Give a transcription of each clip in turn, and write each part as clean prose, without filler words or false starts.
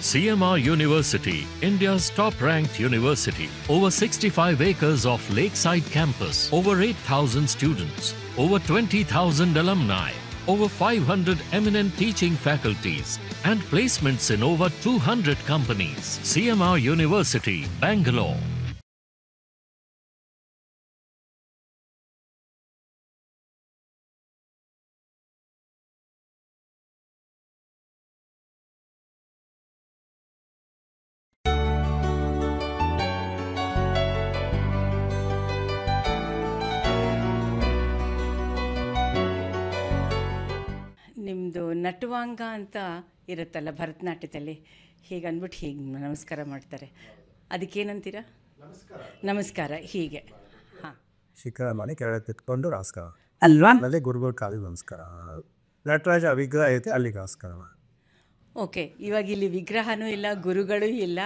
CMR University, India's top-ranked university. Over 65 acres of lakeside campus, over 8,000 students, over 20,000 alumni, over 500 eminent teaching faculties, and placements in over 200 companies. CMR University, Bangalore. ನಿಮ್ಮದು ನಟುವಾಂಗ ಅಂತ ಇರುತ್ತಲ್ಲ ಭರತನಾಟ್ಯದಲ್ಲಿ, ಹೀಗೆ ಅಂದ್ಬಿಟ್ಟು ಹೀಗೆ ನಮಸ್ಕಾರ ಮಾಡ್ತಾರೆ, ಅದಕ್ಕೇನಂತೀರಾ? ನಮಸ್ಕಾರ ಹೀಗೆ. ಹಾಂ, ಶಿಖರ ಮಾಡಿ ಕೆಳಗೆ ತಿತ್ಕೊಂಡು ನಮಸ್ಕಾರ ಅಲ್ವಾ? ಅಲ್ಲದೆ ಗುರುಗಳ ಕಾಲಿಗೆ ನಮಸ್ಕಾರ. ನಟರಾಜ ವಿಗ್ರಹ ಐತೆ ಅಲ್ಲಿಗೆ ನಮಸ್ಕಾರ. ಓಕೆ, ಇವಾಗ ಇಲ್ಲಿ ವಿಗ್ರಹನೂ ಇಲ್ಲ, ಗುರುಗಳೂ ಇಲ್ಲ.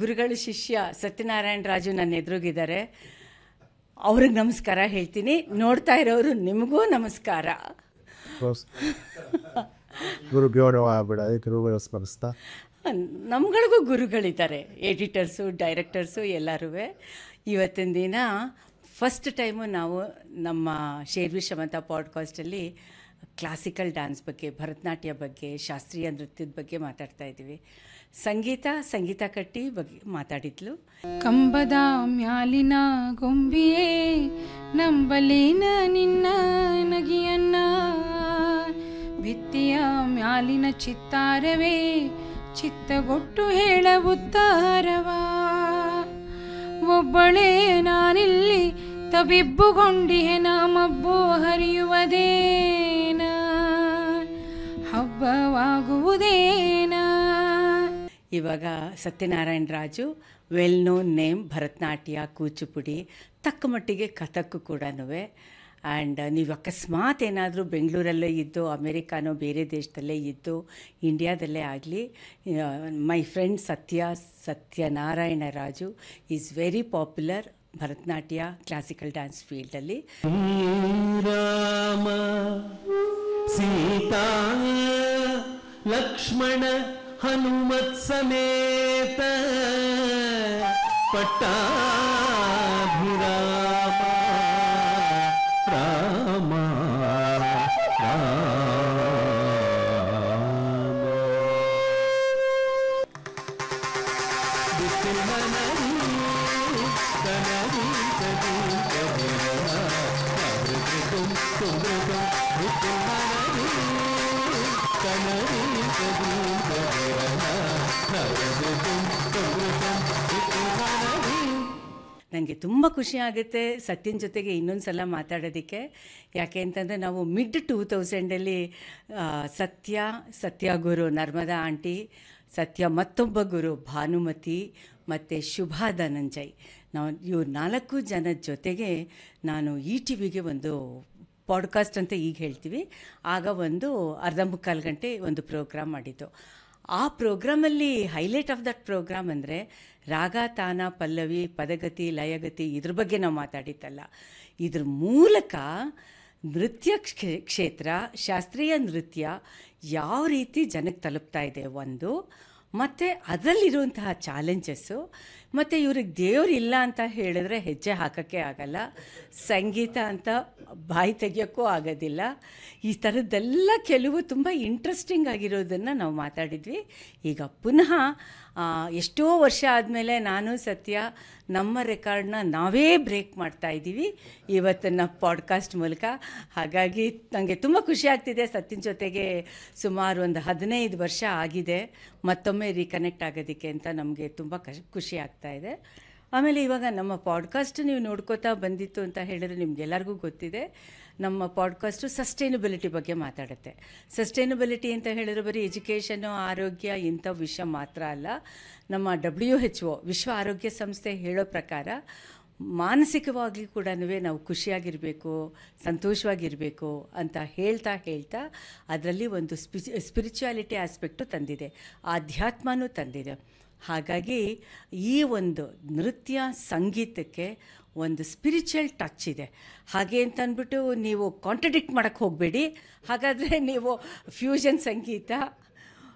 ಗುರುಗಳು ಶಿಷ್ಯ ಸತ್ಯನಾರಾಯಣ ರಾಜು ನನ್ನ ಎದುರುಗಿದ್ದಾರೆ, ಅವ್ರಿಗೆ ನಮಸ್ಕಾರ ಹೇಳ್ತೀನಿ. ನೋಡ್ತಾ ಇರೋರು ನಿಮಗೂ ನಮಸ್ಕಾರ. ಗುರುಭ್ಯೋ ನಮಃ. ಗುರುಗಳು ಸ್ಮರಿಸ್ತಾ ನಮ್ಗಳಿಗೂ ಗುರುಗಳಿದ್ದಾರೆ, ಎಡಿಟರ್ಸು, ಡೈರೆಕ್ಟರ್ಸು ಎಲ್ಲರೂ. ಇವತ್ತಿನ ದಿನ ಫಸ್ಟ್ ಟೈಮು ನಾವು ನಮ್ಮ ಶೇರ್ವಿ ಶ್ರಮಂತ ಪಾಡ್ಕಾಸ್ಟಲ್ಲಿ ಕ್ಲಾಸಿಕಲ್ ಡ್ಯಾನ್ಸ್ ಬಗ್ಗೆ, ಭರತನಾಟ್ಯ ಬಗ್ಗೆ, ಶಾಸ್ತ್ರೀಯ ನೃತ್ಯದ ಬಗ್ಗೆ ಮಾತಾಡ್ತಾ ಇದ್ದೀವಿ. ಸಂಗೀತ ಕಟ್ಟಿ ಬಗ್ಗೆ ಮಾತಾಡಿದ್ಲು. ಕಂಬದ ಮ್ಯಾಲಿನ ಗೊಂಬಿಯೇ ನಂಬಲೇನ ನಿನ್ನ ನಗಿಯನ್ನ, ಭಿತ್ತಿಯ ಮ್ಯಾಲಿನ ಚಿತ್ತಾರವೇ ಚಿತ್ತಗೊಟ್ಟು ಹೇಳ ಉತ್ತಾರವಾ, ಒಬ್ಬಳೇ ನಾನಿಲ್ಲಿ ತಬಿಬ್ಬುಗೊಂಡಿಹೆನ ಮಬ್ಬು ಹರಿಯುವುದೇನ, ಹಬ್ಬವಾಗುವುದೇನ. ಇವಾಗ Satyanarayana Raju well known name, Bharatanatyam, Kuchipudi, ತಕ್ಕ ಮಟ್ಟಿಗೆ ಕಥಕ್ಕು ಕೂಡ. ಆ್ಯಂಡ್ ನೀವು ಅಕಸ್ಮಾತ್ ಏನಾದರೂ ಬೆಂಗಳೂರಲ್ಲೇ ಇದ್ದು, ಅಮೇರಿಕಾನೋ ಬೇರೆ ದೇಶದಲ್ಲೇ ಇದ್ದು, ಇಂಡಿಯಾದಲ್ಲೇ ಆಗಲಿ, ಮೈ friend Satyanarayana Raju is very popular Bharatanatyam classical dance ಫೀಲ್ಡಲ್ಲಿ. ರಾಮ ಸೀತಾ ಲಕ್ಷ್ಮಣ ಹನುಮತ್ ಸಮೇತ ಪಟ್ಟಾಭಿರಾಮ ರಾಮ ನನಗೆ ತುಂಬ ಖುಷಿ ಆಗುತ್ತೆ ಸತ್ಯನ ಜೊತೆಗೆ ಇನ್ನೊಂದು ಸಲ ಮಾತಾಡೋದಕ್ಕೆ. ಯಾಕೆ ಅಂತಂದರೆ ನಾವು ಮಿಡ್ 2000 ಸತ್ಯ ಗುರು ನರ್ಮದಾ ಆಂಟಿ, ಸತ್ಯ ಮತ್ತೊಬ್ಬ ಗುರು ಭಾನುಮತಿ ಮತ್ತು ಶುಭಾ ಧನಂಜಯ್, ಇವ್ರು 4 ಜನದ ಜೊತೆಗೆ ನಾನು ETVಗೆ ಒಂದು ಪಾಡ್ಕಾಸ್ಟ್ ಅಂತ ಈಗ ಹೇಳ್ತೀವಿ, ಆಗ ಒಂದು ಅರ್ಧ ಮುಕ್ಕಾಲು ಗಂಟೆ ಒಂದು ಪ್ರೋಗ್ರಾಮ್ ಮಾಡಿದ್ದು. ಆ ಪ್ರೋಗ್ರಾಮಲ್ಲಿ ಹೈಲೈಟ್ ಆಫ್ ದಟ್ ಪ್ರೋಗ್ರಾಮ್ ಅಂದರೆ ರಾಗ, ತಾನ, ಪಲ್ಲವಿ, ಪದಗತಿ, ಲಯಗತಿ, ಇದ್ರ ಬಗ್ಗೆ ನಾವು ಮಾತಾಡಿದ್ದಲ್ಲ. ಇದ್ರ ಮೂಲಕ ನೃತ್ಯ ಕ್ಷೇತ್ರ, ಶಾಸ್ತ್ರೀಯ ನೃತ್ಯ ಯಾವ ರೀತಿ ಜನಕ್ಕೆ ತಲುಪ್ತಾ ಇದೆ ಒಂದು, ಮತ್ತು ಅದರಲ್ಲಿರುವಂತಹ ಚಾಲೆಂಜಸ್ಸು, ಮತ್ತು ಇವ್ರಿಗೆ ದೇವರಿಲ್ಲ ಅಂತ ಹೇಳಿದ್ರೆ ಹೆಜ್ಜೆ ಹಾಕೋಕ್ಕೆ ಆಗಲ್ಲ, ಸಂಗೀತ ಅಂತ ಬಾಯಿ ತೆಗಿಯೋಕ್ಕೂ ಆಗೋದಿಲ್ಲ. ಈ ಥರದ್ದೆಲ್ಲ ಕೆಲವು ತುಂಬ ಇಂಟ್ರೆಸ್ಟಿಂಗ್ ಆಗಿರೋದನ್ನು ನಾವು ಮಾತಾಡಿದ್ವಿ. ಈಗ ಪುನಃ ಎಷ್ಟೋ ವರ್ಷ ಆದಮೇಲೆ ನಾನು ಸತ್ಯ ನಮ್ಮ ರೆಕಾರ್ಡ್ನ ನಾವೇ ಬ್ರೇಕ್ ಮಾಡ್ತಾ ಇದ್ದೀವಿ ಇವತ್ತಿನ ಪಾಡ್ಕಾಸ್ಟ್ ಮೂಲಕ. ಹಾಗಾಗಿ ನನಗೆ ತುಂಬ ಖುಷಿ ಆಗ್ತಿದೆ. ಸತ್ಯನ ಜೊತೆಗೆ ಸುಮಾರು ಒಂದು 15 ವರ್ಷ ಆಗಿದೆ ಮತ್ತೊಮ್ಮೆ ರೀಕನೆಕ್ಟ್ ಆಗೋದಕ್ಕೆ ಅಂತ ನಮಗೆ ತುಂಬ ಖುಷಿ ಆಗ್ತಾ ಇದೆ. ಆಮೇಲೆ ಇವಾಗ ನಮ್ಮ ಪಾಡ್ಕಾಸ್ಟ್ ನೀವು ನೋಡ್ಕೋತಾ ಬಂದಿತ್ತು ಅಂತ ಹೇಳಿದ್ರೆ ನಿಮಗೆಲ್ಲರಿಗೂ ಗೊತ್ತಿದೆ, ನಮ್ಮ ಪಾಡ್ಕಾಸ್ಟು ಸಸ್ಟೈನಬಿಲಿಟಿ ಬಗ್ಗೆ ಮಾತಾಡುತ್ತೆ. ಸಸ್ಟೈನಬಿಲಿಟಿ ಅಂತ ಹೇಳಿದ್ರೆ ಬರೀ ಎಜುಕೇಷನ್ನು, ಆರೋಗ್ಯ ಇಂಥ ವಿಷಯ ಮಾತ್ರ ಅಲ್ಲ. ನಮ್ಮ WHO ವಿಶ್ವ ಆರೋಗ್ಯ ಸಂಸ್ಥೆ ಹೇಳೋ ಪ್ರಕಾರ ಮಾನಸಿಕವಾಗಿ ಕೂಡ ನಾವು ಖುಷಿಯಾಗಿರಬೇಕು, ಸಂತೋಷವಾಗಿರಬೇಕು ಅಂತ ಹೇಳ್ತಾ ಅದರಲ್ಲಿ ಒಂದು ಸ್ಪಿರಿಚುಯಾಲಿಟಿ ಆಸ್ಪೆಕ್ಟು ತಂದಿದೆ, ಆಧ್ಯಾತ್ಮನೂ ತಂದಿದೆ. ಹಾಗಾಗಿ ಈ ಒಂದು ನೃತ್ಯ ಸಂಗೀತಕ್ಕೆ ಒಂದು ಸ್ಪಿರಿಚುವಲ್ ಟಚ್ ಇದೆ. ಹಾಗೆ ಅಂತ ಅಂದ್ಬಿಟ್ಟು ನೀವು ಕಾಂಟ್ರಡಿಕ್ಟ್ ಮಾಡೋಕ್ಕೆ ಹೋಗಬೇಡಿ. ಹಾಗಾದರೆ ನೀವು ಫ್ಯೂಷನ್ ಸಂಗೀತ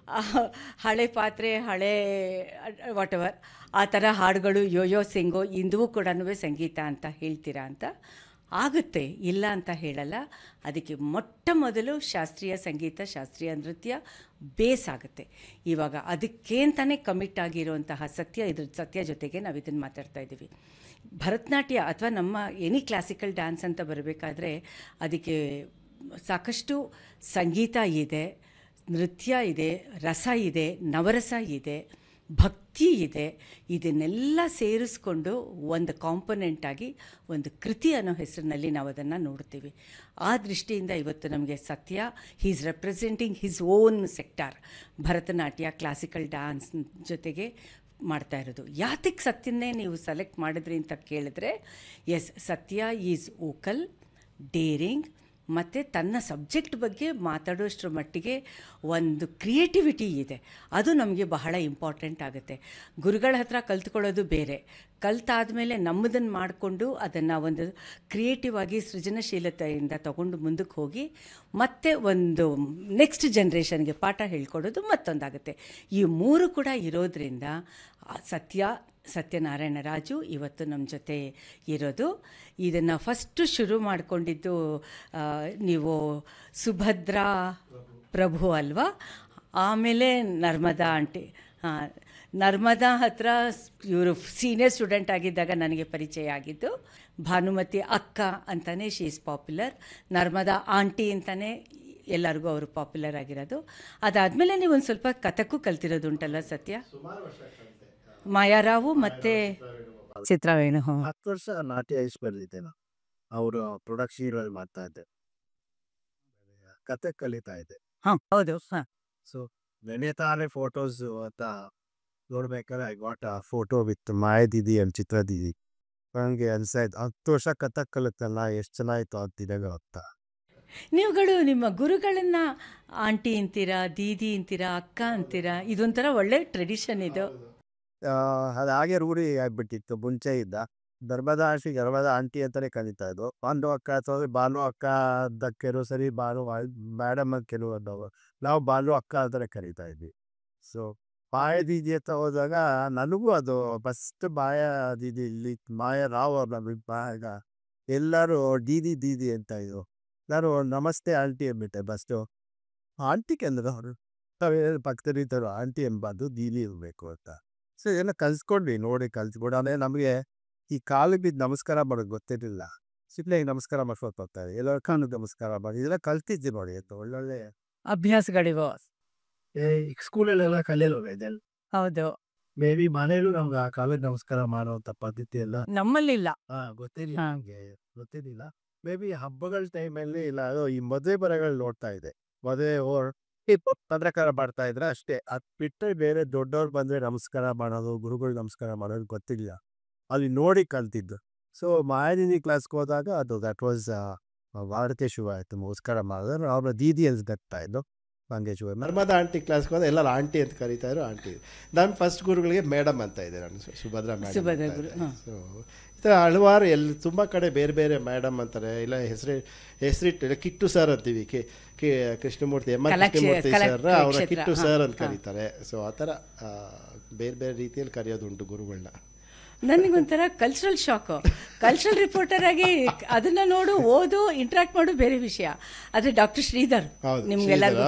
ಹಳೆ ಪಾತ್ರೆ, ಹಳೆ ವಾಟೆವರ್ ಆ ಥರ ಹಾಡುಗಳು, ಯೋಯೋ ಸಿಂಗೋ ಇಂದೂ ಕೂಡ ಸಂಗೀತ ಅಂತ ಹೇಳ್ತೀರಾ ಅಂತ. ಆಗುತ್ತೆ, ಇಲ್ಲ ಅಂತ ಹೇಳಲ್ಲ. ಅದಕ್ಕೆ ಮೊಟ್ಟ ಮೊದಲು ಶಾಸ್ತ್ರೀಯ ಸಂಗೀತ, ಶಾಸ್ತ್ರೀಯ ನೃತ್ಯ ಬೇಸ್ ಆಗುತ್ತೆ. ಇವಾಗ ಅದಕ್ಕೆ ಅಂತಲೇ ಕಮಿಟ್ ಆಗಿರುವಂತಹ ಸತ್ಯ ಜೊತೆಗೆ ನಾವು ಇದನ್ನು ಮಾತಾಡ್ತಾ ಇದ್ದೀವಿ. ಭರತನಾಟ್ಯ ಅಥವಾ ನಮ್ಮ ಎನಿ ಕ್ಲಾಸಿಕಲ್ ಡ್ಯಾನ್ಸ್ ಅಂತ ಬರಬೇಕಾದ್ರೆ ಅದಕ್ಕೆ ಸಾಕಷ್ಟು ಸಂಗೀತ ಇದೆ, ನೃತ್ಯ ಇದೆ, ರಸ ಇದೆ, ನವರಸ ಇದೆ, ಭಕ್ತಿ ಇದೆ. ಇದನ್ನೆಲ್ಲ ಸೇರಿಸ್ಕೊಂಡು ಒಂದು ಕಾಂಪೊನೆಂಟಾಗಿ ಒಂದು ಕೃತಿ ಅನ್ನೋ ಹೆಸರಿನಲ್ಲಿ ನಾವು ಅದನ್ನು ನೋಡ್ತೀವಿ. ಆ ದೃಷ್ಟಿಯಿಂದ ಇವತ್ತು ನಮಗೆ ಸತ್ಯ is representing his own sector. Bharatanatyam, classical dance ಜೊತೆಗೆ ಮಾಡ್ತಾ ಇರೋದು. ಯಾತಕ್ಕೆ ಸತ್ಯನ್ನೇ ನೀವು ಸೆಲೆಕ್ಟ್ ಮಾಡಿದ್ರಿ ಅಂತ ಕೇಳಿದ್ರೆ, ಎಸ್, ಸತ್ಯ ಈಸ್ ವೋಕಲ್, ಡೇರಿಂಗ್, ಮತ್ತು ತನ್ನ ಸಬ್ಜೆಕ್ಟ್ ಬಗ್ಗೆ ಮಾತಾಡೋಷ್ಟರ ಮಟ್ಟಿಗೆ ಒಂದು ಕ್ರಿಯೇಟಿವಿಟಿ ಇದೆ. ಅದು ನಮಗೆ ಬಹಳ ಇಂಪಾರ್ಟೆಂಟ್ ಆಗುತ್ತೆ. ಗುರುಗಳ ಹತ್ರ ಕಲ್ತ್ಕೊಳ್ಳೋದು ಬೇರೆ, ಕಲ್ತಾದಮೇಲೆ ನಮ್ಮದನ್ನು ಮಾಡಿಕೊಂಡು ಅದನ್ನು ಒಂದು ಕ್ರಿಯೇಟಿವ್ ಆಗಿ ಸೃಜನಶೀಲತೆಯಿಂದ ತಗೊಂಡು ಮುಂದಕ್ಕೆ ಹೋಗಿ ಮತ್ತೆ ಒಂದು ನೆಕ್ಸ್ಟ್ ಜನ್ರೇಷನ್ಗೆ ಪಾಠ ಹೇಳ್ಕೊಡೋದು ಮತ್ತೊಂದಾಗುತ್ತೆ. ಈ ಮೂರು ಕೂಡ ಇರೋದ್ರಿಂದ ಸತ್ಯನಾರಾಯಣ ರಾಜು ಇವತ್ತು ನಮ್ಮ ಜೊತೆ ಇರೋದು. ಇದನ್ನು ಫಸ್ಟು ಶುರು ಮಾಡಿಕೊಂಡಿದ್ದು ನೀವು ಸುಭದ್ರಾ ಪ್ರಭು ಅಲ್ವಾ? ಆಮೇಲೆ ನರ್ಮದಾ ಆಂಟಿ. ನರ್ಮದಾ ಹತ್ರ ಇವರು ಸೀನಿಯರ್ ಸ್ಟೂಡೆಂಟ್ ಆಗಿದ್ದಾಗ ನನಗೆ ಪರಿಚಯ ಆಗಿದ್ದು. ಭಾನುಮತಿ ಅಕ್ಕ ಅಂತಲೇ she is popular, Narmada aunty ಅಂತಲೇ ಎಲ್ಲರಿಗೂ ಅವರು ಪಾಪ್ಯುಲರ್ ಆಗಿರೋದು. ಅದಾದಮೇಲೆ ನೀವು ಒಂದು ಸ್ವಲ್ಪ ಕಥಕ್ಕೂ ಕಲ್ತಿರೋದು ಉಂಟಲ್ಲ ಸತ್ಯ? ಮಾಯಾರಾವು ಮತ್ತು ಚಿತ್ರವೇಣು. 10 ವರ್ಷ ನಾಟ್ಯ ಬರ್ದಿದ್ದೆ ನಾನು. ಅವರು ಪ್ರೊಡಕ್ಷನ್ ಮಾಡ್ತಾ ಇದ್ದೆ, ಕತೆ ಕಲಿತಾ ಇದ್ದೆ. ಹಾಂ, ಹೌದು. ಹಾಂ, ಸೊ ನೆನೆತಾನೆ ಫೋಟೋಸ್ ಅಂತ ನೋಡ್ಬೇಕಾದ್ರೆ I got a photo with ಮಾಯದಿದಿ ಅಂಡ್ ಚಿತ್ರದಿದಿ. ನನಗೆ ಅನ್ಸಾಯ್ತು 10 ವರ್ಷ ಕಥಕ್ ಕಲಿತಲ್ಲ, ಎಷ್ಟು ಚೆನ್ನಾಗಿತ್ತು ಅಂತಿದಾಗ ಅಂತ. ನೀವುಗಳು ನಿಮ್ಮ ಗುರುಗಳನ್ನು ಆಂಟಿ ಅಂತೀರಾ, ದೀದಿ ಅಂತೀರಾ, ಅಕ್ಕ ಅಂತೀರಾ. ಇದೊಂಥರ ಒಳ್ಳೆ ಟ್ರೆಡಿಷನ್ ಇದು. ಅದು ಹಾಗೆ ರೂಢಿ ಆಗ್ಬಿಟ್ಟಿತ್ತು ಮುಂಚೆ ಇದ್ದ. ನರ್ಮದಾ ಆಂಟಿ ಅಂತಾನೆ ಕಲಿತಾ ಇದ್ದು. ಭಾನು ಅಕ್ಕ ಅಥವಾ ಭಾನು ಅಕ್ಕ ಅಂತ ಕೆಲವು ಸರಿ ಭಾನು ಮೇಡಮ್ ಅಂತ ಕೆಲವು ಅಂದವು, ನಾವು ಭಾನು ಅಕ್ಕ ಅಂತಾನೆ ಕರಿತಾ ಇದ್ವಿ. ಸೊ ಮಾಯ ದೀದಿ ಅಂತ ಹೋದಾಗ ನನಗೂ ಅದು ಫಸ್ಟ್ ಮಾಯ ದೀದಿ ಇಲ್ಲಿ ಮಾಯ ರಾವ್ ಅವ್ರ ನಮಗೆ ಎಲ್ಲರೂ ದೀದಿ ಅಂತ ಇದ್ರು. ನಾನು ನಮಸ್ತೆ ಆಂಟಿ ಅಂದ್ಬಿಟ್ಟೆ ಫಸ್ಟು. ಆಂಟಿಗೆ ಅಂದ್ರೆ ಅವರು ಪಕ್ಕದಲ್ಲಿ ಇದ್ದರು, ಆಂಟಿ ಎಂಬಾದು ದೀದಿ ಇರಬೇಕು ಅಂತ. ಸೊ ಎಲ್ಲ ಕಲ್ಸ್ಕೊಂಡ್ವಿ, ನೋಡಿ ಕಲ್ಸ್ಕೊಂಡು. ಆಮೇಲೆ ನಮಗೆ ಈ ಕಾಲು ಬಿದ್ದು ನಮಸ್ಕಾರ ಮಾಡೋದು ಗೊತ್ತಿರಲಿಲ್ಲ. ಸಿಪ್ಲೆ ನಮಸ್ಕಾರ ಮಾಡ್ಕೊಂಡು ಹೋಗ್ತಾರೆ, ಎಲ್ಲರ ಕಾಲು ನಮಸ್ಕಾರ ಮಾಡಿ ಇದೆಲ್ಲ ಕಲ್ತಿದ್ವಿ ನೋಡಿ. ಅಂತ ಒಳ್ಳೊಳ್ಳೆ ಅಭ್ಯಾಸಗಳಿವು. ಸ್ಕೂಲಲ್ಲೆಲ್ಲ ಕಲಿಯಲ್ವ ಇದೆಲ್ಲ? ಹೌದು. ಮೇ ಬಿ ಮನೇಲೂ ನಮ್ಗೆ ಆ ಕಾಲಿಗೆ ನಮಸ್ಕಾರ ಮಾಡುವಂಥ ಪದ್ಧತಿ ಎಲ್ಲ ನಮ್ಮಲ್ಲಿಲ್ಲ. ಗೊತ್ತಿರಲಿಲ್ಲ. ಮೇ ಬಿ ಹಬ್ಬಗಳ ಟೈಮಲ್ಲಿ ಇಲ್ಲ, ಅದು ಈ ಮದುವೆ ಬರಗಳು ನೋಡ್ತಾ ಇದೆ. ಮದುವೆ ಪತ್ರಕಾರ ಮಾಡ್ತಾ ಇದ್ರೆ ಅಷ್ಟೇ. ಅದು ಬಿಟ್ಟರೆ ಬೇರೆ ದೊಡ್ಡವ್ರು ಬಂದರೆ ನಮಸ್ಕಾರ ಮಾಡೋದು, ಗುರುಗಳು ನಮಸ್ಕಾರ ಮಾಡೋದು ಗೊತ್ತಿಲ್ಲ. ಅಲ್ಲಿ ನೋಡಿ ಕಲ್ತಿದ್ದು. ಸೊ ಮಾಯಾದಿನಿ ಕ್ಲಾಸ್ಗೆ ಹೋದಾಗ ಅದು ದಟ್ ವಾಸ್ ವಾರಕ್ಕೆ ಶುರು ಆಯಿತು ನಮಸ್ಕಾರ ಮಾಡಿದ್ರೆ. ಅವ್ರ ದೀದಿ ಅನ್ಸ್ತಾ ಇದ್ದು ಹಂಗೆ ಶುರು. ನರ್ಮದಾ ಆಂಟಿ ಕ್ಲಾಸ್ಗೆ ಹೋದ ಎಲ್ಲರೂ ಆಂಟಿ ಅಂತ ಕರೀತಾ ಇದ್ರು. ಆಂಟಿ ನಾನು ಫಸ್ಟ್ ಗುರುಗಳಿಗೆ ಮೇಡಮ್ ಅಂತ ಇದೆ, ನಾನು ಸುಭದ್ರಾ ಮೇಡಮ್. ಸೊ ಈ ಥರ ಹಲವಾರು ತುಂಬ ಕಡೆ ಬೇರೆ ಬೇರೆ ಮೇಡಮ್ ಅಂತಾರೆ, ಇಲ್ಲ ಹೆಸರಿಟ್ಟು ಕಿಟ್ಟು ಸರ್ ಅಂತೀವಿ. ಕೃಷ್ಣಮೂರ್ತಿ ಕೃಷ್ಣಮೂರ್ತಿ ಸರ್ ಅವರ ಕಿಟ್ಟು ಸರ್ ಅಂತ ಕರೀತಾರೆ. ಸೊ ಆ ಥರ ಬೇರೆ ಬೇರೆ ರೀತಿಯಲ್ಲಿ ಕರೆಯೋದುಂಟು ಗುರುಗಳನ್ನ. ನನಗೊಂಥರ ಕಲ್ಚರಲ್ ಶಾಕು. ಕಲ್ಚರಲ್ ರಿಪೋರ್ಟರ್ ಆಗಿ ಅದನ್ನು ನೋಡು, ಓದು, ಇಂಟ್ರಾಕ್ಟ್ ಮಾಡು ಬೇರೆ ವಿಷಯ. ಆದರೆ ಡಾಕ್ಟರ್ ಶ್ರೀಧರ್ ನಿಮ್ಗೆಲ್ಲರಿಗೂ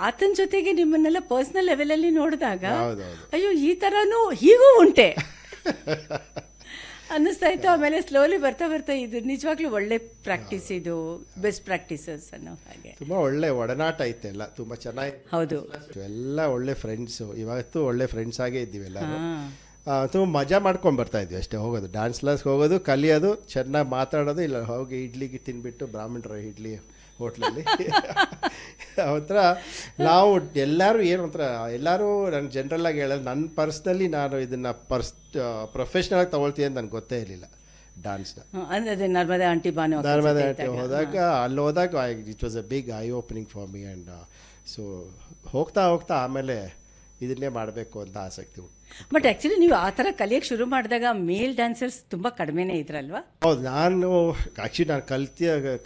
ಆತನ ಜೊತೆಗೆ ನಿಮ್ಮನ್ನೆಲ್ಲ ಪರ್ಸ್ನಲ್ ಲೆವೆಲಲ್ಲಿ ನೋಡಿದಾಗ ಅಯ್ಯೋ ಈ ಥರನೂ ಹೀಗೂ ಉಂಟೆ ಅನ್ನಿಸ್ತಾ ಇತ್ತು. ಆಮೇಲೆ ಸ್ಲೋಲಿ ಬರ್ತಾ ಇದು ನಿಜವಾಗ್ಲೂ ಒಳ್ಳೆ ಪ್ರಾಕ್ಟೀಸ್, ಇದು ಬೆಸ್ಟ್ ಪ್ರಾಕ್ಟೀಸಸ್ ಅನ್ನೋ ಹಾಗೆ. ತುಂಬ ಒಳ್ಳೆ ಒಡನಾಟ ಐತೆ, ಎಲ್ಲ ತುಂಬ ಚೆನ್ನಾಗಿ. ಹೌದು, ಎಲ್ಲ ಒಳ್ಳೆ ಫ್ರೆಂಡ್ಸು. ಇವತ್ತು ಒಳ್ಳೆ ಫ್ರೆಂಡ್ಸ್ ಆಗೇ ಇದ್ದೀವಿ ಎಲ್ಲ. ತುಂಬ ಮಜಾ ಮಾಡ್ಕೊಂಡು ಬರ್ತಾ ಇದ್ವಿ ಅಷ್ಟೇ. ಹೋಗೋದು ಡ್ಯಾನ್ಸ್ ಕ್ಲಾಸ್ಗೆ ಹೋಗೋದು, ಕಲಿಯೋದು, ಚೆನ್ನಾಗಿ ಮಾತಾಡೋದು, ಇಲ್ಲ ಹೋಗಿ ಇಡ್ಲಿಗೆ ತಿನ್ಬಿಟ್ಟು ಬ್ರಾಹ್ಮಣರ ಇಡ್ಲಿ ಹೋಟ್ಲಲ್ಲಿ ಒಂಥರ ನಾವು ಎಲ್ಲರೂ ಏನು ಒಂಥರ ಎಲ್ಲರೂ ನನಗೆ ಜನ್ರಲ್ಲಾಗಿ ಹೇಳೋದು. ನನ್ನ ಪರ್ಸ್ನಲಿ ನಾನು ಇದನ್ನು ಪ್ರೊಫೆಷ್ನಲಾಗಿ ತೊಗೊಳ್ತೀನಿ ಅಂತ ನನಗೆ ಗೊತ್ತೇ ಇರಲಿಲ್ಲ ಡ್ಯಾನ್ಸ್ನ. ನರ್ಮದಾ ಆಂಟಿ ಹೋದಾಗ ಅಲ್ಲಿ ಹೋದಾಗ it was a big eye opening for me. And so ಹೋಗ್ತಾ ಆಮೇಲೆ ಇದನ್ನೇ ಮಾಡಬೇಕು ಅಂತ ಆಸಕ್ತಿ ಉಂಟು. ಬಟ್ ಆ್ಯಕ್ಚುಲಿ ನೀವು ಆ ಥರ ಕಲಿಯೋಕ್ಕೆ ಶುರು ಮಾಡಿದಾಗ ಮೇಲ್ ಡ್ಯಾನ್ಸರ್ಸ್ ತುಂಬ ಕಡಿಮೆನೇ ಇದ್ರಲ್ವಾ? ಹೌದು. ನಾನು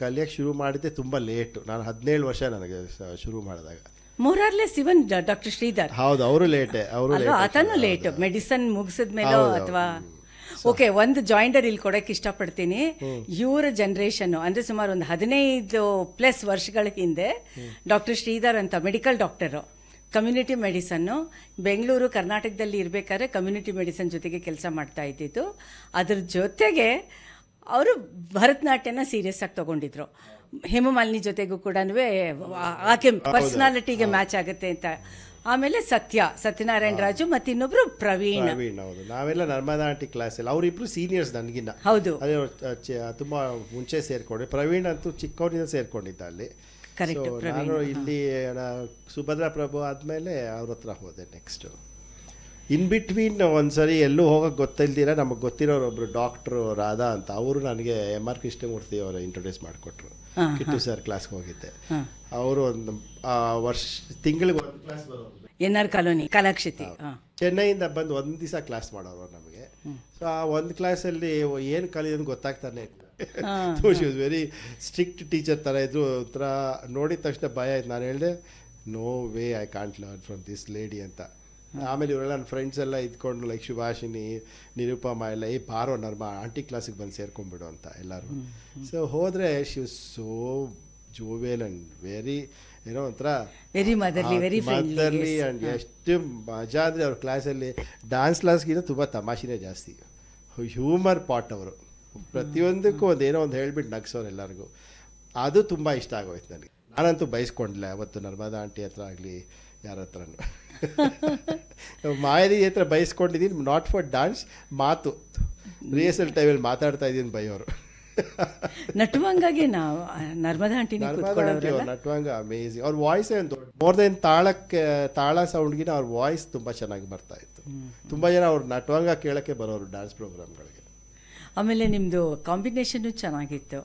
ಕಲಿಯೋಕ್ಕೆ ಶುರು ಮಾಡಿದ್ದೆ ತುಂಬ ಲೇಟು. ನಾನು 17 ವರ್ಷ ನನಗೆ ಶುರು ಮಾಡಿದಾಗ. ಮೊರಾರ್ಲೆಸ್ ಇವನ್ ಡಾಕ್ಟರ್ ಶ್ರೀಧರ್ ಹೌದು, ಅವರು ಲೇಟೆ, ಅವರು ಅಲ್ವಾ, ಆತನೂ ಲೇಟ್ ಮೆಡಿಸನ್ ಮುಗಿಸಿದ್ಮೇಲೆ ಅಥವಾ ಓಕೆ. ಒಂದು ಜಾಯಿಂಡರ್ ಇಲ್ಲಿ ಕೊಡೋಕೆ ಇಷ್ಟಪಡ್ತೀನಿ. ಇವರ ಜನ್ರೇಷನ್ನು ಅಂದರೆ ಸುಮಾರು ಒಂದು 15+ ವರ್ಷಗಳ ಹಿಂದೆ ಡಾಕ್ಟರ್ ಶ್ರೀಧರ್ ಅಂತ ಮೆಡಿಕಲ್ ಡಾಕ್ಟರು, ಕಮ್ಯುನಿಟಿ ಮೆಡಿಸನ್ನು ಬೆಂಗಳೂರು ಕರ್ನಾಟಕದಲ್ಲಿ ಇರಬೇಕಾದ್ರೆ ಕಮ್ಯುನಿಟಿ ಮೆಡಿಸನ್ ಜೊತೆಗೆ ಕೆಲಸ ಮಾಡ್ತಾ ಇದ್ದಿದ್ದು. ಅದ್ರ ಜೊತೆಗೆ ಅವರು ಭರತನಾಟ್ಯನ ಸೀರಿಯಸ್ ಆಗಿ ತಗೊಂಡಿದ್ರು. ಹೇಮಮಾಲಿನಿ ಜೊತೆಗೂ ಕೂಡ ಆಕೆ ಪರ್ಸನಾಲಿಟಿಗೆ ಮ್ಯಾಚ್ ಆಗುತ್ತೆ ಅಂತ. ಆಮೇಲೆ ಸತ್ಯನಾರಾಯಣ ರಾಜು ಮತ್ತು ಇನ್ನೊಬ್ರು ಪ್ರವೀಣ್. ಹೌದು, ನಾವೆಲ್ಲ ನರ್ಮದಾ ಆಂಟಿ ಕ್ಲಾಸಲ್ಲಿ ಅವರಿಬ್ರು ಸೀನಿಯರ್ಸ್ ನನಗಿನ್ನ. ಹೌದು, ಅದೇ ತುಂಬಾ ಮುಂಚೆ ಸೇರ್ಕೊಂಡೆ. ಪ್ರವೀಣ್ ಅಂತೂ ಚಿಕ್ಕವರಿಂದ ಸೇರ್ಕೊಂಡಿದ್ದ ಅಲ್ಲಿ. ನಾನು ಇಲ್ಲಿ ಸುಭದ್ರಾ ಪ್ರಭು ಆದ್ಮೇಲೆ ಅವ್ರ ಹತ್ರ ಹೋದೆ. ನೆಕ್ಸ್ಟ್ ಇನ್ ಬಿಟ್ವೀನ್ ಒಂದ್ಸರಿ ಎಲ್ಲೂ ಹೋಗಕ್ಕೆ ಗೊತ್ತಿಲ್ದಿರ ನಮಗೆ ಗೊತ್ತಿರೋರೊಬ್ರು ಡಾಕ್ಟ್ರು ರಾಧಾ ಅಂತ, ಅವರು ನನಗೆ MR ಕೃಷ್ಣಮೂರ್ತಿ ಅವರು ಇಂಟ್ರೊಡ್ಯೂಸ್ ಮಾಡಿಕೊಟ್ರು. ಕಿಟ್ಟು ಸರ್ ಕ್ಲಾಸ್ಗೆ ಹೋಗಿದ್ದೆ. ಅವರು ಒಂದು ತಿಂಗಳಿಗೆ ಒಂದು ಕ್ಲಾಸ್ ಬರೋರು, NR ಕಾಲೋನಿ ಕಲಾಕ್ಷೇತಿ ಚೆನ್ನೈಯಿಂದ ಬಂದು ಒಂದು ದಿವಸ ಕ್ಲಾಸ್ ಮಾಡೋರು ನಮಗೆ. ಸೊ ಆ ಒಂದು ಕ್ಲಾಸಲ್ಲಿ ಏನು ಕಲಿಯೋದು ಗೊತ್ತಾಗ್ತಾನೆ ಇಲ್ಲ. She was very strict teacher ಥರ ಇದ್ರು. ಒಂಥರ ನೋಡಿದ ತಕ್ಷಣ ಭಯ ಆಯ್ತು. ನಾನು ಹೇಳಿದೆ, no way I can't learn from this lady ಅಂತ. ಆಮೇಲೆ ಇವರೆಲ್ಲ ನನ್ನ ಫ್ರೆಂಡ್ಸ್ ಎಲ್ಲ ಇದ್ಕೊಂಡು ಲೈಕ್ ಸುಭಾಷಿನಿ, ನಿರುಪಮ ಎಲ್ಲ ಬಾರೋ ನರ್ಮ ಆಂಟಿ ಕ್ಲಾಸಿಗೆ ಬಂದು ಸೇರ್ಕೊಂಡ್ಬಿಡು ಅಂತ ಎಲ್ಲರೂ. ಸೊ ಹೋದರೆ she was so jovial and very ಏನೋ ಒಂಥರ ವೆರಿ ಮದರ್ಲಿ ಆ್ಯಂಡ್ ಎಷ್ಟು ಮಜಾ ಅಂದರೆ ಅವ್ರ ಕ್ಲಾಸಲ್ಲಿ ಡ್ಯಾನ್ಸ್ ಕ್ಲಾಸ್ಗಿಂತ ತುಂಬ ತಮಾಷೆನೇ ಜಾಸ್ತಿ. ಹ್ಯೂಮರ್ ಪಾಟ್ ಅವರು, ಪ್ರತಿಯೊಂದಕ್ಕೂ ಒಂದೇನೋ ಒಂದು ಹೇಳ್ಬಿಟ್ಟು ನಗ್ಸೋರು ಎಲ್ಲರಿಗೂ. ಅದು ತುಂಬ ಇಷ್ಟ ಆಗೋಯ್ತು ನನಗೆ. ನಾನಂತೂ ಬಯಸ್ಕೊಂಡಿಲ್ಲ ಅವತ್ತು ನರ್ಮದಾ ಆಂಟಿ ಹತ್ರ ಆಗಲಿ ಯಾರ ಹತ್ರನೂ. ಮಾಯಾದಿ ಹತ್ರ ಬಯಸ್ಕೊಂಡಿದ್ದೀನಿ, ನಾಟ್ ಫಾರ್ ಡ್ಯಾನ್ಸ್, ಮಾತು ರಿಹರ್ಸಲ್ ಟೈಮಲ್ಲಿ ಮಾತಾಡ್ತಾ ಇದ್ದೀನಿ ಬೈಯೋರು. ನಟುವಂಗಾಗಿ ನಾವು ನರ್ಮದಾ ಆಂಟಿ ನಟುವಂಗ ಅಮೇಝಿಂಗ್. ಅವ್ರ ವಾಯ್ಸೇ ಒಂದು ಮೋರ್ ದೆನ್ ತಾಳ ಸೌಂಡ್ಗಿನ ಅವ್ರ ವಾಯ್ಸ್ ತುಂಬ ಚೆನ್ನಾಗಿ ಬರ್ತಾ ಇತ್ತು. ತುಂಬ ಜನ ಅವ್ರು ನಟುವಂಗ ಕೇಳೋಕ್ಕೆ ಬರೋರು ಡ್ಯಾನ್ಸ್ ಪ್ರೋಗ್ರಾಮ್ಗಳಿಗೆ. ಆಮೇಲೆ ನಿಮ್ಮದು ಕಾಂಬಿನೇಷನ್ನು ಚೆನ್ನಾಗಿತ್ತು.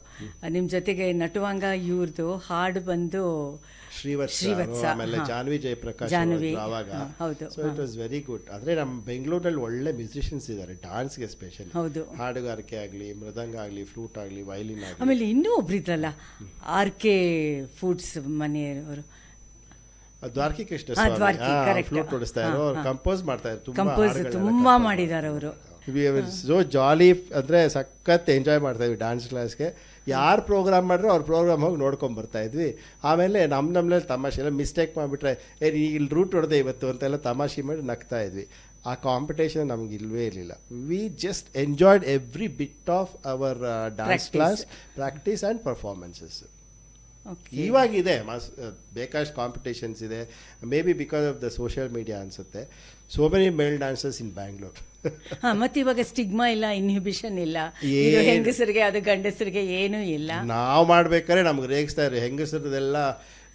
ನಿಮ್ಮ ಜೊತೆಗೆ ನಟುವಂಗ ಇವ್ರದ್ದು ಹಾಡು ಬಂದು ಶ್ರೀವತ್ಸ, ಆಮೇಲೆ ಜಾನ್ವಿ ಜಯಪ್ರಕಾಶ್ ಆವಾಗ. So it was very good. ಅಂದರೆ ನಮ್ಮ ಬೆಂಗಳೂರಲ್ಲಿ ಒಳ್ಳೆ ಮ್ಯೂಸಿಷಿಯನ್ಸ್ ಇದ್ದಾರೆ ಡ್ಯಾನ್ಸ್ಗೆ ಸ್ಪೆಷಲಿ. ಹೌದು, ಹಾಡುಗಾರಿಕೆ ಆಗಲಿ, ಮೃದಂಗ ಆಗಲಿ, ಫ್ಲೂಟ್ ಆಗಲಿ, ವೈಲಿನ್ ಆಗಲಿ. ಆಮೇಲೆ ಇನ್ನೂ ಒಬ್ರು ಇದ್ರಲ್ಲ, RK ಫುಡ್ಸ್ ಮನೆಯವರು, ದ್ವಾರಕಿ ಕೃಷ್ಣ ಸ್ವಾಮಿ ಫ್ಲೂಟ್ ಕೊಡಿಸ್ತಾ ಇದ್ರು. ಅವ್ರು ಕಂಪೋಸ್ ಮಾಡ್ತಾ ಇದ್ರು, ತುಂಬಾ ಮಾಡಿದ್ದಾರೆ ಅವರು. ಸೊ ಜಾಲಿ ಅಂದರೆ ಸಖತ್ ಎಂಜಾಯ್ ಮಾಡ್ತಾ ಇದ್ವಿ ಡ್ಯಾನ್ಸ್ ಕ್ಲಾಸ್ಗೆ. ಯಾರು ಪ್ರೋಗ್ರಾಮ್ ಮಾಡಿದ್ರು ಅವ್ರ ಪ್ರೋಗ್ರಾಮ್ ಹೋಗಿ ನೋಡ್ಕೊಂಡು ಬರ್ತಾ ಇದ್ವಿ. ಆಮೇಲೆ ನಮ್ಮಲ್ಲಿ ತಮಾಷೆ ಎಲ್ಲ ಮಿಸ್ಟೇಕ್ ಮಾಡಿಬಿಟ್ರೆ ಇಲ್ಲಿ ರೂಟ್ ಹೊಡೆದೆ ಇವತ್ತು ಅಂತೆಲ್ಲ ತಮಾಷೆ ಮಾಡಿ ನಗ್ತಾ ಇದ್ವಿ. ಆ ಕಾಂಪಿಟೇಷನ್ ನಮ್ಗೆ ಇಲ್ಲವೇ ಇರಲಿಲ್ಲ. We just enjoyed every bit of our dance class practice and performances. ಇವಾಗಿದೆ ಬೇಕಾಷ್ಟು ಕಾಂಪಿಟೇಷನ್ಸ್ ಇದೆ. Maybe because of the social media ಅನಿಸುತ್ತೆ. So many male dancers in Bangalore. ಮತ್ತೆ ಇವಾಗ ಸ್ಟಿಗ್ಮಾ ಇಲ್ಲ, ಇನ್ಹಿಬಿಷನ್ ಇಲ್ಲ. ಹೆಂಗಸರಿಗೆ ಅದು ಗಂಡಸರಿಗೆ ಏನೂ ಇಲ್ಲ. ನಾವು ಮಾಡ್ಬೇಕಾದ್ರೆ ನಮ್ಗೆ ರೇಗಿಸ್ತಾ ಇದ್ರು,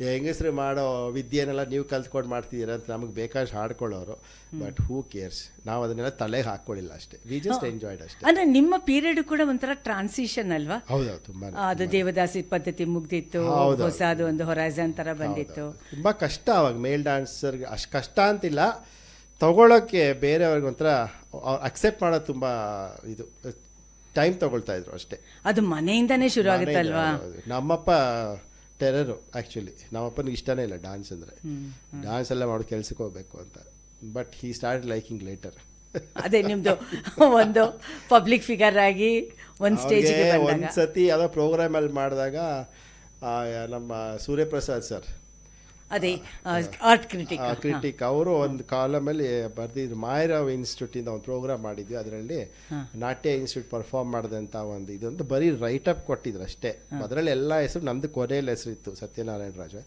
ಹೆಂಗಸರು ಮಾಡೋ ವಿದ್ಯೆನೆಲ್ಲ ನೀವು ಕಲ್ತ್ಕೊಂಡು ಮಾಡ್ತಿದ್ದೀರ ಅಂತ ನಮಗೆ ಬೇಕಾಷ್ಟು ಹಾಡ್ಕೊಳ್ಳೋರು. ಬಟ್ ಹೂ ಕೇರ್ಸ್, ನಾವು ಅದನ್ನೆಲ್ಲ ತಲೆಗೆ ಹಾಕ್ಕೊಳ್ಳಿಲ್ಲ ಅಷ್ಟೇ. ವಿ ಜಸ್ಟ್ ಎಂಜಾಯ್ಡ್ ಅಷ್ಟೇ. ಅಂದ್ರೆ ನಿಮ್ಮ ಪೀರಿಯಡ್ ಕೂಡ ಒಂಥರ ಟ್ರಾನ್ಸಿಷನ್ ಅಲ್ವಾ? ಹೌದೌದು, ತುಂಬಾ. ಅದು ದೇವದಾಸಿ ಪದ್ಧತಿ ಮುಗ್ದಿತ್ತು, ಹೊಸದು ಒಂದು ಹೊರೈಸನ್ ತರ ಬಂದಿತ್ತು. ತುಂಬಾ ಕಷ್ಟ ಅವಾಗ ಮೇಲ್ ಡ್ಯಾನ್ಸರ್ಗೆ. ಅಷ್ಟು ಕಷ್ಟ ಅಂತಿಲ್ಲ, ತಗೊಳ್ಳೋಕ್ಕೆ ಬೇರೆಯವ್ರಿಗೆ ಒಂಥರ ಅಕ್ಸೆಪ್ಟ್ ಮಾಡೋದು ತುಂಬ ಇದು ಟೈಮ್ ತಗೊಳ್ತಾ ಇದ್ರು ಅಷ್ಟೇ. ಅದು ಮನೆಯಿಂದನೇ ಶುರು ಆಗುತ್ತಲ್ವಾ? ನಮ್ಮಪ್ಪ ಟೆರರು ಆ್ಯಕ್ಚುಲಿ. ನಮ್ಮಪ್ಪನಿಗೆ ಇಷ್ಟನೇ ಇಲ್ಲ ಡ್ಯಾನ್ಸ್ ಅಂದರೆ. ಡ್ಯಾನ್ಸ್ ಎಲ್ಲ ಮಾಡೋ ಕೆಲ್ಸಕ್ಕೆ ಹೋಗ್ಬೇಕು ಅಂತ. But he start liking later. ಅದೇ ನಿಮ್ಮದು ಒಂದು ಪಬ್ಲಿಕ್ ಫಿಗರ್ ಆಗಿ ಒಂದು ಸ್ಟೇಜ್ಗೆ ಒಂದು ಸತಿ ಯಾವುದೋ ಪ್ರೋಗ್ರಾಮಲ್ಲಿ ಮಾಡಿದಾಗ ನಮ್ಮ ಸೂರ್ಯಪ್ರಸಾದ್ ಸರ್, ಅದೇ ಆರ್ಟ್ ಕ್ರಿಟಿಕ್, ಅವರು ಒಂದು ಕಾಲಮಲ್ಲಿ ಬರ್ದಿದ್ರು. ಮಾಯರಾವ್ ಇನ್ಸ್ಟಿಟ್ಯೂಟಿಂದ ಒಂದು ಪ್ರೋಗ್ರಾಮ್ ಮಾಡಿದ್ವಿ. ಅದರಲ್ಲಿ ನಾಟ್ಯ ಇನ್ಸ್ಟಿಟ್ಯೂಟ್ ಪರ್ಫಾರ್ಮ್ ಮಾಡಿದಂಥ ಒಂದು ಇದೊಂದು ಬರೀ ರೈಟಪ್ ಕೊಟ್ಟಿದ್ರು ಅಷ್ಟೇ. ಅದರಲ್ಲಿ ಎಲ್ಲ ಹೆಸರು ನಮ್ಮದು ಕೊನೆಯಲ್ಲಿ ಹೆಸರು ಇತ್ತು, ಸತ್ಯನಾರಾಯಣ ರಾಜು.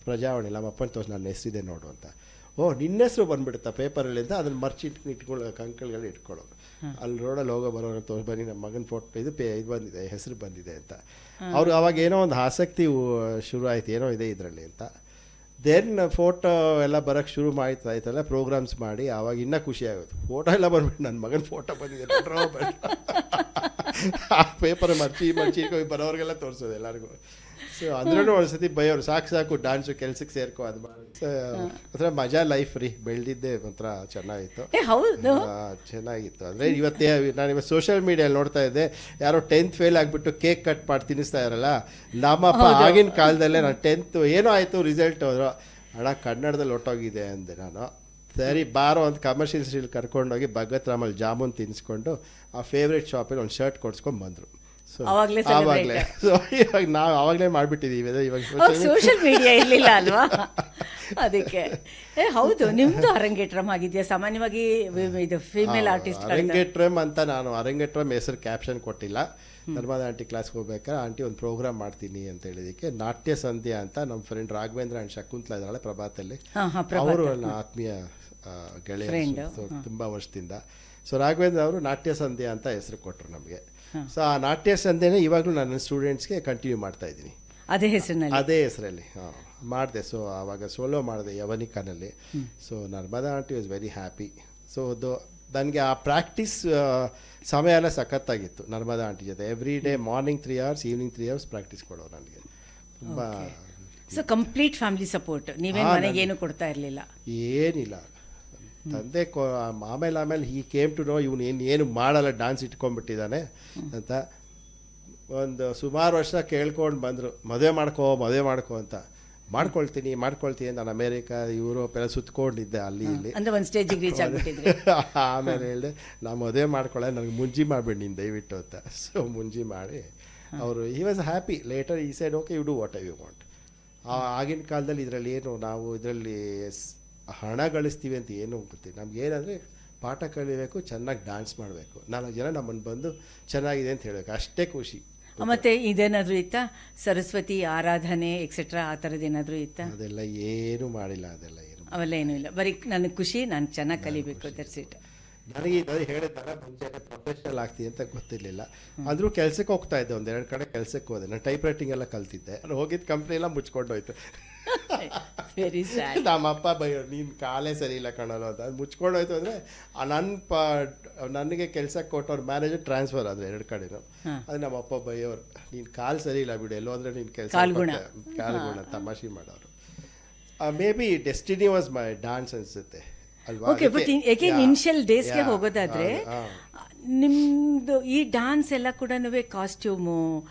ಪ್ರಜಾವಾಣಿ ನಮ್ಮ ಅಪ್ಪನ ತೋರಿಸಿ ನನ್ನ ಹೆಸರಿದೆ ನೋಡು ಅಂತ. ನಿನ್ನ ಹೆಸರು ಬಂದುಬಿಡುತ್ತಾ ಪೇಪರಲ್ಲಿ ಅಂತ ಅದನ್ನು ಇಟ್ಕೊಳ್ಳೋ ಕಂಕಳ್ಗಳು ಇಟ್ಕೊಳ್ಳೋರು. ಅಲ್ಲಿ ರೋಡಲ್ಲಿ ಬರೋರು ತೋರಿಸಿ ಬನ್ನಿ ನಮ್ಮ ಮಗನ ಫೋಟೋ ಇದು ಬಂದಿದೆ, ಹೆಸರು ಬಂದಿದೆ ಅಂತ. ಅವ್ರು ಅವಾಗ ಏನೋ ಒಂದು ಆಸಕ್ತಿ ಶುರು ಆಯ್ತು, ಏನೋ ಇದೆ ಇದರಲ್ಲಿ ಅಂತ. ದೆನ್ ಫೋಟೋ ಎಲ್ಲ ಬರೋಕ್ಕೆ ಶುರು ಆಯ್ತಲ್ಲ ಪ್ರೋಗ್ರಾಮ್ಸ್ ಮಾಡಿ. ಆವಾಗ ಇನ್ನೂ ಖುಷಿ ಆಗೋದು. ಫೋಟೋ ಎಲ್ಲ ಬಂದ್ಬಿಟ್ಟು ನನ್ನ ಮಗನ ಫೋಟೋ ಬಂದಿದೆ ಆ ಪೇಪರ್ ಮರ್ಚಿ ಬರೋರಿಗೆಲ್ಲ ತೋರಿಸೋದು ಎಲ್ಲರಿಗೂ. ಸೊ ಅಂದ್ರೂ ಒಂದ್ಸತಿ ಬೈಯೋರು, ಸಾಕು ಡ್ಯಾನ್ಸು ಕೆಲ್ಸಕ್ಕೆ ಸೇರ್ಕೋ ಅದು ಮಾಡಿ. ಒಂಥರ ಮಜಾ ಲೈಫ್ ರೀ. ಬೆಳೆದಿದ್ದೆ ಒಂಥರ ಚೆನ್ನಾಗಿತ್ತು. ಚೆನ್ನಾಗಿತ್ತು. ಅಂದರೆ ನಾನು ಸೋಷಿಯಲ್ ಮೀಡಿಯಲ್ಲಿ ನೋಡ್ತಾ ಇದ್ದೆ, ಯಾರೋ 10th ಫೇಲ್ ಆಗಿಬಿಟ್ಟು ಕೇಕ್ ಕಟ್ ಮಾಡಿ ತಿನ್ನಿಸ್ತಾ ಇರಲ್ಲ. ನಮ್ಮಪ್ಪ ಆಗಿನ ಕಾಲದಲ್ಲೇ ನಾನು 10th ಏನೋ ಆಯಿತು ರಿಸಲ್ಟ್ ಹೋದ್ರು, ಅಣ್ಣ ಕನ್ನಡದಲ್ಲಿ ಹೊಟ್ಟೋಗಿದೆ ಅಂದೆ ನಾನು. ಸರಿ ಬಾರೋ ಅಂತ ಕಮರ್ಷಿಯಲ್ ಸ್ಟೀಲ್ ಕರ್ಕೊಂಡೋಗಿ ಭಗತ್ ರಾಮಲ್ಲಿ ಜಾಮೂನ್ ತಿನ್ನಿಸ್ಕೊಂಡು ಆ ಫೇವ್ರೇಟ್ ಶಾಪಲ್ಲಿ ಒಂದು ಶರ್ಟ್ ಕೊಡ್ಸ್ಕೊಂಡು ಬಂದರು. ಸೊ ಆವಾಗಲೇ ಸೊ ಇವಾಗ ನಾವು ಆವಾಗಲೇ ಮಾಡಿಬಿಟ್ಟಿದ್ದೀವಿ. ಇವಾಗ ಸೋಷಿಯಲ್ ಮೀಡಿಯಾ ಇರಲಿಲ್ಲ ಅಲ್ವಾ, ಅದಕ್ಕೆ. ಹೌದು, ನಿಮ್ಮದು ಅರಂಗೇಟ್ರಮ್ ಆಗಿದೆಯಾ? ಸಾಮಾನ್ಯವಾಗಿ ಇದು ಫೀಮೇಲ್ ಆರ್ಟಿಸ್ಟ್ ಅರಂಗೇಟ್ರಮ್ ಅಂತ ನಾನು ಅರಂಗೇಟ್ರಮ್ ಹೆಸರು ಕ್ಯಾಪ್ಷನ್ ಕೊಟ್ಟಿಲ್ಲ. ನರ್ಮದಾ ಆಂಟಿ ಕ್ಲಾಸ್ಗೆ ಹೋಗ್ಬೇಕಾದ್ರೆ ಆಂಟಿ ಒಂದು ಪ್ರೋಗ್ರಾಮ್ ಮಾಡ್ತೀನಿ ಅಂತ ಹೇಳಿದಕ್ಕೆ ನಾಟ್ಯ ಸಂಧ್ಯಾ ಅಂತ ನಮ್ಮ ಫ್ರೆಂಡ್ ರಾಘವೇಂದ್ರ ಆ್ಯಂಡ್ ಶಕುಂತಲಾ ಇದ್ದಾಳೆ ಪ್ರಭಾತಲ್ಲಿ, ಅವರು ನನ್ನ ಆತ್ಮೀಯ ಗೆಳೆಯ ತುಂಬ ವರ್ಷದಿಂದ. ಸೊ ರಾಘವೇಂದ್ರ ಅವರು ನಾಟ್ಯ ಸಂಧ್ಯಾ ಅಂತ ಹೆಸರು ಕೊಟ್ಟರು ನಮಗೆ. ಸೊ ಆ ನಾಟ್ಯ ಸಂಧ್ಯೆನೇ ಇವಾಗಲೂ ನನ್ನ ಸ್ಟೂಡೆಂಟ್ಸ್ಗೆ ಕಂಟಿನ್ಯೂ ಮಾಡ್ತಾ ಇದ್ದೀನಿ ಅದೇ ಹೆಸರಲ್ಲಿ ಮಾಡಿದೆ. ಸೊ ಆವಾಗ ಸೋಲೋ ಮಾಡಿದೆ ಯವನಿಕಾನಲ್ಲಿ. So Narmada aunty was very happy. So ನನಗೆ ಆ ಪ್ರಾಕ್ಟೀಸ್ ಸಮಯ ಎಲ್ಲ ಸಖತ್ತಾಗಿತ್ತು ನರ್ಮದಾ ಆಂಟಿ ಜೊತೆ. Every day morning 3 hours, evening 3 hours practice ಕೊಡೋರು ನನಗೆ. ತುಂಬ ಸೊ ಕಂಪ್ಲೀಟ್ ಫ್ಯಾಮಿಲಿ ಸಪೋರ್ಟ್. ನೀವೇನು ಮನೆಗೆ ಏನು ಕೊಡ್ತಾ ಇರಲಿಲ್ಲ? ಏನಿಲ್ಲ, ತಂದೆ ಆಮೇಲೆ ಈ ಕೇಮ್ ಟು ನೋ ಇವನು ಏನು ಮಾಡಲ್ಲ, ಡ್ಯಾನ್ಸ್ ಇಟ್ಕೊಂಡ್ಬಿಟ್ಟಿದ್ದಾನೆ ಅಂತ. ಒಂದು ಸುಮಾರು ವರ್ಷ ಕೇಳ್ಕೊಂಡು ಬಂದರು, ಮದುವೆ ಮಾಡ್ಕೋ ಅಂತ. ಮಾಡ್ಕೊಳ್ತೀನಿ ನಾನು ಅಮೇರಿಕಾ ಯುರೋಪ್ ಎಲ್ಲ ಸುತ್ಕೊಂಡಿದ್ದೆ ಅಲ್ಲಿ ಇಲ್ಲಿ. ಅಂದ್ರೆ ಒಂದು ಸ್ಟೇಜಿಗೆ ರೀಚ್ ಆಗಿಬಿಟ್ಟಿದ್ರಿ. ಆಮೇಲೆ ಹೇಳಿದೆ ನಾನು ಮದುವೆ ಮಾಡ್ಕೊಳ್ಳೆ, ನನಗೆ ಮುಂಜಿ ಮಾಡಿಬಿಡಿ ನೀನು ದಯವಿಟ್ಟು ಅಂತ. ಸೊ ಮುಂಜಿ ಮಾಡಿ ಅವರು ಹಿ ವಾಸ್ ಹ್ಯಾಪಿ. ಲೇಟರ್ ಈ side okay you do what you want. ಆಗಿನ ಕಾಲದಲ್ಲಿ ಇದರಲ್ಲಿ ಏನು ನಾವು ಇದರಲ್ಲಿ ಹಣ ಗಳಿಸ್ತೀವಿ ಅಂತ ಏನೂ ಗೊತ್ತಿಲ್ಲ ನಮ್ಗೆ. ಏನಂದರೆ ಪಾಠ ಕಲಿಬೇಕು, ಚೆನ್ನಾಗಿ ಡ್ಯಾನ್ಸ್ ಮಾಡಬೇಕು, 4 ಜನ ನಮ್ಮನ್ನು ಬಂದು ಚೆನ್ನಾಗಿದೆ ಅಂತ ಹೇಳಬೇಕು, ಅಷ್ಟೇ ಖುಷಿ. ಮತ್ತೆ ಇದೇನಾದರೂ ಇತ್ತಾ ಸರಸ್ವತಿ ಆರಾಧನೆ ಎಕ್ಸೆಟ್ರಾ ಆ ಥರದ್ದು ಏನಾದರೂ ಇತ್ತಾ? ಅದೆಲ್ಲ ಏನೂ ಮಾಡಿಲ್ಲ, ಅವೆಲ್ಲ ಏನೂ ಇಲ್ಲ. ಬರೀ ನನಗೆ ಖುಷಿ, ನಾನು ಚೆನ್ನಾಗಿ ಕಲಿಬೇಕು, ದಟ್ಸ್ ಇಟ್. ನನಗೆ ಇದು ಹೇಳಿದಾಗ ಮುಂಚೆ ಪ್ರೊಫೆಷನಲ್ ಆಗ್ತೀನಿ ಅಂತ ಗೊತ್ತಿರಲಿಲ್ಲ. ಅಂದರೂ ಕೆಲಸಕ್ಕೆ ಹೋಗ್ತಾ ಇದ್ದೆ, 1-2 ಕಡೆ ಕೆಲಸಕ್ಕೆ ಹೋದೆ. ನಾನು ಟೈಪ್ ರೈಟಿಂಗ್ ಎಲ್ಲ ಕಲ್ತಿದ್ದೆ. ನಾನು ಹೋಗಿದ್ದ ಕಂಪ್ನಿ ಎಲ್ಲ ಮುಚ್ಕೊಂಡೋಯ್ತು. Very sad. ನಮ್ಮಪ್ಪ ಬೈಯೋರು, ನೀನು ಕಾಲೇ ಸರಿ ಇಲ್ಲ ಕಾಣಲ್ಲ ಅಂತ. ಅದು ಮುಚ್ಕೊಂಡೋಯ್ತು ಅಂದರೆ ನನಗೆ ಕೆಲಸಕ್ಕೆ ಕೊಟ್ಟವ್ರ ಮ್ಯಾನೇಜರ್ ಟ್ರಾನ್ಸ್ಫರ್ ಆದರೆ 2 ಕಡೆನೂ. ಅದು ನಮ್ಮಪ್ಪ ಬೈಯೋರು, ನೀನು ಕಾಲು ಸರಿ ಇಲ್ಲ ಬಿಡು, ಎಲ್ಲೋ ಅಂದರೆ ನೀನು ಕೆಲಸ ಕಾಲ್ಗುಣ ತಮಾಷೆ ಮಾಡೋರು. May be destiny was my dance ಅನಿಸುತ್ತೆ ಅಲ್ವಾ. ಓಕೆ, ಬಟ್ ಏಕೆನ್ ಇನಿಷಿಯಲ್ ಡೇಸ್ಗೆ ಹೋಗೋದಾದ್ರೆ ನಿಮ್ಮದು ಈ ಡ್ಯಾನ್ಸ್ ಎಲ್ಲ ಕೂಡ ಕಾಸ್ಟ್ಯೂಮು,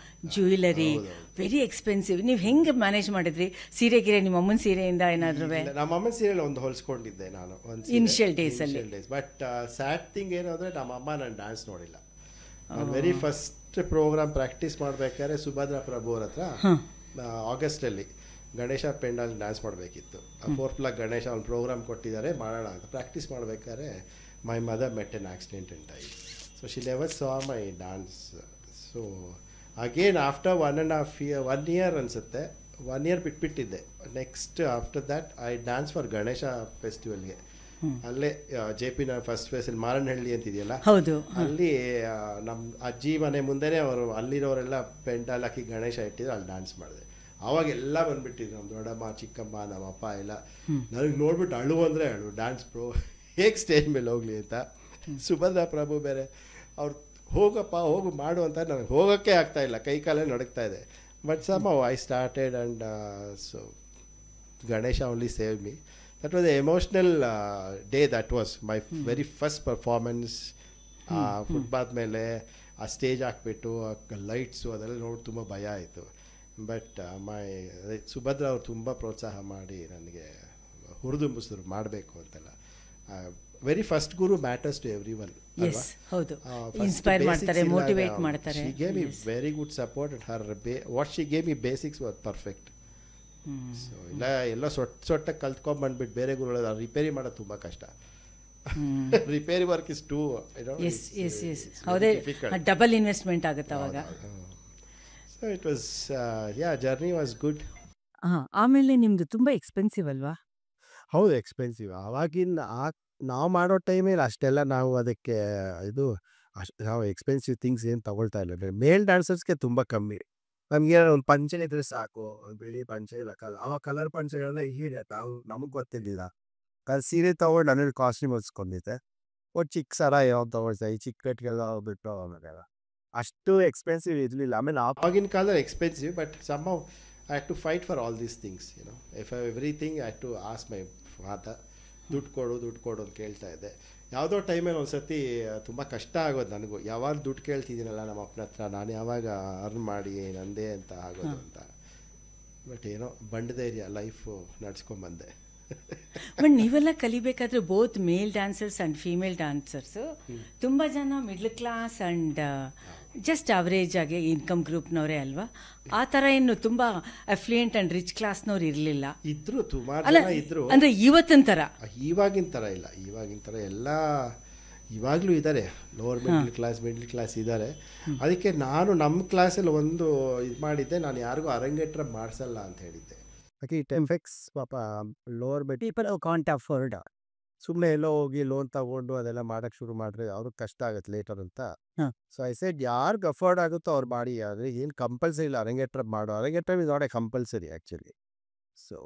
ಜ್ಯುವೆಲರಿ ವೆರಿ ಎಕ್ಸ್ಪೆನ್ಸಿವ್. ನೀವು ಹೆಂಗೆ ಮ್ಯಾನೇಜ್ ಮಾಡಿದ್ರಿ? ಸೀರೆ ನಿಮ್ಮ ಅಮ್ಮನ ಸೀರೆಯಿಂದ ಏನಾದರೂ? ನಮ್ಮ ಅಮ್ಮನ ಸೀರೆಯಲ್ಲಿ ಒಂದು ಹೊಲಿಸ್ಕೊಂಡಿದ್ದೆ ನಾನು ಇನಿಷಿಯಲ್ ಡೇಸಲ್ಲಿ. ಬಟ್ ಸ್ಯಾಡ್ ಥಿಂಗ್ ಏನು ಅಂದರೆ ನಮ್ಮ ಅಮ್ಮ ನಾನು ಡ್ಯಾನ್ಸ್ ನೋಡಿಲ್ಲ. ವೆರಿ ಫಸ್ಟ್ ಪ್ರೋಗ್ರಾಮ್ ಪ್ರಾಕ್ಟೀಸ್ ಮಾಡಬೇಕಾದ್ರೆ ಸುಭದ್ರಾ ಪ್ರಭು ಅವ್ರ ಹತ್ರ ಆಗಸ್ಟಲ್ಲಿ ಗಣೇಶ ಪೆಂಡಾಲ್ ಡ್ಯಾನ್ಸ್ ಮಾಡಬೇಕಿತ್ತು. 4th ಬ್ಲಾಕ್ ಗಣೇಶ ಒಂದು ಪ್ರೋಗ್ರಾಮ್ ಕೊಟ್ಟಿದ್ದಾರೆ, ಮಾಡೋಣ ಅಂತ ಪ್ರಾಕ್ಟೀಸ್ ಮಾಡಬೇಕಾದ್ರೆ my mother met an accident and die. So she never saw my dance. So again after 1 year ಅನಿಸುತ್ತೆ, 1 year ಬಿಟ್ಬಿಟ್ಟಿದ್ದೆ. Next after that I dance for Ganesha ಫೆಸ್ಟಿವಲ್ಗೆ. ಅಲ್ಲೇ JP ನಗರ್ ಫಸ್ಟ್ ಫೇಸಲ್ಲಿ ಮಾರನಹಳ್ಳಿ ಅಂತಿದೆಯಲ್ಲ, ಅಲ್ಲಿ ನಮ್ಮ ಅಜ್ಜಿ ಮನೆ ಮುಂದೆನೇ ಅವರು ಅಲ್ಲಿರೋರೆಲ್ಲ ಪೆಂಡಾಲ್ ಹಾಕಿ ಗಣೇಶ ಇಟ್ಟಿದ್ರು, ಅಲ್ಲಿ ಡ್ಯಾನ್ಸ್ ಮಾಡಿದೆ. ಅವಾಗೆಲ್ಲ ಬಂದುಬಿಟ್ಟಿದ್ರು ನಮ್ಮ ದೊಡ್ಡಮ್ಮ, ಚಿಕ್ಕಮ್ಮ, ನಮ್ಮಪ್ಪ ಎಲ್ಲ. ನನಗೆ ನೋಡ್ಬಿಟ್ಟು ಅಳು ಅಂದರೆ ಡ್ಯಾನ್ಸ್ ಹೇಗೆ ಸ್ಟೇಜ್ ಮೇಲೆ ಹೋಗಲಿ ಅಂತ. ಸುಭದ್ರಾ ಪ್ರಭು ಬೇರೆ ಅವ್ರು ಹೋಗು ಮಾಡು ಅಂತ ನನಗೆ ಹೋಗೋಕ್ಕೆ ಆಗ್ತಾಯಿಲ್ಲ, ಕೈ ಕಾಲೇ ನಡುಗ್ತಾ ಇದೆ. But some I started and so Ganesha only save me. That was a emotional day. That was my very first performance. Footpath ಮೇಲೆ ಆ ಸ್ಟೇಜ್ ಹಾಕ್ಬಿಟ್ಟು ಲೈಟ್ಸು ಅದೆಲ್ಲ ನೋಡಿ ತುಂಬ ಭಯ ಆಯಿತು. ಬಟ್ ಸುಭದ್ರಾ ಅವ್ರು ತುಂಬ ಪ್ರೋತ್ಸಾಹ ಮಾಡಿ ನನಗೆ ಹುರಿದುಂಬಿಸಿದ್ರು ಮಾಡಬೇಕು ಅಂತೆಲ್ಲ. Very first guru matters to everyone. Inspire ಮಾಡ್ತಾರೆ, ಮೋಟಿವೇಟ್ ಮಾಡ್ತಾರೆ. She gave me very good support and her what she gave me basics were perfect. So ಇಲ್ಲ ಎಲ್ಲ ಸೊಟ್ಟಾಗಿ ಕಲ್ತ್ಕೊಂಡ್ಬಂದ್ಬಿಟ್ಟು ಬೇರೆ ಗುರುಗಳು ರಿಪೇರಿ ಮಾಡೋದು ತುಂಬ ಕಷ್ಟ. Repair work is two double investment ಆಗುತ್ತೆ ಅವಾಗ. So it was journey was good. ಆಮೇಲೆ ನಿಮ್ದು ತುಂಬಾ ಎಕ್ಸ್ಪೆನ್ಸಿವ್ ಅಲ್ವಾ? ಹೌದು, ಎಕ್ಸ್ಪೆನ್ಸಿವ್. ಆವಾಗಿನ ನಾವು ಮಾಡೋ ಟೈಮಲ್ಲಿ ಅಷ್ಟೆಲ್ಲ ನಾವು ಅದಕ್ಕೆ ಇದು ನಾವು ಎಕ್ಸ್ಪೆನ್ಸಿವ್ ಥಿಂಗ್ಸ್ ಏನು ತಗೊಳ್ತಾ ಇಲ್ಲ. ಮೇಲ್ ಡ್ಯಾನ್ಸರ್ಸ್ಗೆ ತುಂಬ ಕಮ್ಮಿ. ನಮಗೆ ಒಂದು ಪಂಚೆ ಇದ್ರೆ ಸಾಕು, ಬಿಳಿ ಪಂಚೆ ಇಲ್ಲ ಅವಾಗ ಕಲರ್ ಪಂಚೆಗಳನ್ನ ಹೀಗೆ ನಮಗೆ ಗೊತ್ತಿರಲಿಲ್ಲ. ಸೀರೆ ತಗೊಂಡು ನನಗೆ ಕಾಸ್ಟ್ಯೂಮ್ ಹೊಲ್ಸ್ಕೊಂಡಿದ್ದೆ. ಚಿಕ್ಕ ಸರ ಯಾವ್ದು ತಗೊಳ್ತಾ, ಈ ಚಿಕ್ಕ ರೇಟ್ಗೆಲ್ಲ ಬಿಟ್ಟು ಆಮೇಲೆ ಅಷ್ಟು ಎಕ್ಸ್ಪೆನ್ಸಿವ್ ಇರಲಿಲ್ಲ. ಆಮೇಲೆ ಆಗಿನ ಕಾಲದಲ್ಲಿ expensive, but somehow I had to fight for all these things, you know. If everything I had to ask my father, ದುಡ್ಡು ಕೊಡು ಅಂತ ಕೇಳ್ತಾ ಇದ್ದೆ. ಯಾವುದೋ ಟೈಮಲ್ಲಿ ಒಂದು ಸತಿ ತುಂಬ ಕಷ್ಟ ಆಗೋದು ನನಗೂ. ಯಾವಾಗ ದುಡ್ಡು ಕೇಳ್ತಿದ್ದೀನಲ್ಲ ನಮ್ಮ ಅಪ್ಪನ ಹತ್ರ, ನಾನು ಯಾವಾಗ ಅರ್ನ್ ಮಾಡಿ ನಂದೇ ಅಂತ ಆಗೋದು ಅಂತ. ಬಟ್ ಏನೋ ಬಂಡ ಧೈರ್ಯ ಲೈಫು ನಡ್ಸ್ಕೊಂಬಂದೆ. ಬಟ್ ನೀವೆಲ್ಲ ಕಲಿಬೇಕಾದ್ರೆ both male dancers and female dancers ತುಂಬ ಜನ middle class and just average ಆಗಿ ಇನ್ಕಮ್ ಗ್ರೂಪ್ನವರೇ ಅಲ್ವಾ? ಆ ಥರ ಏನು ತುಂಬ ಅಫ್ಲುಯೆಂಟ್ ಆ್ಯಂಡ್ ರಿಚ್ ಕ್ಲಾಸ್ನವ್ರು ಇರಲಿಲ್ಲ. ಇದ್ರು ಸುಮಾರು ಅಲ್ಲ ಜನ ಇದ್ರು. ಅಂದರೆ ಇವತ್ತಿನ ಥರ ಇವಾಗಿನ ಥರ ಇಲ್ಲ. ಇವಾಗಿನ ಥರ ಎಲ್ಲ ಇವಾಗಲೂ ಇದ್ದಾರೆ, ಲೋವರ್ ಮಿಡ್ಲ್ ಕ್ಲಾಸ್ ಇದ್ದಾರೆ. ಅದಕ್ಕೆ ನಾನು ನಮ್ಮ ಕ್ಲಾಸಲ್ಲಿ ಒಂದು ಇದು ಮಾಡಿದ್ದೆ, ನಾನು ಯಾರಿಗೂ ಅರಂಗೇಟ್ರ ಮಾಡಿಸಲ್ಲ ಅಂತ ಹೇಳಿದ್ದೆ. ಓಕೆ, ಇಟ್ ಎಫೆಕ್ಟ್ಸ್ ಪಾಪ lower but people can't afford. ಸುಮ್ಮನೆ ಎಲ್ಲೋ ಹೋಗಿ ಲೋನ್ ತಗೊಂಡು ಅದೆಲ್ಲ ಮಾಡೋಕ್ಕೆ ಶುರು ಮಾಡಿದ್ರೆ ಅವ್ರಿಗೆ ಕಷ್ಟ ಆಗುತ್ತೆ ಲೇಟರ್ ಅಂತ. ಸೊ ಐ ಸೆಡ್ ಯಾರಿಗೆ ಅಫೋರ್ಡ್ ಆಗುತ್ತೋ ಅವ್ರು ಮಾಡಿ. ಆದರೆ ಏನು ಕಂಪಲ್ಸರಿ ಇಲ್ಲ ಅರಂಗೇಟ್ರ ಮಾಡೋ. Arangetram is not a compulsory actually. So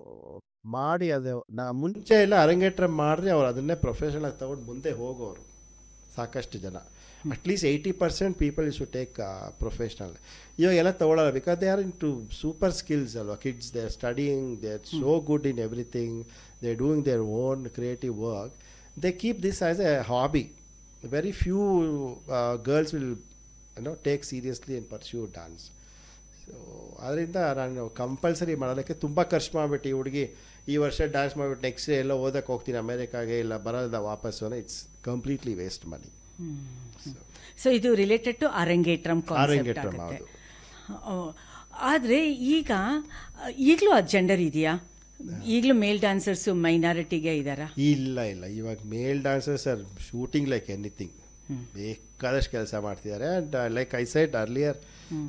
ಮಾಡಿ ಅದು ಮುಂಚೆ ಎಲ್ಲ ಅರಂಗೇಟ್ರ ಮಾಡಿದ್ರೆ ಅವ್ರು ಅದನ್ನೇ ಪ್ರೊಫೆಷನಲ್ ಆಗಿ ತಗೊಂಡು ಮುಂದೆ ಹೋಗೋರು ಸಾಕಷ್ಟು ಜನ. At least 80% people is to take professional. ಇವಾಗ ಎಲ್ಲ ತೊಗೊಳ್ಳಲ್ಲ, because they are into super skills ಅಲ್ವಾ. Kids they are studying, they are so good in everything, they are doing their own creative work. They keep this as a hobby. Very few girls will take seriously and pursue dance. So ಅದರಿಂದ ನಾನು compulsory ಮಾಡೋದಕ್ಕೆ ತುಂಬ ಖರ್ಚು ಮಾಡಿಬಿಟ್ಟು ಈ ಹುಡುಗಿ ಈ ವರ್ಷ ಡ್ಯಾನ್ಸ್ ಮಾಡಿಬಿಟ್ಟು ನೆಕ್ಸ್ಟ್ ಎಲ್ಲೋ ಓದಕ್ಕೆ ಹೋಗ್ತೀನಿ ಅಮೇರಿಕಾಗೆ, ಇಲ್ಲ ಬರೋದ ವಾಪಸ್ಸು, it's completely waste money. So ಇದು ರಿಲೇಟೆಡ್ ಟು ಅರಂಗೇಟ್ರಮ್ ಕಾನ್ಸೆಪ್ಟ್ ಆಗುತ್ತೆ. ಆದರೆ ಈಗಲೂ ಅದು ಜೆಂಡರ್ ಇದೆಯಾ? ಈಗಲೂ ಮೇಲ್ ಡ್ಯಾನ್ಸರ್ಸು ಮೈನಾರಿಟಿಗೆ ಇದ್ದಾರಾ? ಇಲ್ಲ ಇವಾಗ male dancers are shooting like anything. ಬೇಕಾದಷ್ಟು ಕೆಲಸ ಮಾಡ್ತಿದ್ದಾರೆ. And like I said earlier,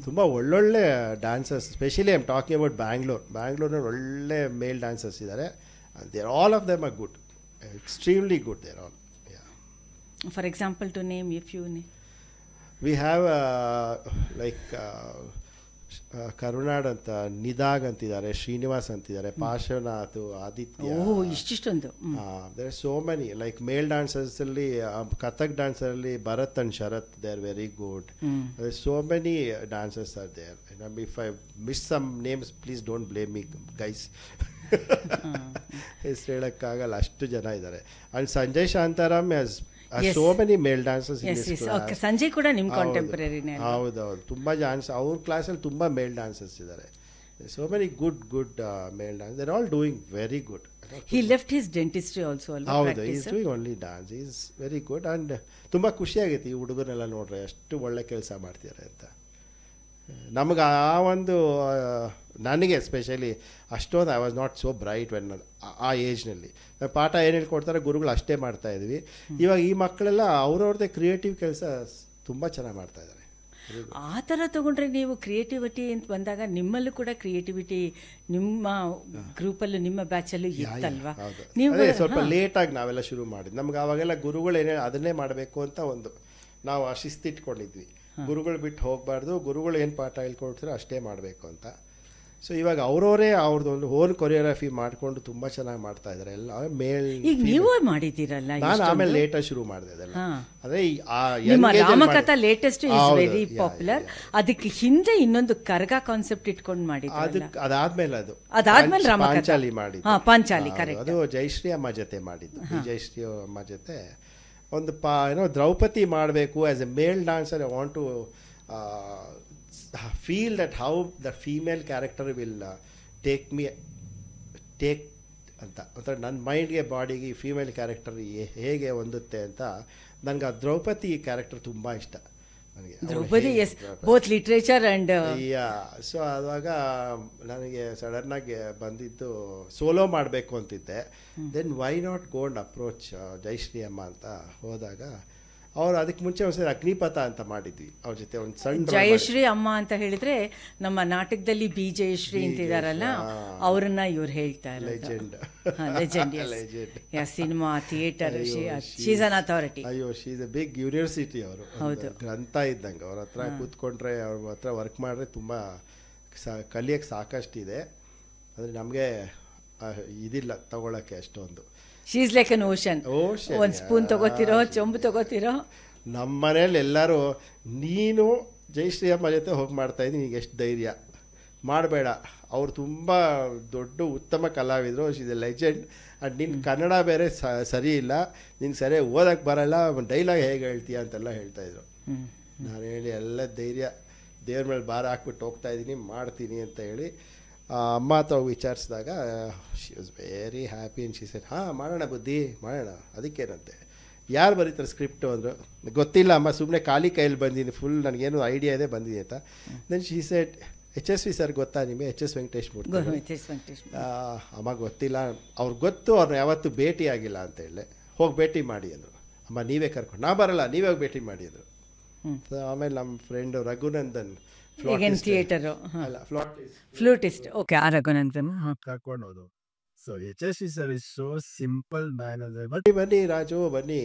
ತುಂಬ ಒಳ್ಳೊಳ್ಳೆ dancers, specially I am talking about ಬ್ಯಾಂಗ್ಳೂರ್ನಲ್ಲಿ ಒಳ್ಳೆ ಮೇಲ್ ಡ್ಯಾನ್ಸರ್ಸ್ ಇದ್ದಾರೆ. There all of them are good, extremely good. There all. For example, to name a few names. We have Karunad ಅಂತ, ನಿದಾಗ್ ಅಂತಿದ್ದಾರೆ, ಶ್ರೀನಿವಾಸ್ ಅಂತಿದ್ದಾರೆ, ಪಾರ್ಶ್ವನಾಥ್, ಆದಿತ್ಯ. ಇಷ್ಟಿಷ್ಟೊಂದು. There are so many like male dancers ಅಲ್ಲಿ. Kathak dancer ಅಲ್ಲಿ Bharat and Sharat, they are very good. So many dancers are there. If I miss some names please don't blame me guys. ಹೆಸರು ಹೇಳಕ್ಕಾಗಲ್ಲ, ಅಷ್ಟು ಜನ ಇದ್ದಾರೆ. And Sanjay Shantaram has so many male dancers in this class. Okay, Sanjay ಕೂಡ ನಿಮ್ಮ ಕಾಂಟೆಂಪರರಿನೇ. ಹೌದು, ತುಂಬ ಡ್ಯಾನ್ಸ್ ಅವ್ರ ಕ್ಲಾಸಲ್ಲಿ ತುಂಬ ಮೇಲ್ ಡ್ಯಾನ್ಸರ್ಸ್ ಇದ್ದಾರೆ. so many good male dancers. They're all doing very good. He left his dentistry also already. ಹೌದು, he is doing only dance. He is very good. and ತುಂಬ ಖುಷಿಯಾಗೈತಿ ಈ ಹುಡುಗರೆಲ್ಲ ನೋಡ್ರೆ ಎಷ್ಟು ಒಳ್ಳೆ ಕೆಲಸ ಮಾಡ್ತಿದ್ದಾರೆ ಅಂತ. ನಮಗೆ ಆ ಒಂದು ನನಗೆ ಎಸ್ಪೆಷಲಿ ಅಷ್ಟೊಂದು I was not so bright when ಆ ಏಜ್ನಲ್ಲಿ. ಪಾಠ ಏನು ಹೇಳ್ಕೊಡ್ತಾರೆ ಗುರುಗಳು ಅಷ್ಟೇ ಮಾಡ್ತಾಯಿದ್ವಿ. ಇವಾಗ ಈ ಮಕ್ಕಳೆಲ್ಲ ಅವ್ರವ್ರದ್ದೇ ಕ್ರಿಯೇಟಿವ್ ಕೆಲಸ ತುಂಬ ಚೆನ್ನಾಗಿ ಮಾಡ್ತಾಯಿದ್ದಾರೆ. ಆ ಥರ ತೊಗೊಂಡ್ರೆ ನೀವು ಕ್ರಿಯೇಟಿವಿಟಿ ಅಂತ ಬಂದಾಗ ನಿಮ್ಮಲ್ಲೂ ಕೂಡ ಕ್ರಿಯೇಟಿವಿಟಿ ನಿಮ್ಮ ಗ್ರೂಪಲ್ಲೂ ನಿಮ್ಮ ಬ್ಯಾಚಲ್ಲೂ ಇತ್ತಲ್ವಾ? ನೀವು ಸ್ವಲ್ಪ ಲೇಟಾಗಿ ನಾವೆಲ್ಲ ಶುರು ಮಾಡಿದ್ವಿ. ನಮ್ಗೆ ಆವಾಗೆಲ್ಲ ಗುರುಗಳು ಏನೇ ಅದನ್ನೇ ಮಾಡಬೇಕು ಅಂತ ಒಂದು ನಾವು ಆ ಶಿಸ್ತಿಟ್ಕೊಂಡಿದ್ವಿ. ಗುರುಗಳು ಬಿಟ್ಟು ಹೋಗಬಾರ್ದು, ಗುರುಗಳು ಏನು ಪಾಠ ಹೇಳ್ಕೊಡ್ತಾರೆ ಅಷ್ಟೇ ಮಾಡಬೇಕು ಅಂತ. ಸೊ ಇವಾಗ ಅವರವರೇ ಅವ್ರದ್ದು ಒಂದು ಓನ್ ಕೊರಿಯೋಗ್ರಫಿ ಮಾಡಿಕೊಂಡು ತುಂಬ ಚೆನ್ನಾಗಿ ಮಾಡ್ತಾ ಇದ್ದಾರೆ ಎಲ್ಲ. ಮೇಲ್ ಈಗ ನೀವು ಮಾಡಿದ್ದೀರಲ್ಲ, ನಾನು ಆಮೇಲೆ ಲೇಟಾಗಿ ಶುರು ಮಾಡಿದೆ ಅದೆಲ್ಲ. ಅದೇ ನಿಮ್ಮ ರಾಮಕಥಾ ಲೇಟೆಸ್ಟ್ ಇಸ್ ವೆರಿ ಪಾಪ್ಯುಲರ್. ಅದಕ್ಕೆ ಹಿಂದೆ ಇನ್ನೊಂದು ಕರ್ಗ ಕಾನ್ಸೆಪ್ಟ್ ಇಟ್ಕೊಂಡು ಮಾಡಿದ್ದು, ಅದಾದ್ಮೇಲೆ ಪಾಂಚಾಲಿ ಮಾಡಿದ್ದು. ಪಾಂಚಾಲಿ ಕರೆಕ್ಟ್. ಅದು ಜಯಶ್ರೀ ಅಮ್ಮ ಜೊತೆ ಮಾಡಿದ್ದು. ಜಯಶ್ರೀ ಅಮ್ಮ ಜೊತೆ ಒಂದು ದ್ರೌಪದಿ ಮಾಡಬೇಕು. As a male dancer I want to feel that how the female character will take ಅಂತ ಅಂದರೆ ನನ್ನ ಮೈಂಡ್ಗೆ ಬಾಡಿಗೆ ಫೀಮೇಲ್ ಕ್ಯಾರೆಕ್ಟರ್ ಹೇಗೆ ಹೊಂದುತ್ತೆ ಅಂತ. ನನಗೆ ಆ ದ್ರೌಪದಿ ಕ್ಯಾರೆಕ್ಟರ್ ತುಂಬ ಇಷ್ಟ ನನಗೆ. Draupadi is both literature and so ಆವಾಗ ನನಗೆ ಸಡನ್ನಾಗಿ ಬಂದಿದ್ದು ಸೋಲೋ ಮಾಡಬೇಕು ಅಂತಿದ್ದೆ. Then why not go and approach Jayashree ಅಮ್ಮ ಅಂತ ಹೋದಾಗ ಅವ್ರು ಅದಕ್ಕೆ ಮುಂಚೆ ಒಂದ್ಸರಿ ಅಗ್ನಿಪಥ ಅಂತ ಮಾಡಿದ್ವಿ ಅವ್ರ ಜೊತೆ ಒಂದು ಸಣ್ಣ. ಜಯಶ್ರೀ ಅಮ್ಮ ಅಂತ ಹೇಳಿದ್ರೆ ನಮ್ಮ ನಾಟಕದಲ್ಲಿ ಬಿ ಜಯಶ್ರೀ ಅಂತಿದಾರಲ್ಲ, ಅವ್ರನ್ನ ಇವ್ರು ಹೇಳ್ತಾ ಲೆಜೆಂಡ್. ಸಿನಿಮಾ ಥಿಯೇಟರ್ ಶೀಸ್ ಅನ್ ಅಥಾರಿಟಿ. ಅಯ್ಯೋ, ಶೀಸ್ ಎ ಬಿಗ್ ಯೂನಿವರ್ಸಿಟಿ. ಅವರು ಗ್ರಂಥ ಇದ್ದಂಗೆ. ಅವ್ರ ಹತ್ರ ಕೂತ್ಕೊಂಡ್ರೆ ಅವ್ರ ಹತ್ರ ವರ್ಕ್ ಮಾಡಿದ್ರೆ ತುಂಬ ಕಲಿಯೋಕ್ಕೆ ಸಾಕಷ್ಟಿದೆ. ಅಂದರೆ ನಮಗೆ ಇದಿಲ್ಲ ತಗೊಳಕ್ಕೆ ಅಷ್ಟೊಂದು. ಶೀಸ್ ಲೈಕ್ ಅನ್ ಓಷನ್. ಒಂದು ಸ್ಪೂನ್ ತಗೋತಿರೋ, ಚೊಂಬು ತಗೋತಿರೋ. ನಮ್ಮ ಮನೇಲಿ ಎಲ್ಲರೂ ನೀನು ಜಯಶ್ರೀ ಅಮ್ಮ ಜೊತೆ ಹೋಗಿ ಮಾಡ್ತಾಯಿದ್ದೀನಿ, ನಿನಗೆ ಎಷ್ಟು ಧೈರ್ಯ, ಮಾಡಬೇಡ, ಅವ್ರು ತುಂಬ ದೊಡ್ಡ ಉತ್ತಮ ಕಲಾವಿದರು, ಶೀಸ್ ಎ ಲೆಜೆಂಡ್. ಆ್ಯಂಡ್ ನಿನ್ನ ಕನ್ನಡ ಬೇರೆ ಸರಿ ಇಲ್ಲ, ನಿನ್ಗೆ ಸರಿಯಾಗಿ ಓದಕ್ಕೆ ಬರೋಲ್ಲ, ಡೈಲಾಗ್ ಹೇಗೆ ಹೇಳ್ತೀಯ ಅಂತೆಲ್ಲ ಹೇಳ್ತಾಯಿದ್ರು. ನಾನು ಹೇಳಿ ಎಲ್ಲ ಧೈರ್ಯ ದೇವ್ರ ಮೇಲೆ ಭಾರ ಹಾಕ್ಬಿಟ್ಟು ಹೋಗ್ತಾಯಿದ್ದೀನಿ, ಮಾಡ್ತೀನಿ ಅಂತ ಹೇಳಿ ಅಮ್ಮ ಹತ್ರ ವಿಚಾರಿಸಿದಾಗ she was very happy and she said ಮಾಡೋಣ ಬುದ್ಧಿ ಮಾಡೋಣ, ಅದಕ್ಕೇನಂತೆ. ಯಾರು ಬರೀತಾರೆ ಸ್ಕ್ರಿಪ್ಟು ಅಂದರು. ಗೊತ್ತಿಲ್ಲ ಅಮ್ಮ, ಸುಮ್ಮನೆ ಖಾಲಿ ಕೈಯಲ್ಲಿ ಬಂದಿದ್ದೀನಿ, ಫುಲ್ ನನಗೇನು ಐಡಿಯಾ ಇದೆ ಬಂದಿದೆ ಅಂತ. Then she said HSV sir ಗೊತ್ತಾ ನಿಮಗೆ? HS ವೆಂಕಟೇಶ್ ಮೂರ್ತಿ. ಅಮ್ಮ ಗೊತ್ತಿಲ್ಲ, ಅವ್ರಿಗೆ ಗೊತ್ತು, ಅವ್ರನ್ನ ಯಾವತ್ತೂ ಭೇಟಿ ಆಗಿಲ್ಲ ಅಂತ ಹೇಳಿ. ಹೋಗಿ ಭೇಟಿ ಮಾಡಿ ಅಂದರು. ಅಮ್ಮ ನೀವೇ ಕರ್ಕೊಂಡು, ನಾ ಬರಲ್ಲ, ನೀವೇ ಹೋಗಿ ಭೇಟಿ ಮಾಡಿ ಅಂದರು. ಆಮೇಲೆ ನಮ್ಮ ಫ್ರೆಂಡು ರಘುನಂದನ್ ಥಿಯೇಟರು ಅಲ್ಲ ಫ್ಲೂಟಿಸ್ಟ್, ಓಕೆ, ಆ ರಘುನಂದನ್ ಕರ್ಕೊಂಡು ಹೋದು. So HSV sir is so simple man. ಬನ್ನಿ ರಾಜು ಬನ್ನಿ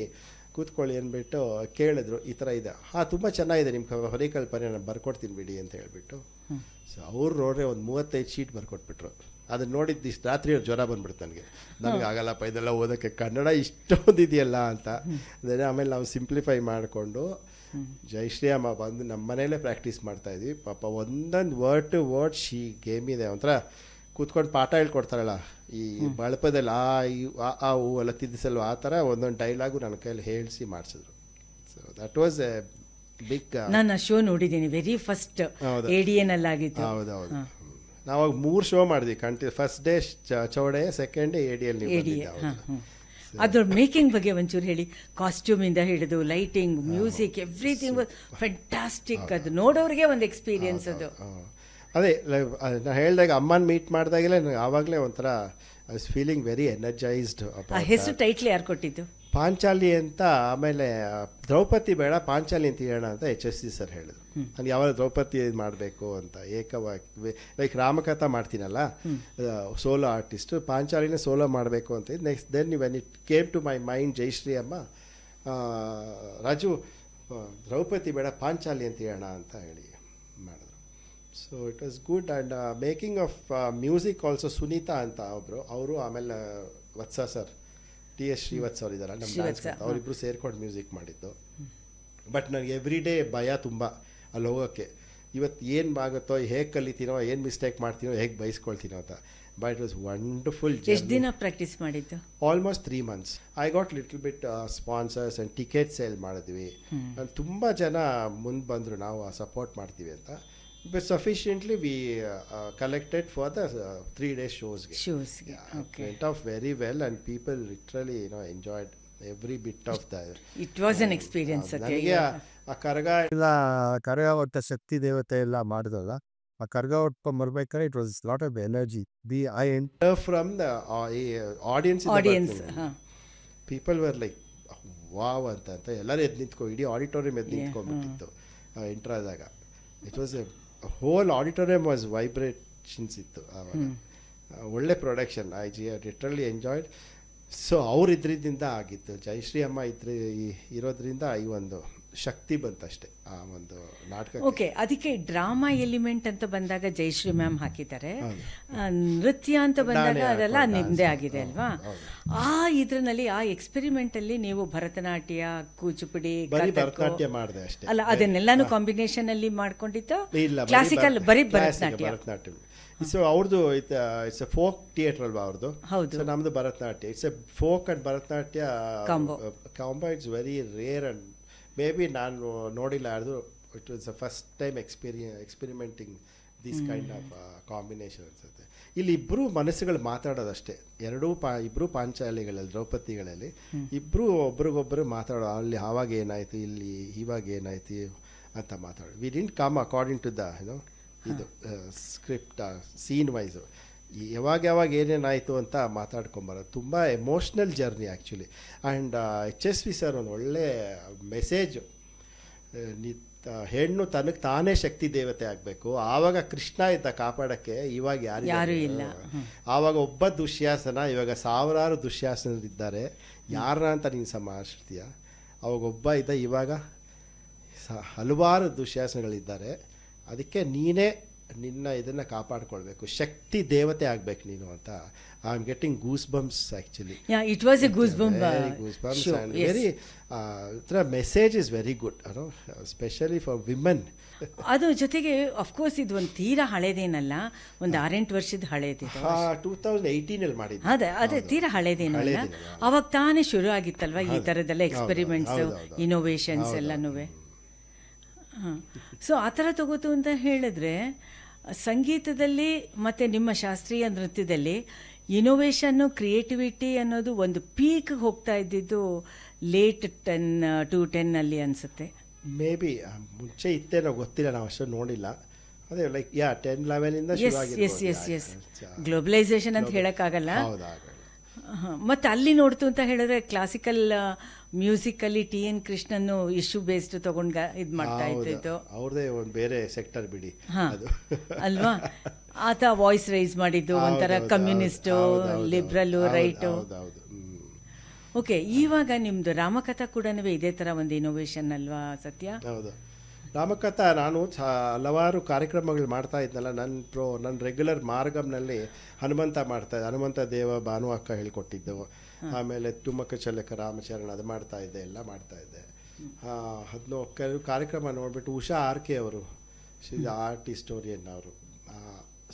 ಕೂತ್ಕೊಳ್ಳಿ ಅಂದ್ಬಿಟ್ಟು ಕೇಳಿದ್ರು, ಈ ಥರ ಇದೆ. ತುಂಬ ಚೆನ್ನಾಗಿದೆ ನಿಮ್ಮ ಪರಿಕಲ್ಪನೆ, ನಾನು ಬರ್ಕೊಡ್ತೀನಿ ಬಿಡಿ ಅಂತ ಹೇಳ್ಬಿಟ್ಟು. ಸೊ ಅವ್ರು ನೋಡ್ರೆ ಒಂದು 35 ಶೀಟ್ ಬರ್ಕೊಟ್ಬಿಟ್ರು. ಅದನ್ನು ನೋಡಿದ್ದು ಇಷ್ಟು ರಾತ್ರಿ ಜ್ವರ ಬಂದ್ಬಿಡ್ತು ನನಗೆ ಆಗಲ್ಲಪ್ಪ ಇದೆಲ್ಲ ಓದೋಕ್ಕೆ, ಕನ್ನಡ ಇಷ್ಟೊಂದು ಇದೆಯಲ್ಲ ಅಂತ. ಅದೇ ಆಮೇಲೆ ನಾವು ಸಿಂಪ್ಲಿಫೈ ಮಾಡಿಕೊಂಡು ಜಯಶ್ರೀ ಅಮ್ಮ ಬಂದು ನಮ್ಮ ಮನೇಲೇ ಪ್ರಾಕ್ಟೀಸ್ ಮಾಡ್ತಾಯಿದ್ವಿ. ಪಾಪ ಒಂದೊಂದು word to word she gave ಇದೆ, ಒಂಥರ ಕೂತ್ಕೊಂಡು ಪಾಠ ಹೇಳ್ಕೊಡ್ತಾರಲ್ಲ ಈ ಬಳಪದಲ್ಲಿ ಆ ಹೂ ಎಲ್ಲ ತಿದ್ದಿಸಲ್ವ, ಆ ಥರ ಒಂದೊಂದು ಡೈಲಾಗು ನನ್ನ ಕೈಯಲ್ಲಿ ಹೇಳಿಸಿ ಮಾಡಿಸಿದ್ರು. So that was a big. ನಾನು ಶೋ ನೋಡಿದ್ದೀನಿ, ವೆರಿ ಫಸ್ಟ್ ADN ಅಲ್ಲಾಗಿತ್ತು. ಹೌದೌದು, ನಾವಾಗ 3 ಶೋ ಮಾಡಿದ್ವಿ first day Chowdiah, second day ADL. ಅದ್ರ ಮೇಕಿಂಗ್ ಬಗ್ಗೆ ಒಂಚೂರು ಹೇಳಿ. ಕಾಸ್ಟ್ಯೂಮಿಂದ ಹಿಡಿದು ಲೈಟಿಂಗ್, ಮ್ಯೂಸಿಕ್, ಎವ್ರಿಥಿಂಗ್ ಫ್ಯಾಂಟಾಸ್ಟಿಕ್. ಅದು ನೋಡೋರಿಗೆ ಒಂದು ಎಕ್ಸ್ಪೀರಿಯನ್ಸ್ ಅದು. ಅದೇ ನಾನು ಹೇಳಿದಾಗ ಅಮ್ಮನ ಮೀಟ್ ಮಾಡಿದಾಗಲೇ ನನಗೆ ಆವಾಗಲೇ ಒಂಥರ I was feeling very energised. ಹೆಸರು ಟೈಟ್ಲ್ ಯಾರು ಕೊಟ್ಟಿದ್ದು? ಪಾಂಚಾಲಿ ಅಂತ. ಆಮೇಲೆ ದ್ರೌಪದಿ ಬೇಡ ಪಾಂಚಾಲಿ ಅಂತ ಹೇಳೋಣ ಅಂತ HSV ಸರ್ ಹೇಳಿದ್ರು. ನಾನು ಯಾವಾಗ ದ್ರೌಪದಿ ಮಾಡಬೇಕು ಅಂತ ಏಕವಾಗಿ ಲೈಕ್ ರಾಮಕಥಾ ಮಾಡ್ತೀನಲ್ಲ ಸೋಲೋ ಆರ್ಟಿಸ್ಟು, ಪಾಂಚಾಲಿನೇ ಸೋಲೋ ಮಾಡಬೇಕು ಅಂತ. Next then when it came to my mind Jayashree ಅಮ್ಮ ರಾಜು ದ್ರೌಪದಿ ಬೇಡ ಪಾಂಚಾಲಿ ಅಂತ ಹೇಳೋಣ ಅಂತ ಹೇಳಿ ಮಾಡಿದ್ರು. So it was good. And making of music also Sunita ಅಂತ ಒಬ್ಬರು, ಅವರು ಆಮೇಲೆ ವತ್ಸ ಸರ್, TS ಶ್ರೀವತ್ಸ ಅವ್ರು ಇದ್ದಾರಲ್ಲ ನಮ್ಮ ಡ್ಯಾನ್ಸ್, ಅವರಿಬ್ಬರು ಸೇರ್ಕೊಂಡು ಮ್ಯೂಸಿಕ್ ಮಾಡಿದ್ದು. ಬಟ್ ನನಗೆ ಎವ್ರಿ ಡೇ ಭಯ ತುಂಬ ಅಲ್ಲಿ ಹೋಗೋಕ್ಕೆ. ಇವತ್ತು ಏನು ಆಗುತ್ತೋ, ಹೇಗೆ ಕಲಿತೀನೋ, ಏನು ಮಿಸ್ಟೇಕ್ ಮಾಡ್ತೀನೋ, ಹೇಗೆ ಬಯಸ್ಕೊಳ್ತೀನೋ ಅಂತ. But it was wonderful. ಎಷ್ಟು ದಿನ ಪ್ರಾಕ್ಟೀಸ್ ಮಾಡಿದ್ದು? Almost 3 months. I got little bit sponsors and ticket sale ಮಾಡಿದ್ವಿ. ತುಂಬ ಜನ ಮುಂದೆ ಬಂದರು ನಾವು ಸಪೋರ್ಟ್ ಮಾಡ್ತೀವಿ ಅಂತ. But sufficiently we collected for the 3 days shows. Okay. It went off very well and people literally enjoyed every bit of that. It was an experience. ನನಗೆ ಆ ಕರಗ ಒಟ್ಟ ಶಕ್ತಿ ದೇವತೆ ಎಲ್ಲ ಮಾಡಿದಲ್ಲ, ಆ ಕರಗ ಒಟ್ಟ ಬರ್ಬೇಕಾದ್ರೆ it was lot of energy. I enter from the audience. People were like wow ಅಂತ ಎಲ್ಲರೂ ಎದ್ದು ನಿಂತ್ಕೊ, ಇಡೀ ಆಡಿಟೋರಿಯಂ ಎದ್ದು ನಿಂತ್ಕೊಂಡ್ಬಿಟ್ಟಿತ್ತು ಎಂಟರ್ ಆದಾಗ. It was a whole auditorium was vibrations ಇತ್ತು ಆವಾಗ. ಒಳ್ಳೆ ಪ್ರೊಡಕ್ಷನ್. Literally enjoyed. ಸೊ ಅವ್ರು ಇದ್ರಿಂದ ಆಗಿತ್ತು. ಜಯಶ್ರೀ ಅಮ್ಮ ಇರೋದ್ರಿಂದ ಈ ಒಂದು ಶಕ್ತಿ ಬಂತಷ್ಟೇ ಆ ಒಂದು ನಾಟಕ. ಓಕೆ, ಅದಕ್ಕೆ ಡ್ರಾಮಾ ಎಲಿಮೆಂಟ್ ಅಂತ ಬಂದಾಗ ಜಯಶ್ರೀ ಮ್ಯಾಮ್ ಹಾಕಿದ್ದಾರೆ. ನೃತ್ಯ ಅಂತ ಬಂದಾಗ ಅದೆಲ್ಲ ನಿಮ್ಮದೇ ಆಗಿದೆ ಅಲ್ವಾ? ಆ ಇದರಲ್ಲಿ ಆ ಎಕ್ಸ್ಪೆರಿಮೆಂಟಲ್ಲಿ ನೀವು ಭರತನಾಟ್ಯ, ಕೂಚಿಪುಡಿ, ಭರತನಾಟ್ಯ ಮಾಡಿದೆ ಅಷ್ಟೇ. ಅಲ್ಲ, ಅದನ್ನೆಲ್ಲಾನು ಕಾಂಬಿನೇಷನ್ ಅಲ್ಲಿ ಮಾಡ್ಕೊಂಡಿತ್ತು? ಕ್ಲಾಸಿಕಲ್ ಬರೀ ಭರತನಾಟ್ಯ. ಸೊ ಅವ್ರದ್ದು ಇಟ್ಸ್ ಎ ಫೋಕ್ ಥಿಯೇಟರ್ ಅಲ್ವಾ ಅವ್ರದ್ದು? ಹೌದು. ಸೊ ನಮ್ದು Bharatanatyam. It's a folk and Bharatanatyam combo. It's very rare and maybe ನಾನು ನೋಡಿಲ್ಲ ಯಾರ್ದು. It was the first time experimenting this kind of combination ಅನ್ಸುತ್ತೆ. ಇಲ್ಲಿ ಇಬ್ಬರು ಮನಸ್ಸುಗಳು ಮಾತಾಡೋದಷ್ಟೇ. ಇಬ್ಬರು ಪಾಂಚಾಲಿಗಳಲ್ಲಿ, ದ್ರೌಪದಿಗಳಲ್ಲಿ ಇಬ್ಬರು ಒಬ್ರಿಗೊಬ್ಬರು ಮಾತಾಡೋ. ಅಲ್ಲಿ ಆವಾಗ ಏನಾಯಿತು, ಇಲ್ಲಿ ಇವಾಗ ಏನಾಯ್ತು ಅಂತ ಮಾತಾಡೋದು. We didn't come according to the ಇದು ಸ್ಕ್ರಿಪ್ಟ್ ಸೀನ್ ವೈಸು. ಯಾವಾಗ ಏನೇನಾಯಿತು ಅಂತ ಮಾತಾಡ್ಕೊಂಬರೋದು. ತುಂಬ emotional journey actually. And HSV sir ಒಂದು ಒಳ್ಳೆ ಮೆಸೇಜು. ಹೆಣ್ಣು ತನಗೆ ತಾನೇ ಶಕ್ತಿ ದೇವತೆ ಆಗಬೇಕು. ಆವಾಗ ಕೃಷ್ಣ ಇದ್ದ ಕಾಪಾಡೋಕ್ಕೆ, ಇವಾಗ ಯಾರು ಇಲ್ಲ. ಆವಾಗ ಒಬ್ಬ ದುಶ್ಯಾಸನ, ಇವಾಗ ಸಾವಿರಾರು ದುಶ್ಯಾಸನರಿದ್ದಾರೆ. ಯಾರನ್ನ ಅಂತ ನೀನು ಸಮಾರಿಸ್ತೀಯ? ಅವಾಗ ಒಬ್ಬ ಇದ್ದ, ಇವಾಗ ಹಲವಾರು ದುಶ್ಯಾಸನಗಳಿದ್ದಾರೆ. ಅದಕ್ಕೆ ನೀನೇ ಇದನ್ನು ಕಾಪಾಡ್ಕೊಳ್ಬೇಕು, ಶಕ್ತಿ ದೇವತೆ ಆಗಬೇಕು ನೀನು ಅಂತ. I am getting goose bumps actually. It was a goose bump. Very message is very good, specially for women. ಅದು ಜೊತೆಗೆ ಅಫ್ಕೋರ್ಸ್ ಇದು ಒಂದು ತೀರಾ ಹಳೇದೇನಲ್ಲ, ಒಂದು 6-8 ವರ್ಷದ ಹಳೇದಿದೆ. 2018 ಮಾಡಿದ್ದು. ಅದೇ ತೀರಾ ಹಳೇದೇನಲ್ಲ. ಅವಾಗ ತಾನೇ ಶುರು ಆಗಿತ್ತಲ್ವ ಈ ಥರದ್ದೆಲ್ಲ ಎಕ್ಸ್ಪೆರಿಮೆಂಟ್ಸ್, ಇನೋವೇಷನ್ಸ್ ಎಲ್ಲನೂ. ಸೊ ಆ ಥರ ತಗೋತು ಅಂತ ಹೇಳಿದ್ರೆ ಸಂಗೀತದಲ್ಲಿ ಮತ್ತು ನಿಮ್ಮ ಶಾಸ್ತ್ರೀಯ ನೃತ್ಯದಲ್ಲಿ ಇನೋವೇಷನ್ನು ಕ್ರಿಯೇಟಿವಿಟಿ ಅನ್ನೋದು ಒಂದು ಪೀಕ್ ಹೋಗ್ತಾ ಇದ್ದಿದ್ದು ಲೇಟ್ 10 to 10 ಅಲ್ಲಿ ಅನಿಸುತ್ತೆ. ಮೇ ಬಿ ಮುಂಚೆ ಇತ್ತೇನೋ ಗೊತ್ತಿಲ್ಲ, ನಾವು ಅಷ್ಟು ನೋಡಿಲ್ಲ. ಅದೇ ಲೈಕ್ 10-11 ಎಸ್ ಗ್ಲೋಬಲೈಸೇಷನ್ ಅಂತ ಹೇಳೋಕ್ಕಾಗಲ್ಲ. ಮತ್ತು ಅಲ್ಲಿ ನೋಡ್ತು ಅಂತ ಹೇಳಿದ್ರೆ ಕ್ಲಾಸಿಕಲ್ ಮ್ಯೂಸಿಕಲ್ಲಿ TN ಕೃಷ್ಣನ್ನು ಇಶ್ಯೂ ಬೇಸ್ಡ್ ತಗೊಂಡು ಇದು ಮಾಡ್ತಾ ಇತ್ತು. ಅವ್ರದೇ ಒಂದು ಬೇರೆ ಸೆಕ್ಟರ್ ಬಿಡಿ. ಅಲ್ವಾ, ಆತ ವಾಯ್ಸ್ ರೈಸ್ ಮಾಡಿದ್ದು ಒಂಥರ ಕಮ್ಯುನಿಸ್ಟು, ಲಿಬ್ರಲ್ಲು, ರೈಟು. ಓಕೆ, ಇವಾಗ ನಿಮ್ಮದು ರಾಮಕಥಾ ಕೂಡ ಇದೇ ಥರ ಒಂದು ಇನೋವೇಷನ್ ಅಲ್ವಾ ಸತ್ಯ? ಹೌದು, ರಾಮಕಥಾ ನಾನು ಹಲವಾರು ಕಾರ್ಯಕ್ರಮಗಳು ಮಾಡ್ತಾ ಇದ್ನಲ್ಲ. ನನ್ನ ರೆಗ್ಯುಲರ್ ಮಾರ್ಗಮ್ನಲ್ಲಿ ಹನುಮಂತ ಮಾಡ್ತಾಯಿದ್ದೆ, ಹನುಮಂತ ದೇವ ಭಾನು ಅಕ್ಕ ಹೇಳ್ಕೊಟ್ಟಿದ್ದು. ಆಮೇಲೆ ತುಮಕ ಚಲಕ ರಾಮಚರಣ ಅದು ಮಾಡ್ತಾಯಿದ್ದೆ, ಎಲ್ಲ ಮಾಡ್ತಾಯಿದ್ದೆ. ಅದನ್ನು ಕೆಲವು ಕಾರ್ಯಕ್ರಮ ನೋಡಿಬಿಟ್ಟು ಉಷಾ RK ಅವರು, ಆರ್ಟ್ ಹಿಸ್ಟೋರಿಯನ್ ಅವರು,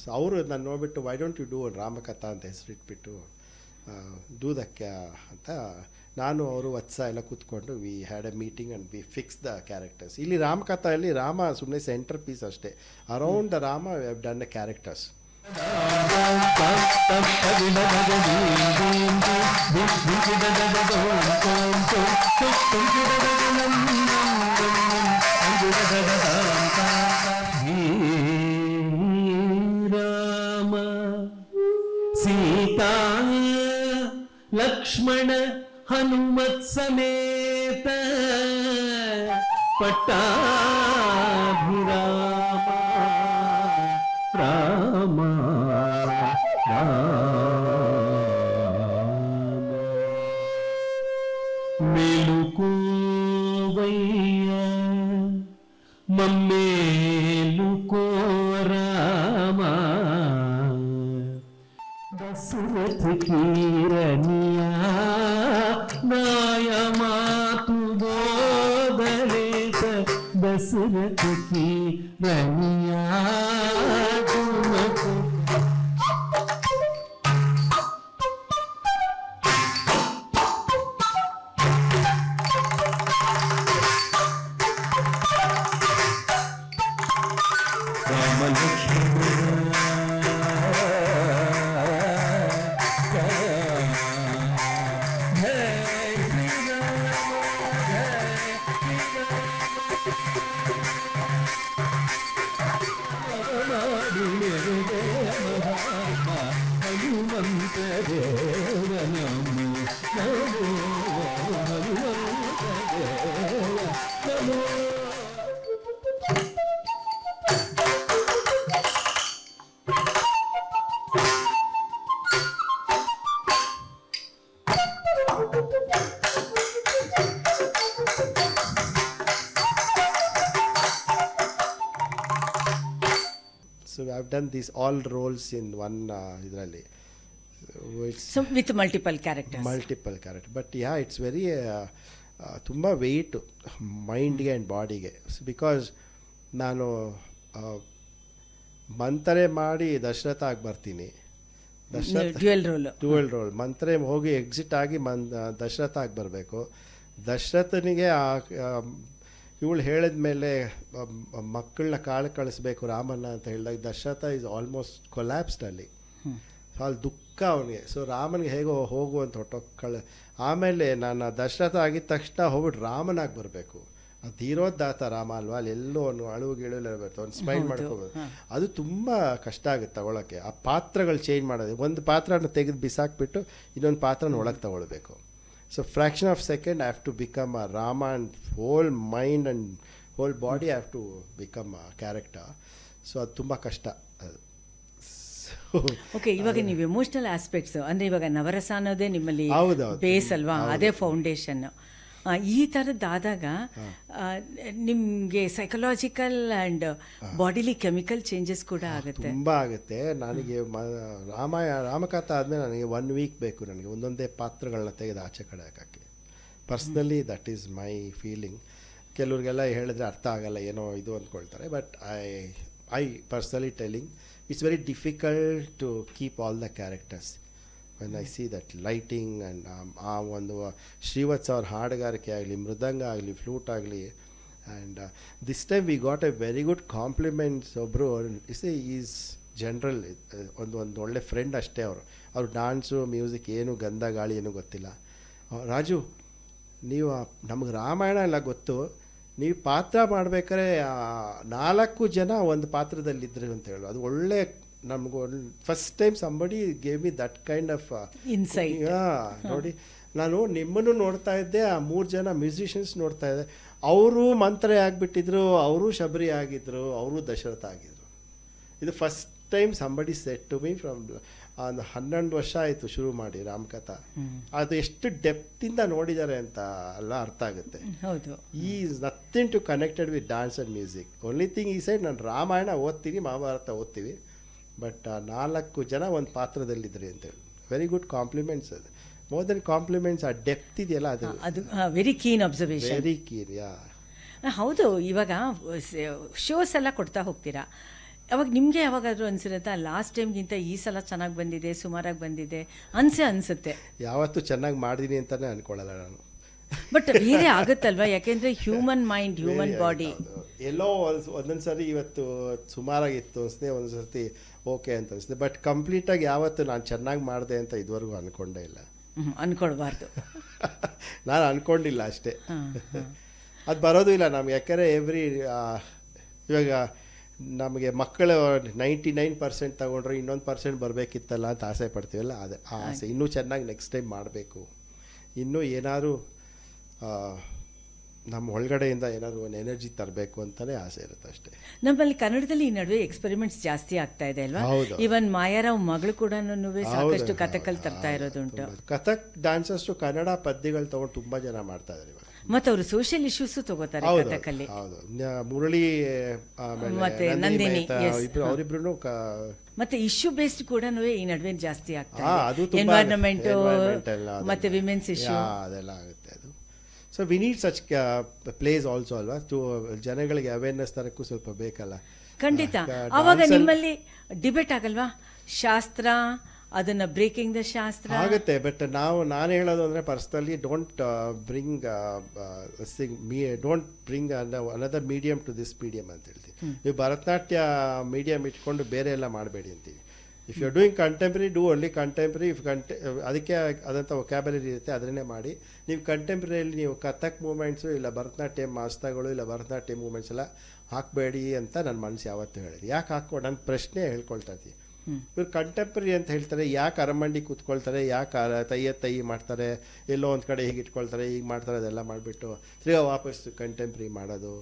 ಸೊ ಅವರು ನಾನು ನೋಡಿಬಿಟ್ಟು why don't you do Ramakatha ಅಂತ ಹೆಸರಿಟ್ಬಿಟ್ಟು ದೂದಕ್ಕೆ ಅಂತ ನಾನು ಅವರು ವತ್ಸ ಎಲ್ಲ ಕೂತ್ಕೊಂಡು we had a meeting and we fix the characters. ಇಲ್ಲಿ ರಾಮಕಥೆಯಲ್ಲಿ ರಾಮ ಸುಮ್ಮನೆ ಸೆಂಟರ್ ಪೀಸ್ ಅಷ್ಟೇ. Around the Rama we have done the characters. Rama Sita Lakshmana Hanumath ಸಮೇತ ಪಟ್ಟಾಭಿರಾಮ ರಾಮ ಮೇಲುಕೋವಯ್ಯ ಮಮ್ಮೇಲುಕೋ ರಾಮ ದಶರಥ ಕೀರನಿಯ ನಾಯ ಮಾತು ಬೋಧಲೇತ ದಶರಥ ಕೀರನಿಯ So I've done these all roles in one idರಲ್ಲಿ. So with multiple characters. Multiple characters. But yeah, it's very ತುಂಬ ವೆಯ್ಟು ಮೈಂಡ್ಗೆ ಆ್ಯಂಡ್ ಬಾಡಿಗೆ. ಬಿಕಾಸ್ ನಾನು ಮಂತ್ರೆ ಮಾಡಿ ದಶರಥ ಆಗಿ ಬರ್ತೀನಿ. ಡ್ಯುಯಲ್ ರೋಲ್ ಮಂತ್ರೆ ಹೋಗಿ ಎಕ್ಸಿಟ್ ಆಗಿ ದಶರಥ ಆಗಿ ಬರಬೇಕು. ದಶರಥನಿಗೆ ಇವಳು ಹೇಳಿದ ಮೇಲೆ ಮಕ್ಕಳನ್ನ ಕಳಿಸ್ಬೇಕು ರಾಮನ ಅಂತ ಹೇಳಿದಾಗ ದಶರಥ ಈಸ್ ಆಲ್ಮೋಸ್ಟ್ ಕೊಲ್ಯಾಪ್ಸ್ಡ್ ಅಲ್ಲಿ. ಅಲ್ಲಿ ದುಃಖ ಅವನಿಗೆ. ಸೊ ರಾಮನಿಗೆ ಹೇಗೋ ಹೋಗುವಂತ ಹೊಟ್ಟೊಕ್ಕಳ. ಆಮೇಲೆ ನಾನು ದಶರಥ ಆಗಿದ ತಕ್ಷಣ ಹೋಗ್ಬಿಟ್ಟು ರಾಮನಾಗಿ ಬರಬೇಕು. ಅದು ಧೀರೋದ್ದಾತ ರಾಮ ಅಲ್ವಾ, ಅಲ್ಲಿ ಎಲ್ಲೋ ಒಂದು ಅಳುವು ಗಿಳುವೆಲ್ಲ ಬರ್ತವೆ, ಒಂದು ಸ್ಮೈಲ್ ಮಾಡ್ಕೋಬೋದು. ಅದು ತುಂಬ ಕಷ್ಟ ಆಗುತ್ತೆ ತಗೊಳಕ್ಕೆ. ಆ ಪಾತ್ರಗಳು ಚೇಂಜ್ ಮಾಡೋದು, ಒಂದು ಪಾತ್ರನ ತೆಗೆದು ಬಿಸಾಕ್ಬಿಟ್ಟು ಇನ್ನೊಂದು ಪಾತ್ರನ ಒಳಗೆ ತಗೊಳ್ಬೇಕು. So fraction of second I have to become a Rama and whole mind and whole body I have to become a character. So ಅದು ತುಂಬ ಕಷ್ಟ. ಓಕೆ, ಇವಾಗ ನೀವು ಎಮೋಷ್ನಲ್ ಆಸ್ಪೆಕ್ಟ್ಸ್ ಅಂದರೆ ಇವಾಗ ನವರಸ ಅನ್ನೋದೇ ನಿಮ್ಮಲ್ಲಿ ಬೇಸ್ ಅಲ್ವಾ, ಅದೇ ಫೌಂಡೇಶನ್. ಈ ಥರದ್ದಾದಾಗ ನಿಮಗೆ psychological and bodily chemical changes ಕೂಡ ಆಗುತ್ತೆ, ತುಂಬ ಆಗುತ್ತೆ. ನನಗೆ ರಾಮಕಥಾ ಆದಮೇಲೆ ನನಗೆ 1 ವೀಕ್ ಬೇಕು ನನಗೆ ಒಂದೊಂದೇ ಪಾತ್ರಗಳನ್ನ ತೆಗೆದು ಆಚೆ ಕಡೆ ಹಾಕೋಕ್ಕೆ. Personally that is my feeling. ಕೆಲವ್ರಿಗೆಲ್ಲ ಹೇಳಿದ್ರೆ ಅರ್ಥ ಆಗಲ್ಲ, ಏನೋ ಇದು ಅಂದ್ಕೊಳ್ತಾರೆ. But I personally telling it's very difficult to keep all the characters. When I see that lighting and ಆ ಒಂದು ಶ್ರೀವತ್ಸ ಅವ್ರ ಹಾಡುಗಾರಿಕೆ ಆಗಲಿ, ಮೃದಂಗ ಆಗಲಿ, ಫ್ಲೂಟ್ ಆಗಲಿ, and this time we got A very good compliments. ಒಬ್ಬರು ಈಸ್ ಜನರಲ್ ಒಂದು ಒಳ್ಳೆ ಫ್ರೆಂಡ್ ಅಷ್ಟೇ. ಅವರು ಡಾನ್ಸು ಮ್ಯೂಸಿಕ್ ಏನು ಗಂಧ ಗಾಳಿ ಏನೂ ಗೊತ್ತಿಲ್ಲ. ರಾಜು, ನೀವು ನಮಗೆ ರಾಮಾಯಣ ಎಲ್ಲ ಗೊತ್ತು, ನೀವು ಪಾತ್ರ ಮಾಡ್ಬೇಕಾದ್ರೆ 4 ಜನ ಒಂದು ಪಾತ್ರದಲ್ಲಿದ್ದರು ಅಂತ ಹೇಳು. ಅದು ಒಳ್ಳೆ ನಮಗೂ first time somebody gave me that kind of insight. ನೋಡಿ, ನಾನು ನಿಮ್ಮನ್ನು ನೋಡ್ತಾ ಇದ್ದೆ, ಆ 3 ಜನ ಮ್ಯೂಸಿಷಿಯನ್ಸ್ ನೋಡ್ತಾ ಇದ್ದೆ. ಅವರು ಮಂತ್ರೆ ಆಗಿಬಿಟ್ಟಿದ್ರು, ಅವರು ಶಬರಿ ಆಗಿದ್ರು, ಅವರು ದಶರಥ ಆಗಿದ್ರು. ಇದು first time somebody said to me from ಒಂದು 11 ವರ್ಷ ಆಯಿತು ಶುರು ಮಾಡಿ ರಾಮಕಥಾ. ಅದು ಎಷ್ಟು ಡೆಪ್ತಿಂದ ನೋಡಿದ್ದಾರೆ ಅಂತ ಎಲ್ಲ ಅರ್ಥ ಆಗುತ್ತೆ. ಹೌದು, is nothing to connected with dance and music. Only thing ಈ ಸೈಡ್ ನಾನು ರಾಮಾಯಣ ಓದ್ತೀನಿ, ಮಹಾಭಾರತ ಓದ್ತೀವಿ, ಬಟ್ 4 ಜನ ಒಂದು ಪಾತ್ರದಲ್ಲಿದ್ರಿ ಅಂತೇಳಿ ವೆರಿ ಗುಡ್ ಕಾಂಪ್ಲಿಮೆಂಟ್ಸ್. ಅದು ಮೋರ್ ದೆನ್ ಕಾಂಪ್ಲಿಮೆಂಟ್ಸ್, ಆ ಡೆಪ್ತ್ ಇದೆಯಲ್ಲ ಅದು very keen observation. Very keen. Yeah, ಹೌದು. ಇವಾಗ ಶೋಸ್ ಎಲ್ಲ ಕೊಡ್ತಾ ಹೋಗ್ತೀರಾ, ಅವಾಗ ನಿಮಗೆ ಯಾವಾಗಾದ್ರೂ ಅನ್ಸಿರುತ್ತಾ ಲಾಸ್ಟ್ ಟೈಮ್ಗಿಂತ ಈ ಸಲ ಚೆನ್ನಾಗಿ ಬಂದಿದೆ, ಸುಮಾರಾಗಿ ಬಂದಿದೆ ಅನ್ಸುತ್ತೆ? ಯಾವತ್ತೂ ಚೆನ್ನಾಗಿ ಮಾಡಿದೀನಿ ಅಂತಾನೆ ಅನ್ಕೊಳ್ಳಲ್ಲ ನಾನು. ಬಟ್ ಬೇರೆ ಆಗುತ್ತಲ್ವಾ, ಯಾಕೆಂದ್ರೆ ಹ್ಯೂಮನ್ ಮೈಂಡ್, ಹ್ಯೂಮನ್ ಬಾಡಿ ಎಲ್ಲೋ ಒಂದೊಂದ್ಸರಿ ಇವತ್ತು ಸುಮಾರಾಗಿತ್ತು ಅನಿಸ್ದೆ, ಒಂದೊಂದ್ಸರ್ತಿ ಓಕೆ ಅಂತ ಅನಿಸ್ದೆ. ಬಟ್ ಕಂಪ್ಲೀಟಾಗಿ ಯಾವತ್ತು ನಾನು ಚೆನ್ನಾಗಿ ಮಾಡಿದೆ ಅಂತ ಇದುವರೆಗೂ ಅನ್ಕೊಂಡೇ ಇಲ್ಲ. ಅನ್ಕೊಳ್ಬಾರ್ದು. ನಾನು ಅನ್ಕೊಂಡಿಲ್ಲ ಅಷ್ಟೇ. ಅದು ಬರೋದು ಇಲ್ಲ ನಮ್ಗೆ. ಯಾಕೆಂದರೆ ಇವಾಗ ನಮಗೆ ಮಕ್ಕಳು 99% ತಗೊಂಡ್ರೆ ಇನ್ನೊಂದು % ಬರಬೇಕಿತ್ತಲ್ಲ ಅಂತ ಆಸೆ ಪಡ್ತೀವಲ್ಲ, ಅದೇ ಆ ಆಸೆ. ಇನ್ನೂ ಚೆನ್ನಾಗಿ ನೆಕ್ಸ್ಟ್ ಟೈಮ್ ಮಾಡಬೇಕು, ಇನ್ನೂ ಏನಾದರೂ ನಮ್ಮ ಒಳಗಡೆಯಿಂದ ಏನಾದರೂ ಒಂದು ಎನರ್ಜಿ ತರಬೇಕು ಅಂತಲೇ ಆಸೆ ಇರುತ್ತೆ ಅಷ್ಟೇ. ನಮ್ಮಲ್ಲಿ ಕನ್ನಡದಲ್ಲಿ ಈ ನಡುವೆ ಎಕ್ಸ್ಪೆರಿಮೆಂಟ್ಸ್ ಜಾಸ್ತಿ ಆಗ್ತಾ ಇದೆ ಅಲ್ವಾ? ಇವನ್ ಮಾಯಾರಾವ್ ಮಗಳು ಕೂಡ ಸಾಕಷ್ಟು ಕಥಕಲ್ಲಿ ತರ್ತಾ ಇರೋದುಂಟು. ಕಥಕ್ ಡ್ಯಾನ್ಸರ್ಸು ಕನ್ನಡ ಪದ್ಯಗಳು ತಗೊಂಡು ತುಂಬ ಜನ ಮಾಡ್ತಾ ಇದ್ದಾರೆ ಇವಾಗ. ಮತ್ತೆ ಅವರು ಸೋಷಿಯಲ್ ಇಶ್ಯೂಸ್ ತಗೋತಾರೆ ಕಥಕಲ್ಲಿ. ಹೌದು, ಮುರಳಿ ಮತ್ತೆ ನಂದಿನಿ ಅವರಿಬ್ರು ಮತ್ತೆ ಇಶ್ಯೂ ಬೇಸ್ಡ್ ಕೂಡ ಈ ನಡುವೆ ಜಾಸ್ತಿ ಆಗ್ತಾ ಇದೆ. ಎನ್ವೈರನ್ಮೆಂಟ್ ಮತ್ತೆ ವಿಮೆನ್ಸ್ ಇಶ್ಯೂ ಅದೆಲ್ಲ ಆಗುತ್ತೆ. ಅದು so we need such place also ಅಲ್ವಾ, ಜನಗಳಿಗೆ ಅವೇರ್ನೆಸ್ ತರಕ್ಕೂ ಸ್ವಲ್ಪ ಬೇಕಲ್ಲ. ಖಂಡಿತ. ಅವಾಗ ನಿಮ್ಮಲ್ಲಿ ಡಿಬೇಟ್ ಆಗಲ್ವಾ, ಶಾಸ್ತ್ರ ಅದನ್ನ ಬ್ರೇಕಿಂಗ್ ದ ಶಾಸ್ತ್ರ ಆಗುತ್ತೆ. ಬಟ್ ನಾನು ಹೇಳೋದು ಅಂದರೆ personally don't bring another medium to this medium ಅಂತ ಹೇಳ್ತೀವಿ. ನೀವು ಭರತನಾಟ್ಯ ಮೀಡಿಯಮ್ ಇಟ್ಕೊಂಡು ಬೇರೆ ಎಲ್ಲ ಮಾಡಬೇಡಿ ಅಂತೀವಿ. If you doing contemporary, do only contemporary. ಅದಕ್ಕೆ ಆದಂಥ ವೊಕ್ಯಾಬುಲರಿ ಇರುತ್ತೆ, ಅದನ್ನೇ ಮಾಡಿ. ನೀವು ಕಂಟೆಂಪ್ರರಿಯಲ್ಲಿ ನೀವು ಕಥಕ್ ಮೂಮೆಂಟ್ಸು ಇಲ್ಲ ಭರತನಾಟ್ಯ ಮಾಸ್ತಗಳು ಇಲ್ಲ ಭರತನಾಟ್ಯ ಮೂಮೆಂಟ್ಸ್ ಎಲ್ಲ ಹಾಕಬೇಡಿ ಅಂತ ನನ್ನ ಮನಸ್ಸು ಯಾವತ್ತೂ ಹೇಳಿದೆ. ಯಾಕೆ ಹಾಕೋ, ನನ್ನ ಪ್ರಶ್ನೆ ಹೇಳ್ಕೊಳ್ತಾ ಇದ್ದೀವಿ. ಇವ್ರು ಕಂಟೆಂಪ್ರರಿ ಅಂತ ಹೇಳ್ತಾರೆ, ಯಾಕೆ ಅರಮಂಡಿ ಕೂತ್ಕೊಳ್ತಾರೆ, ಯಾಕೆ ತೈ ಮಾಡ್ತಾರೆ, ಎಲ್ಲೋ ಒಂದು ಕಡೆ ಹೀಗೆ ಇಟ್ಕೊಳ್ತಾರೆ, ಹೀಗೆ ಮಾಡ್ತಾರೆ, ಅದೆಲ್ಲ ಮಾಡಿಬಿಟ್ಟು ತಿರ್ಗಾ ವಾಪಸ್ ಕಂಟೆಂಪ್ರರಿ ಮಾಡೋದು.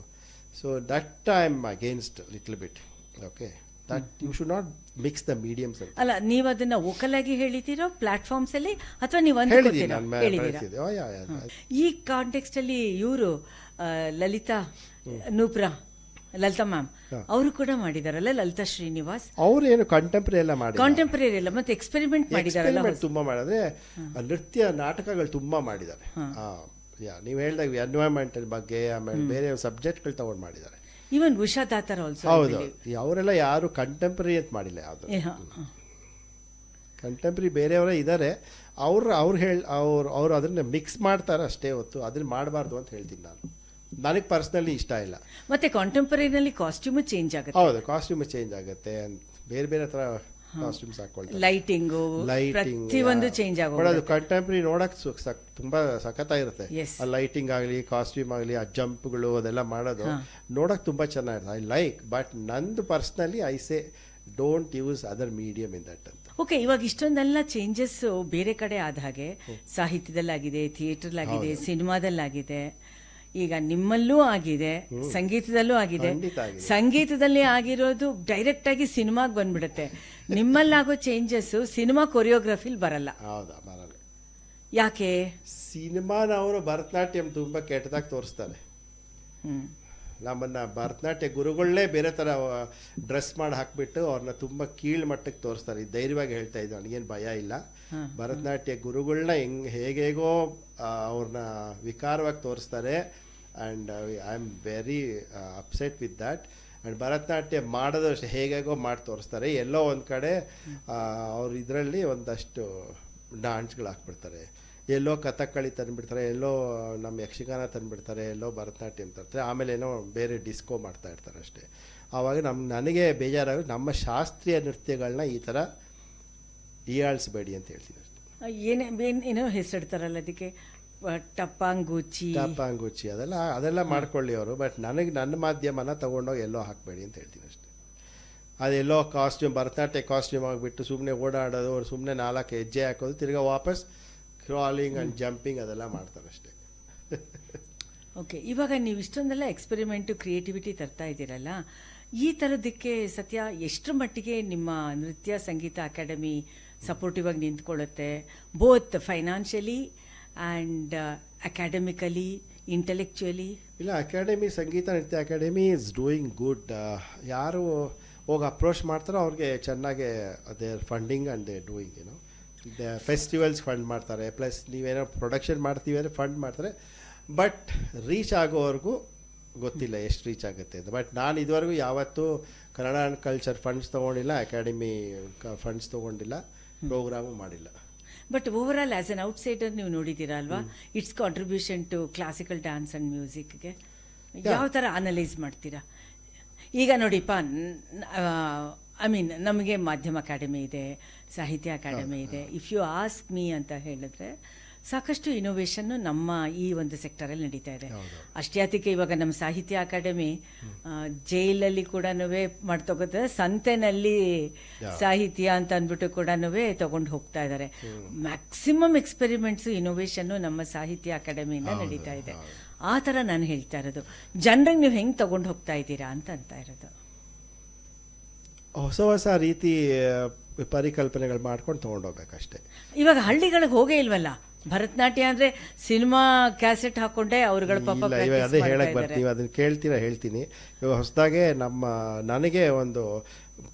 So that I am against little bit. Okay, that you should not mix the mediums ಅಂತ. ಅಲ್ಲ, ನೀವು ಅದನ್ನ ವೋಕಲಾಗಿ ಹೇಳಿದ್ದೀರೋ ಪ್ಲಾಟ್ಫಾರ್ಮ್ಸ್ ಅಲ್ಲಿ, ಅಥವಾ ನೀವು ಈ ಕಾಂಟೆಕ್ಸ್ಟ್ ಅಲ್ಲಿ ಇವರು ಲಲಿತಾ ಮ್ಯಾಮ್ ಅವರು ಕೂಡ ಮಾಡಿದಾರಲ್ಲ, ಲಲಿತಾ ಶ್ರೀನಿವಾಸ್ ಅವರು ಏನು ಕಂಟೆಂಪ್ರರಿ ಎಲ್ಲ ಮಾಡಿ, ಕಾಂಟೆಂಪ್ರರಿ ಎಲ್ಲ ಮತ್ತೆ ಎಕ್ಸ್ಪೆರಿಮೆಂಟ್ ಮಾಡಿದಾರಲ್ಲ, ತುಂಬಾ ಮಾಡಿದ್ರೆ ನೃತ್ಯ ನಾಟಕಗಳು ತುಂಬಾ ಮಾಡಿದ್ದಾರೆ. ನೀವು ಹೇಳಿದಾಗ ಎನ್ವೈರನ್ಮೆಂಟ್ ಬಗ್ಗೆ ಆಮೇಲೆ ಬೇರೆ ಸಬ್ಜೆಕ್ಟ್ಗಳು ತಗೊಂಡು ಮಾಡಿದ್ದಾರೆ. Even Usha Datar also. ಹೌದು, ಅವರೆಲ್ಲ ಯಾರು ಕಂಟೆಂಪ್ರರಿ ಅಂತ ಮಾಡಿಲ್ಲ. ಯಾವುದು ಕಂಟೆಂಪ್ರರಿ ಬೇರೆಯವರೇ ಇದ್ದಾರೆ, ಅವ್ರು ಅದನ್ನ ಮಿಕ್ಸ್ ಮಾಡ್ತಾರೆ ಅಷ್ಟೇ ಹೊತ್ತು ಅದನ್ನ ಮಾಡಬಾರ್ದು ಅಂತ ಹೇಳ್ತೀನಿ ನಾನು. ನನಗೆ ಪರ್ಸ್ನಲಿ ಇಷ್ಟ ಇಲ್ಲ. ಮತ್ತೆ ಕಾಂಟೆಂಪರರಿನಲ್ಲಿ ಕಾಸ್ಟ್ಯೂಮ್ ಚೇಂಜ್ ಆಗುತ್ತೆ. ಹೌದು, ಕಾಸ್ಟ್ಯೂಮ್ ಚೇಂಜ್ ಆಗುತ್ತೆ, ಬೇರೆ ಬೇರೆ ತರ ಕಾಸ್ಟ್ಯೂಮ್ಸ್ ಹಾಕೊಳ್ತಾರೆ. ಲೈಟಿಂಗ್ ಪ್ರತಿಯೊಂದು ಚೇಂಜ್ ಆಗೋದು. ಕಂಟೆಂಪ್ರರಿ ನೋಡಕ್ ತುಂಬಾ ಸಖತ್ತಾಗಿರುತ್ತೆ. ಆ ಲೈಟಿಂಗ್ ಆಗಲಿ, ಕಾಸ್ಟ್ಯೂಮ್ ಆಗಲಿ, ಆ ಜಂಪ್ಗಳು ಅದೆಲ್ಲ ಮಾಡೋದು ನೋಡಕ್ ತುಂಬಾ ಚೆನ್ನಾಗಿರುತ್ತೆ. I like. ಬಟ್ ನಂದು personally I say don't use other medium in that ಅಂತ. ಓಕೆ, ಇವಾಗ ಇಷ್ಟೊಂದೆಲ್ಲ ಚೇಂಜಸ್ ಬೇರೆ ಕಡೆ ಆದ ಹಾಗೆ ಸಾಹಿತ್ಯದಲ್ಲಾಗಿದೆ, ಥಿಯೇಟರ್ಲಾಗಿದೆ, ಸಿನಿಮಾದಲ್ಲಾಗಿದೆ, ಈಗ ನಿಮ್ಮಲ್ಲೂ ಆಗಿದೆ, ಸಂಗೀತದಲ್ಲೂ ಆಗಿದೆ. ಸಂಗೀತದಲ್ಲಿ ಆಗಿರೋದು ಡೈರೆಕ್ಟ್ ಆಗಿ ಸಿನಿಮಾಗೆ ಬಂದ್ಬಿಡುತ್ತೆ. ನಿಮ್ಮಲ್ಲಾಗೋ ಚೇಂಜಸ್ ಸಿನಿಮಾ ಕೊರಿಯೋಗ್ರಫಿಲ್ ಬರಲ್ಲ. ಹೌದಾ? ಬರಲ್ಲ. ಯಾಕೆ? ಸಿನಿಮಾನವರು ಭರತನಾಟ್ಯಂ ತುಂಬಾ ಕೆಟ್ಟದಾಗಿ ತೋರಿಸ್ತಾರೆ. ನಮ್ಮನ್ನ ಭರತನಾಟ್ಯ ಗುರುಗಳನ್ನೇ ಬೇರೆ ತರ ಡ್ರೆಸ್ ಮಾಡಿ ಹಾಕ್ಬಿಟ್ಟು ಅವ್ರನ್ನ ತುಂಬಾ ಕೀಳ್ ಮಟ್ಟಕ್ಕೆ ತೋರಿಸ್ತಾರೆ. ಧೈರ್ಯವಾಗಿ ಹೇಳ್ತಾ ಇದ್ದ, ನನಗೇನು ಭಯ ಇಲ್ಲ. ಭರತನಾಟ್ಯ ಗುರುಗಳನ್ನ ಹೇಗೇಗೋ ಅವ್ರನ್ನ ವಿಕಾರವಾಗಿ ತೋರಿಸ್ತಾರೆ. And I am very upset with that. And Bharatanatyam ಮಾಡೋದು ಅಷ್ಟೇ ಹೇಗೇಗೋ ಮಾಡಿ ತೋರಿಸ್ತಾರೆ. ಎಲ್ಲೋ ಒಂದು ಕಡೆ ಅವ್ರು ಇದರಲ್ಲಿ ಒಂದಷ್ಟು ಡಾನ್ಸ್ಗಳು ಹಾಕ್ಬಿಡ್ತಾರೆ. ಎಲ್ಲೋ ಕಥಕ್ಕಳಿ ತಂದುಬಿಡ್ತಾರೆ, ಎಲ್ಲೋ ನಮ್ಮ ಯಕ್ಷಗಾನ ತಂದುಬಿಡ್ತಾರೆ, ಎಲ್ಲೋ ಭರತನಾಟ್ಯಂ ತರ್ತಾರೆ, ಆಮೇಲೆ ಏನೋ ಬೇರೆ ಡಿಸ್ಕೋ ಮಾಡ್ತಾ ಇರ್ತಾರೆ ಅಷ್ಟೇ. ಆವಾಗ ನನಗೆ ಬೇಜಾರಾಗಿ ನಮ್ಮ ಶಾಸ್ತ್ರೀಯ ನೃತ್ಯಗಳನ್ನ ಈ ಥರ ಹೀಯಾಳಿಸ್ಬೇಡಿ ಅಂತ ಹೇಳ್ತೀನಿ ಅಷ್ಟೇ. ಏನೋ ಹೆಸರಿಡ್ತಾರಲ್ಲ ಅದಕ್ಕೆ, ಟಪಾಂಗುಚಿ ಅದೆಲ್ಲ ಮಾಡ್ಕೊಳ್ಳಿ ಅವರು, ಬಟ್ ನನ್ನ ಮಾಧ್ಯಮನ ತೊಗೊಂಡೋಗಿ ಎಲ್ಲೋ ಹಾಕಬೇಡಿ ಅಂತ ಹೇಳ್ತೀನಿ ಅಷ್ಟೇ. ಅದೆಲ್ಲೋ ಕಾಸ್ಟ್ಯೂಮ್ ಭರತನಾಟ್ಯ ಕಾಸ್ಟ್ಯೂಮ್ ಆಗಿಬಿಟ್ಟು ಸುಮ್ಮನೆ ಓಡಾಡೋದು, ಅವ್ರು ಸುಮ್ಮನೆ 4 ಹೆಜ್ಜೆ ಹಾಕೋದು, ತಿರ್ಗಾ ವಾಪಸ್ ಕ್ರಾಲಿಂಗ್ ಆ್ಯಂಡ್ ಜಂಪಿಂಗ್ ಅದೆಲ್ಲ ಮಾಡ್ತಾರೆ ಅಷ್ಟೇ. ಓಕೆ, ಇವಾಗ ನೀವು ಇಷ್ಟೊಂದೆಲ್ಲ ಎಕ್ಸ್ಪೆರಿಮೆಂಟು ಕ್ರಿಯೇಟಿವಿಟಿ ತರ್ತಾ ಇದ್ದೀರಲ್ಲ, ಈ ಥರದಕ್ಕೆ ಸತ್ಯ ಎಷ್ಟರ ಮಟ್ಟಿಗೆ ನಿಮ್ಮ ನೃತ್ಯ ಸಂಗೀತ ಅಕಾಡೆಮಿ ಸಪೋರ್ಟಿವ್ ಆಗಿ ನಿಂತ್ಕೊಳ್ಳುತ್ತೆ, both financially and academically, intellectually? ಇಲ್ಲ, ಅಕಾಡೆಮಿ ಸಂಗೀತ ನೃತ್ಯ ಅಕಾಡೆಮಿ ಇಸ್ ಡೂಯಿಂಗ್ ಗುಡ್. ಯಾರು ಹೋಗಿ ಅಪ್ರೋಚ್ ಮಾಡ್ತಾರೋ ಅವ್ರಿಗೆ ಚೆನ್ನಾಗೆ there funding and they doing ಏನೋ ಫೆಸ್ಟಿವಲ್ಸ್ ಫಂಡ್ ಮಾಡ್ತಾರೆ, ಪ್ಲಸ್ ನೀವೇನೋ ಪ್ರೊಡಕ್ಷನ್ ಮಾಡ್ತೀವಿ ಅಂದರೆ ಫಂಡ್ ಮಾಡ್ತಾರೆ. ಬಟ್ ರೀಚ್ ಆಗೋವರೆಗೂ ಗೊತ್ತಿಲ್ಲ ಎಷ್ಟು ರೀಚ್ ಆಗುತ್ತೆ ಅಂತ. ಬಟ್ ನಾನು ಇದುವರೆಗೂ ಯಾವತ್ತೂ ಕನ್ನಡ ಆ್ಯಂಡ್ ಕಲ್ಚರ್ ಫಂಡ್ಸ್ ತೊಗೊಂಡಿಲ್ಲ, ಅಕಾಡೆಮಿ ಫಂಡ್ಸ್ ತೊಗೊಂಡಿಲ್ಲ, ಪ್ರೋಗ್ರಾಮು ಮಾಡಿಲ್ಲ. But overall as an outsider ನೀವು ನೋಡಿದ್ದೀರಾ ಅಲ್ವಾ, it's contribution to classical dance and ಮ್ಯೂಸಿಕ್ಗೆ ಯಾವ ಥರ ಅನಲೈಸ್ ಮಾಡ್ತೀರಾ? ಈಗ ನೋಡಿಪ್ಪ, ಐ ಮೀನ್ ನಮಗೆ ಮಾಧ್ಯಮ ಅಕಾಡೆಮಿ ಇದೆ, ಸಾಹಿತ್ಯ ಅಕಾಡೆಮಿ ಇದೆ. ಇಫ್ ಯು ಆಸ್ಕ್ ಮೀ ಅಂತ ಹೇಳಿದ್ರೆ ಸಾಕಷ್ಟು ಇನೋವೇಷನ್ನು ನಮ್ಮ ಈ ಒಂದು ಸೆಕ್ಟರಲ್ಲಿ ನಡೀತಾ ಇದೆ. ಅಷ್ಟೇ ಅದಕ್ಕೆ ಇವಾಗ ನಮ್ಮ ಸಾಹಿತ್ಯ ಅಕಾಡೆಮಿ ಜೈಲಲ್ಲಿ ಕೂಡ ಮಾಡ್ತೋಗೋತಾರೆ, ಸಂತೆನಲ್ಲಿ ಸಾಹಿತ್ಯ ಅಂತ ಅಂದ್ಬಿಟ್ಟು ಕೂಡ ತಗೊಂಡು ಹೋಗ್ತಾ ಇದ್ದಾರೆ. ಮ್ಯಾಕ್ಸಿಮಮ್ ಎಕ್ಸ್ಪೆರಿಮೆಂಟ್ಸು ಇನೋವೇಷನ್ನು ನಮ್ಮ ಸಾಹಿತ್ಯ ಅಕಾಡೆಮಿಯಿಂದ ನಡೀತಾ ಇದೆ. ಆ ಥರ ನಾನು ಹೇಳ್ತಾ ಇರೋದು, ಜನರಿಗೆ ನೀವು ಹೆಂಗೆ ತಗೊಂಡು ಹೋಗ್ತಾ ಇದ್ದೀರಾ ಅಂತ ಇರೋದು. ಹೊಸ ಹೊಸ ರೀತಿ ಪರಿಕಲ್ಪನೆಗಳು ಮಾಡ್ಕೊಂಡು ತೊಗೊಂಡೋಗ್ಬೇಕಷ್ಟೇ. ಇವಾಗ ಹಳ್ಳಿಗಳಿಗೆ ಹೋಗೇ ಇಲ್ವಲ್ಲ, ಭರತನಾಟ್ಯ ಅಂದರೆ ಸಿನಿಮಾ ಕ್ಯಾಸೆಟ್ ಹಾಕೊಂಡೆ ಅವ್ರುಗಳ ಪಾಪ. ಅದೇ ಹೇಳಕ್ಕೆ ಬರ್ತೀವಿ, ಅದನ್ನು ಕೇಳ್ತೀರಾ ಹೇಳ್ತೀನಿ. ಇವಾಗ ಹೊಸದಾಗೆ ನನಗೆ ಒಂದು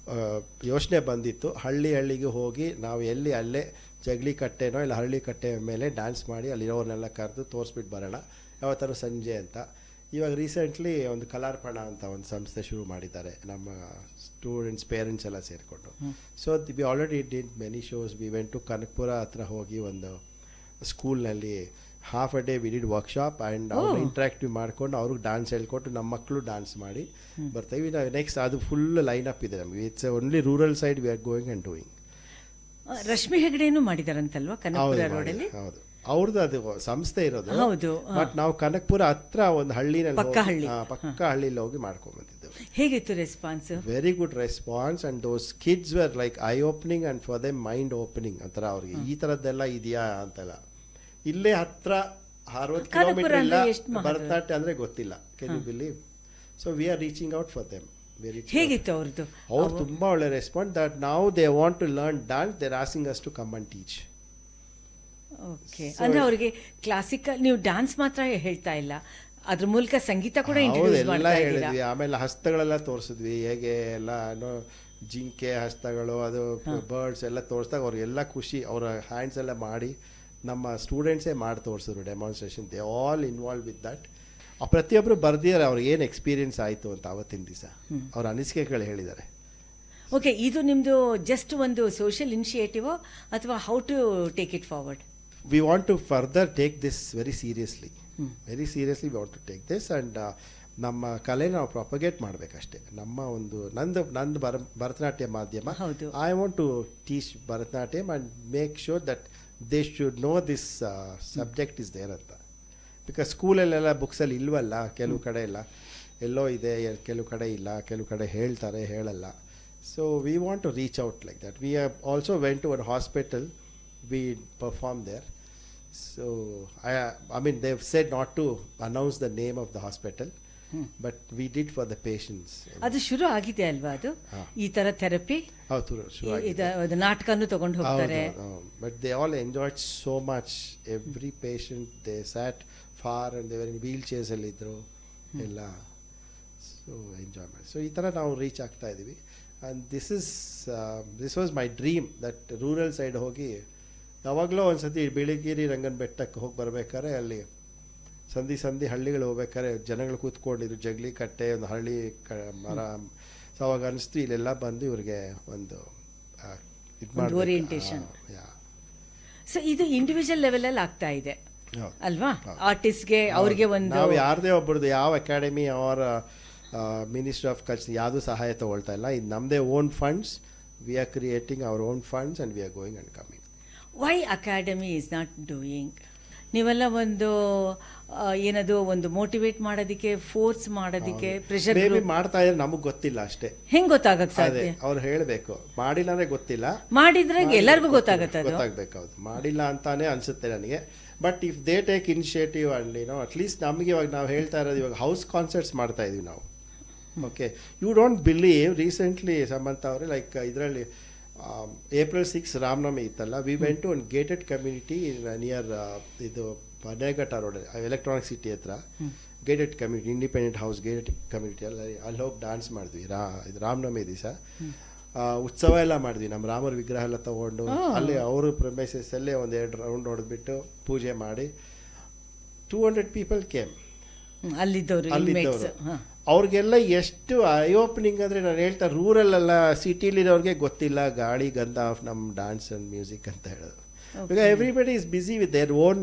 ಯೋಚನೆ ಬಂದಿತ್ತು, ಹಳ್ಳಿಗೆ ಹೋಗಿ ನಾವು ಎಲ್ಲಿ ಅಲ್ಲೇ ಜಗಲಿ ಕಟ್ಟೆನೋ ಇಲ್ಲ ಹಳ್ಳಿ ಕಟ್ಟೆ ಮೇಲೆ ಡ್ಯಾನ್ಸ್ ಮಾಡಿ ಅಲ್ಲಿರೋರ್ನೆಲ್ಲ ಕರೆದು ತೋರಿಸ್ಬಿಟ್ಟು ಬರೋಣ ಯಾವತ್ತಾರು ಸಂಜೆ ಅಂತ. ಇವಾಗ ರೀಸೆಂಟ್ಲಿ ಒಂದು ಕಲಾರ್ಪಣ ಅಂತ ಒಂದು ಸಂಸ್ಥೆ ಶುರು ಮಾಡಿದ್ದಾರೆ, ನಮ್ಮ ಸ್ಟೂಡೆಂಟ್ಸ್ ಪೇರೆಂಟ್ಸ್ ಎಲ್ಲ ಸೇರಿಕೊಂಡು. So we already did many shows. We went to Kanakapura ಹತ್ರ ಹೋಗಿ ಒಂದು ಸ್ಕೂಲ್ನಲ್ಲಿ half a day we did workshop and ಅವ್ರು ಇಂಟ್ರಾಕ್ಟಿವ್ ಮಾಡ್ಕೊಂಡು ಅವ್ರಿಗೆ ಡ್ಯಾನ್ಸ್ ಹೇಳ್ಕೊಟ್ಟು ನಮ್ಮ ಮಕ್ಕಳು ಡ್ಯಾನ್ಸ್ ಮಾಡಿ ಬರ್ತೀವಿ. ನೆಕ್ಸ್ಟ್ ಅದು ಫುಲ್ ಲೈನ್ ಅಪ್ ಇದೆ ನಮಗೆ. It's only rural side we are going and doing. Rashmi ಹೆಗ್ಡೆನೂ ಮಾಡಿದಾರಂತಲ್ವಾ ಕನಕಪುರ ರೋಡಲ್ಲಿ? ಹೌದು, ಅವ್ರದ್ದು ಅದು ಸಂಸ್ಥೆ ಇರೋದು. ಹೌದು. ಬಟ್ ನಾವು ಕನಕಪುರ ಹತ್ರ ಒಂದು ಹಳ್ಳಿನಲ್ಲಿ ಪಕ್ಕ ಹಳ್ಳಿಲಿ ಹೋಗಿ ಮಾಡ್ಕೊಂಡ್ ಬಂದಿದ್ದೆವು. ಹೇಗಿತ್ತು response? Very good response and those kids were like eye opening and for them mind opening ಅಂತಾರೆ. ಅವ್ರಿಗೆ ಈ ಥರದ್ದೆಲ್ಲ ಇದೆಯಾ ಅಂತೆಲ್ಲ. ಇಲ್ಲೇ ಹತ್ರ 60 ಕಿಲೋಮೀಟರ್ ಇಲ್ಲ ಭರತನಾಟ್ಯ ಅಂದರೆ ಗೊತ್ತಿಲ್ಲ. Can you believe? So we are reaching out for them. ಹೇಗಿತ್ತು ಅವ್ರದ್ದು? ಅವ್ರು ತುಂಬ ಒಳ್ಳೆ ರೆಸ್ಪಾನ್ಸ್. ದಟ್ ನಾವು they want to learn dance, they are asking us to come and teach. Okay, ಅಂದ್ರೆ ಅವರಿಗೆ ಕ್ಲಾಸಿಕಲ್ ನೀವು ಡ್ಯಾನ್ಸ್ ಮಾತ್ರ ಹೇಳ್ತಾ ಇಲ್ಲ, ಅದ್ರ ಮೂಲಕ ಸಂಗೀತ ಕೂಡ ಇಂಟ್ರೊಡ್ಯೂಸ್ ಮಾಡ್ತಾ ಇದ್ದೀರಾ. ಆಮೇಲೆ ಹಸ್ತಗಳೆಲ್ಲ ತೋರಿಸಿದ್ವಿ, ಹೇಗೆ ಎಲ್ಲ ಜಿಂಕೆ ಹಸ್ತಗಳು, ಅದು ಬರ್ಡ್ಸ್ ಎಲ್ಲ ತೋರಿಸಿದಾಗ ಅವ್ರಿಗೆಲ್ಲ ಖುಷಿ. ಅವರ ಹ್ಯಾಂಡ್ಸ್ ಎಲ್ಲ ಮಾಡಿ ನಮ್ಮ ಸ್ಟೂಡೆಂಟ್ಸೇ ಮಾಡಿ ತೋರಿಸಿದ್ರು demonstration. They all involve with that. ಪ್ರತಿಯೊಬ್ಬರು ಬರ್ದಿದ್ದಾರೆ ಅವ್ರಿಗೆ ಏನು ಎಕ್ಸ್ಪೀರಿಯನ್ಸ್ ಆಯಿತು ಅಂತ ಅವತ್ತಿನ ದಿವಸ ಅವ್ರ ಅನಿಸಿಕೆಗಳು ಹೇಳಿದ್ದಾರೆ. ಓಕೆ, ಇದು ನಿಮ್ಮದು ಜಸ್ಟ್ ಒಂದು ಸೋಷಿಯಲ್ ಇನಿಷಿಯೇಟಿವ್ ಅಥವಾ how to take it forward? We want to further take this very seriously. Very seriously we want to take this and ನಮ್ಮ ಕಲೆ ನಾವು ಪ್ರಾಪಗೇಟ್ ಮಾಡಬೇಕಷ್ಟೇ. ನಮ್ಮ ಒಂದು ನಂದು ಭರತನಾಟ್ಯ ಮಾಧ್ಯಮ. I want to teach Bharatanatyam and make sure that they should know this subject is there ಅಂತ. Because ಸ್ಕೂಲಲ್ಲೆಲ್ಲ ಬುಕ್ಸಲ್ಲಿ ಇಲ್ವಲ್ಲ, ಕೆಲವು ಕಡೆ ಇಲ್ಲ, ಎಲ್ಲೋ ಇದೆ, ಕೆಲವು ಕಡೆ ಇಲ್ಲ, ಕೆಲವು ಕಡೆ ಹೇಳ್ತಾರೆ, ಹೇಳಲ್ಲ. So we want to reach out like that. We have also went to one hospital. We perform there. So I mean they've said not to announce the name of the hospital, but we did for the patients. ಅದು ಶುರು ಆಗಿದೆ ಅಲ್ವಾ ಅದು ಈ ತರ therapy? ಹೌದು, ಶುರು ಆಗಿದೆ. ಇದು ನಾಟಕನೂ ತಗೊಂಡು ಹೋಗ್ತಾರೆ. But they all enjoyed so much. Every patient, they sat far and they were in wheelchairs ಅಲ್ಲಿ ಇದ್ರು ಎಲ್ಲ. So enjoyment. So ಈ ತರ ನಾವು ರೀಚ್ ಆಗ್ತಾ ಇದೀವಿ. And this was my dream that rural side ಹೋಗಿ ಯಾವಾಗಲೂ ಒಂದ್ಸತಿ ಬಿಳಿಗಿರಿ ರಂಗನ ಬೆಟ್ಟಕ್ಕೆ ಹೋಗಿ ಬರ್ಬೇಕಾದ್ರೆ ಅಲ್ಲಿ ಸಂಧಿ ಹಳ್ಳಿಗಳು ಹೋಗ್ಬೇಕಾದ್ರೆ ಜನಗಳು ಕೂತ್ಕೊಂಡಿದ್ರು, ಜಗಲಿ ಕಟ್ಟೆ ಒಂದು ಹಳ್ಳಿ ಮರ. ಸೊ ಅವಾಗ ಅನಿಸ್ತು ಇಲ್ಲೆಲ್ಲ ಬಂದು ಇವ್ರಿಗೆ ಒಂದು ಇದು ಮಾಡಿ ಓರಿಯೆಂಟೇಷನ್. ಸೊ ಇದು ಇಂಡಿವಿಜುವಲ್ ಲೆವೆಲಲ್ಲಿ ಆಗ್ತಾ ಇದೆ ಹೌದು. ಅಲ್ವಾ? ಆರ್ಟಿಸ್ಟ್ಗೆ ಅವ್ರಿಗೆ ಒಂದು ನಾವು ಯಾರದೇ ಒಬ್ಬರದ್ದು ಯಾವ ಅಕಾಡೆಮಿ ಅವರ ಮಿನಿಸ್ಟ್ರಿ ಆಫ್ ಕಲ್ಚರ್ ಯಾವುದೂ ಸಹಾಯ ತಗೊಳ್ತಾ ಇಲ್ಲ. ಇದು ನಮ್ಮದೇ own funds. We are creating our own funds and we are going and coming. Why academy is not doing? ನೀವೆಲ್ಲ ಒಂದು ಏನದು ಒಂದು ಮೋಟಿವೇಟ್ ಮಾಡೋದಕ್ಕೆ, ಫೋರ್ಸ್ ಮಾಡೋದಕ್ಕೆ, ಪ್ರೆಷರ್ ಮೇ ಬಿ ಮಾಡ್ತಾ ಇದ್ರೆ ನಮಗೆ ಗೊತ್ತಿಲ್ಲ ಅಷ್ಟೇ. ಹೆಂಗ್ ಗೊತ್ತಾಗಕ್ಕೆ ಸಾಧ್ಯ? ಅವ್ರು ಹೇಳಬೇಕು. ಮಾಡಿಲ್ಲ ಅಂದ್ರೆ ಗೊತ್ತಿಲ್ಲ, ಮಾಡಿದ್ರೆ ಎಲ್ಲರಿಗೂ ಗೊತ್ತಾಗತ್ತೆ. ಅದು ಗೊತ್ತಾಗಬೇಕು. ಹೌದು, ಮಾಡಿಲ್ಲ ಅಂತಾನೆ ಅನ್ಸುತ್ತೆ ನನಗೆ. But if they take initiative and at least ನಮಗೆ ಇವಾಗ ನಾವು ಹೇಳ್ತಾ ಇರೋದು, ಇವಾಗ ಹೌಸ್ ಕಾನ್ಸರ್ಟ್ಸ್ ಮಾಡ್ತಾ ಇದೀವಿ ನಾವು. Okay, you don't believe, recently Samantha ಅವರೇ ಲೈಕ್ ಇದರಲ್ಲಿ April 6 ರಾಮನವಮಿ ಇತ್ತಲ್ಲ, ವಿ ವೆಂಟ್ ಟು ಒಂದು ಗೇಟೆಡ್ ಕಮ್ಯುನಿಟಿ ನಿಯರ್ ಇದು ಬನೇಘಟ್ಟ ರೋಡ್, ಎಲೆಕ್ಟ್ರಾನಿಕ್ ಸಿಟಿ ಹತ್ರ gated community, independent house gated community. ಅಲ್ಲಿ ಹೋಗಿ ಡ್ಯಾನ್ಸ್ ಮಾಡಿದ್ವಿ ಇದು ರಾಮನವಮಿ ದಿವಸ. ಉತ್ಸವ ಎಲ್ಲ ಮಾಡಿದ್ವಿ. ನಮ್ಮ ರಾಮರ ವಿಗ್ರಹ ಎಲ್ಲ ತಗೊಂಡು ಅಲ್ಲಿ ಅವರು ಪ್ರೊಮೈಸಸ್ ಅಲ್ಲೇ ಒಂದು 2 ರೌಂಡ್ ಹೊಡೆದ್ಬಿಟ್ಟು ಪೂಜೆ ಮಾಡಿ 200 ಪೀಪಲ್ ಕೇಮ್. ಅಲ್ಲಿದ್ದವರು ಅವ್ರಿಗೆಲ್ಲ ಎಷ್ಟು ಐ ಓಪನಿಂಗ್ ಅಂದರೆ, ನಾನು ಹೇಳ್ತಾ ರೂರಲ್ಲೆಲ್ಲ ಸಿಟಿಲಿರೋರಿಗೆ ಗೊತ್ತಿಲ್ಲ ಗಾಳಿ ಗಂಧ ಆಫ್ ನಮ್ಮ ಡ್ಯಾನ್ಸ್ ಆ್ಯಂಡ್ ಮ್ಯೂಸಿಕ್ ಅಂತ ಹೇಳೋದು. Because everybody is busy with their own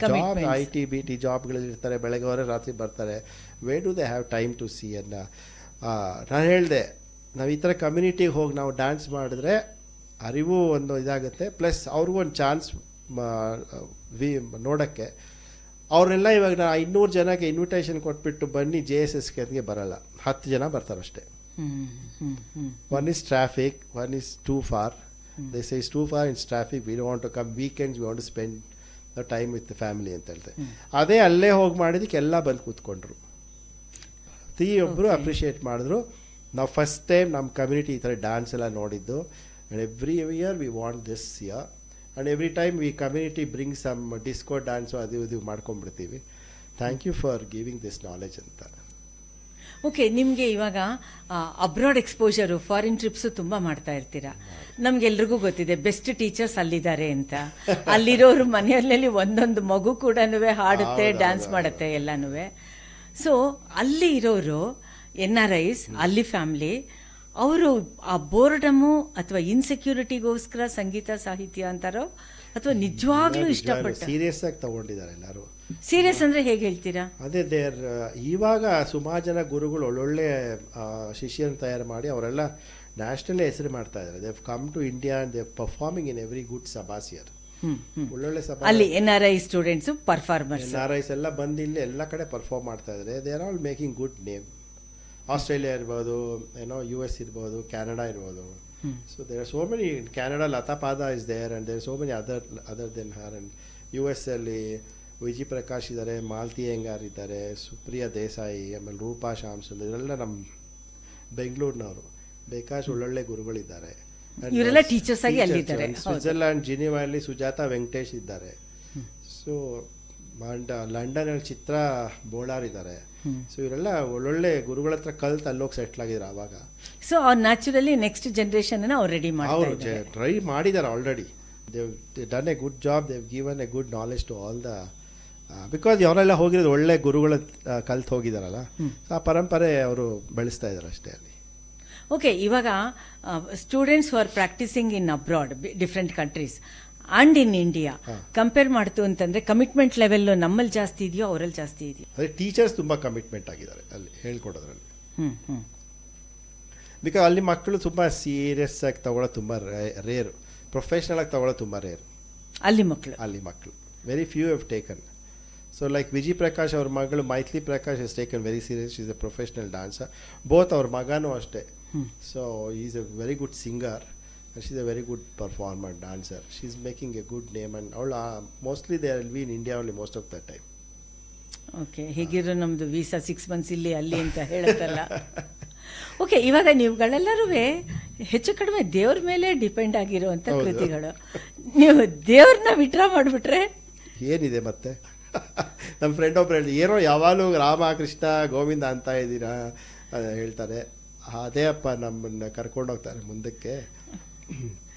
job, IT BT ಜಾಬ್ಗಳಲ್ಲಿ ಇರ್ತಾರೆ. ಬೆಳಗ್ಗೆ ಅವರೇ ರಾತ್ರಿ ಬರ್ತಾರೆ. Where do they have time to see ಅನ್ನೋ ನಾನು ಹೇಳಿದೆ, ನಾವು ಈ ಥರ ಕಮ್ಯುನಿಟಿಗೆ ಹೋಗಿ ನಾವು ಡ್ಯಾನ್ಸ್ ಮಾಡಿದ್ರೆ ಅರಿವು ಒಂದು ಇದಾಗುತ್ತೆ, ಪ್ಲಸ್ ಅವ್ರಿಗೂ ಒಂದು ಚಾನ್ಸ್ ನೋಡೋಕ್ಕೆ. ಅವರೆಲ್ಲ ಇವಾಗ ನಾ 200 ಜನಕ್ಕೆ ಇನ್ವಿಟೇಷನ್ ಕೊಟ್ಬಿಟ್ಟು ಬನ್ನಿ JSSK ಅದಕ್ಕೆ ಬರಲ್ಲ, 10 ಜನ ಬರ್ತಾರಷ್ಟೇ. One is traffic, one is too far. They say is too far, it's traffic, we don't want to come, weekends we want to spend the time with the family ಅಂತ ಹೇಳ್ತಾರೆ. ಅದೇ ಅಲ್ಲೇ ಹೋಗಿ ಮಾಡಿದಕ್ಕೆ ಎಲ್ಲ ಬಂದು ಕೂತ್ಕೊಂಡ್ರು. ಒಬ್ಬರು ಅಪ್ರಿಷಿಯೇಟ್ ಮಾಡಿದ್ರು. ನಾವು ಫಸ್ಟ್ ಟೈಮ್ ನಮ್ಮ ಕಮ್ಯುನಿಟಿ ಈ ಥರ ಡ್ಯಾನ್ಸ್ ಎಲ್ಲ ನೋಡಿದ್ದು. And every year we want this year. And every time we community bring some disco dance ಅದು ಇದು ಮಾಡ್ಕೊಂಡ್ಬಿಡ್ತೀವಿ. Thank you for giving this knowledge ಅಂತ. ಓಕೆ, ನಿಮಗೆ ಇವಾಗ ಅಬ್ರಾಡ್ ಎಕ್ಸ್ಪೋಜರು, ಫಾರಿನ್ ಟ್ರಿಪ್ಸು ತುಂಬ ಮಾಡ್ತಾ ಇರ್ತೀರಾ. ನಮಗೆಲ್ರಿಗೂ ಗೊತ್ತಿದೆ ಬೆಸ್ಟ್ ಟೀಚರ್ಸ್ ಅಲ್ಲಿದ್ದಾರೆ ಅಂತ. ಅಲ್ಲಿರೋರು ಮನೆಯಲ್ಲಿ ಒಂದೊಂದು ಮಗು ಕೂಡ ಹಾಡುತ್ತೆ, ಡ್ಯಾನ್ಸ್ ಮಾಡುತ್ತೆ ಎಲ್ಲನೂ. ಸೊ ಅಲ್ಲಿ ಇರೋರು NRIs, ಅಲ್ಲಿ ಫ್ಯಾಮ್ಲಿ, ಅವರು ಆ ಬೋರ್ಡಮು ಅಥವಾ ಇನ್ಸೆಕ್ಯೂರಿಟಿಗೋಸ್ಕರ ಸಂಗೀತ ಸಾಹಿತ್ಯ ಅಂತಾರೋ ಅಥವಾ ನಿಜವಾಗ್ಲೂ ಇಷ್ಟಪಟ್ಟು ಸೀರಿಯಸ್ ಆಗಿ ತಗೊಂಡಿದ್ದಾರೆ ಎಲ್ಲರೂ. ಸೀರಿಯಸ್ ಅಂದ್ರೆ ಹೇಗೆ ಹೇಳ್ತೀರಾ? ಅದೇ ಇವಾಗ ಸುಮಾರು ಜನ ಗುರುಗಳು ಒಳ್ಳೊಳ್ಳೆ ಶಿಷ್ಯನ ತಯಾರು ಮಾಡಿ ಅವರೆಲ್ಲ ನ್ಯಾಷನಲ್ ಹೆಸರು ಮಾಡ್ತಾ ಇದ್ದಾರೆ. They have come to India and they performing in every good sabhas year. ಒಳ್ಳೊಳ್ಳೆ ಸಭಾ, ಅಲ್ಲಿ NRI ಸ್ಟೂಡೆಂಟ್ಸ್ ಪರ್ಫಾರ್ಮರ್ಸ್, NRIs ಎಲ್ಲ ಬಂದು ಇಲ್ಲಿ ಎಲ್ಲ ಕಡೆ ಪರ್ಫಾರ್ಮ್ ಮಾಡ್ತಾ ಇದ್ದಾರೆ. They are all making good name. Australia ಇರ್ಬೋದು, US ಇರ್ಬೋದು, ಕ್ಯಾನಡಾ ಇರ್ಬೋದು. So there are so many. Canada Latha ಪಾದ is there and there so many other than her. And US ಅಲ್ಲಿ ವಿಜಿ ಪ್ರಕಾಶ್ ಇದ್ದಾರೆ, ಮಾಲ್ತಿ ಅಯ್ಯಂಗಾರ್ ಇದ್ದಾರೆ, ಸುಪ್ರಿಯಾ ದೇಸಾಯಿ, ಆಮೇಲೆ ರೂಪಾ ಶ್ಯಾಮ್ಸುಂದರ್, ಇವರೆಲ್ಲ ನಮ್ಮ ಬೆಂಗಳೂರಿನವರು. ಬೇಕಾಶ್ ಒಳ್ಳೊಳ್ಳೆ ಗುರುಗಳಿದ್ದಾರೆ. ಇವರೆಲ್ಲ ಟೀಚರ್ಸ್ ಆಗಿ ಅಲ್ಲಿದ್ದಾರೆ. ಸ್ವಿಟ್ಜರ್ಲ್ಯಾಂಡ್ ಜಿನಿವಾಲಿ ಸುಜಾತಾ ವೆಂಕಟೇಶ್ ಇದ್ದಾರೆ. ಸೊ ಲಂಡನ್ ಚಿತ್ರ ಬೋಳಾರ್ ಇದ್ದಾರೆ. ಸೊ ಇವರೆಲ್ಲ ಒಳ್ಳೊಳ್ಳೆ ಗುರುಗಳ ಹತ್ರ ಕಲ್ತು ಅಲ್ಲೋಗಿ ಸೆಟ್ಲ್ ಆಗಿದ್ದಾರೆ ಆವಾಗ. ಸೊ ಅವ್ರು ನ್ಯಾಚುರಲಿ ನೆಕ್ಸ್ಟ್ ಜನರೇಷನ್ ಅವ್ರು ರೆಡಿ ಮಾಡಿ ಟ್ರೈ ಮಾಡಿದ್ದಾರೆ already. They've done a good job. They've given a good knowledge to all the, because ಅವರೆಲ್ಲ ಹೋಗಿರೋದು ಒಳ್ಳೆ ಗುರುಗಳ ಕಲ್ತು ಹೋಗಿದಾರಲ್ಲ, ಆ ಪರಂಪರೆ ಅವರು ಬೆಳೆಸ್ತಾ ಇದ್ದಾರೆ ಅಷ್ಟೇ ಅಲ್ಲಿ. ಓಕೆ, ಇವಾಗ ಸ್ಟೂಡೆಂಟ್ಸ್ ಹು are practising in abroad, different countries and in India compare ಮಾಡ್ತು ಅಂತಂದ್ರೆ ಕಮಿಟ್ಮೆಂಟ್ ಲೆವೆಲ್ ನಮ್ಮಲ್ಲಿ ಜಾಸ್ತಿ ಇದೆಯೋ ಅವರಲ್ಲಿ ಜಾಸ್ತಿ ಇದೆಯೋ? ಅದೇ ಟೀಚರ್ಸ್ ತುಂಬಾ ಕಮಿಟ್ಮೆಂಟ್ ಆಗಿದ್ದಾರೆ ಅಲ್ಲಿ ಹೇಳ್ಕೊಡೋದ್ರಲ್ಲಿ. ಬಿಕಾಸ್ ಅಲ್ಲಿ ಮಕ್ಕಳು ತುಂಬಾ ಸೀರಿಯಸ್ ಆಗಿ ತಗೊಳ್ಳೋದು ತುಂಬಾ ರೇರು, ಪ್ರೊಫೆಷನಲ್ ಆಗಿ ತಗೊಳ್ಳೋದು ತುಂಬಾ ರೇರು ಅಲ್ಲಿ ಮಕ್ಕಳು. Very few have taken. So like Viji Prakash ಅವ್ರ ಮಗಳು Maithili Prakash is taken very serious. Is a professional dancer. Both ಅವ್ರ ಮಗನೂ ಅಷ್ಟೇ. So is a very good singer. And she's a very good performer, dancer. She's making a good name, and all mostly they will be in India only most of the time. Okay, ಹೇಗಿರೋ ನಮ್ದು visa 6 months ಇಲ್ಲಿ ಅಲ್ಲಿ ಅಂತ ಹೇಳುತ್ತಲ್ಲ. Okay, ಇವಾಗ ನೀವುಗಳೆಲ್ಲರೂ ಹೆಚ್ಚು ಕಡಿಮೆ ದೇವ್ರ ಮೇಲೆ depend ಆಗಿರುವಂಥ ಕೃತಿಗಳು. ನೀವು ದೇವ್ರನ್ನ ವಿಡ್ರಾ ಮಾಡಿಬಿಟ್ರೆ ಏನಿದೆ ಮತ್ತೆ? ನಮ್ಮ ಫ್ರೆಂಡ್ ಒಬ್ರು ಹೇಳಿದ್ರು, ಏನೋ ಯಾವಾಗಲೂ ರಾಮ ಕೃಷ್ಣ ಗೋವಿಂದ ಅಂತ ಇದ್ದೀರಾ ಹೇಳ್ತಾರೆ. ಅದೇ ಅಪ್ಪ ನಮ್ಮನ್ನು ಕರ್ಕೊಂಡೋಗ್ತಾರೆ ಮುಂದಕ್ಕೆ,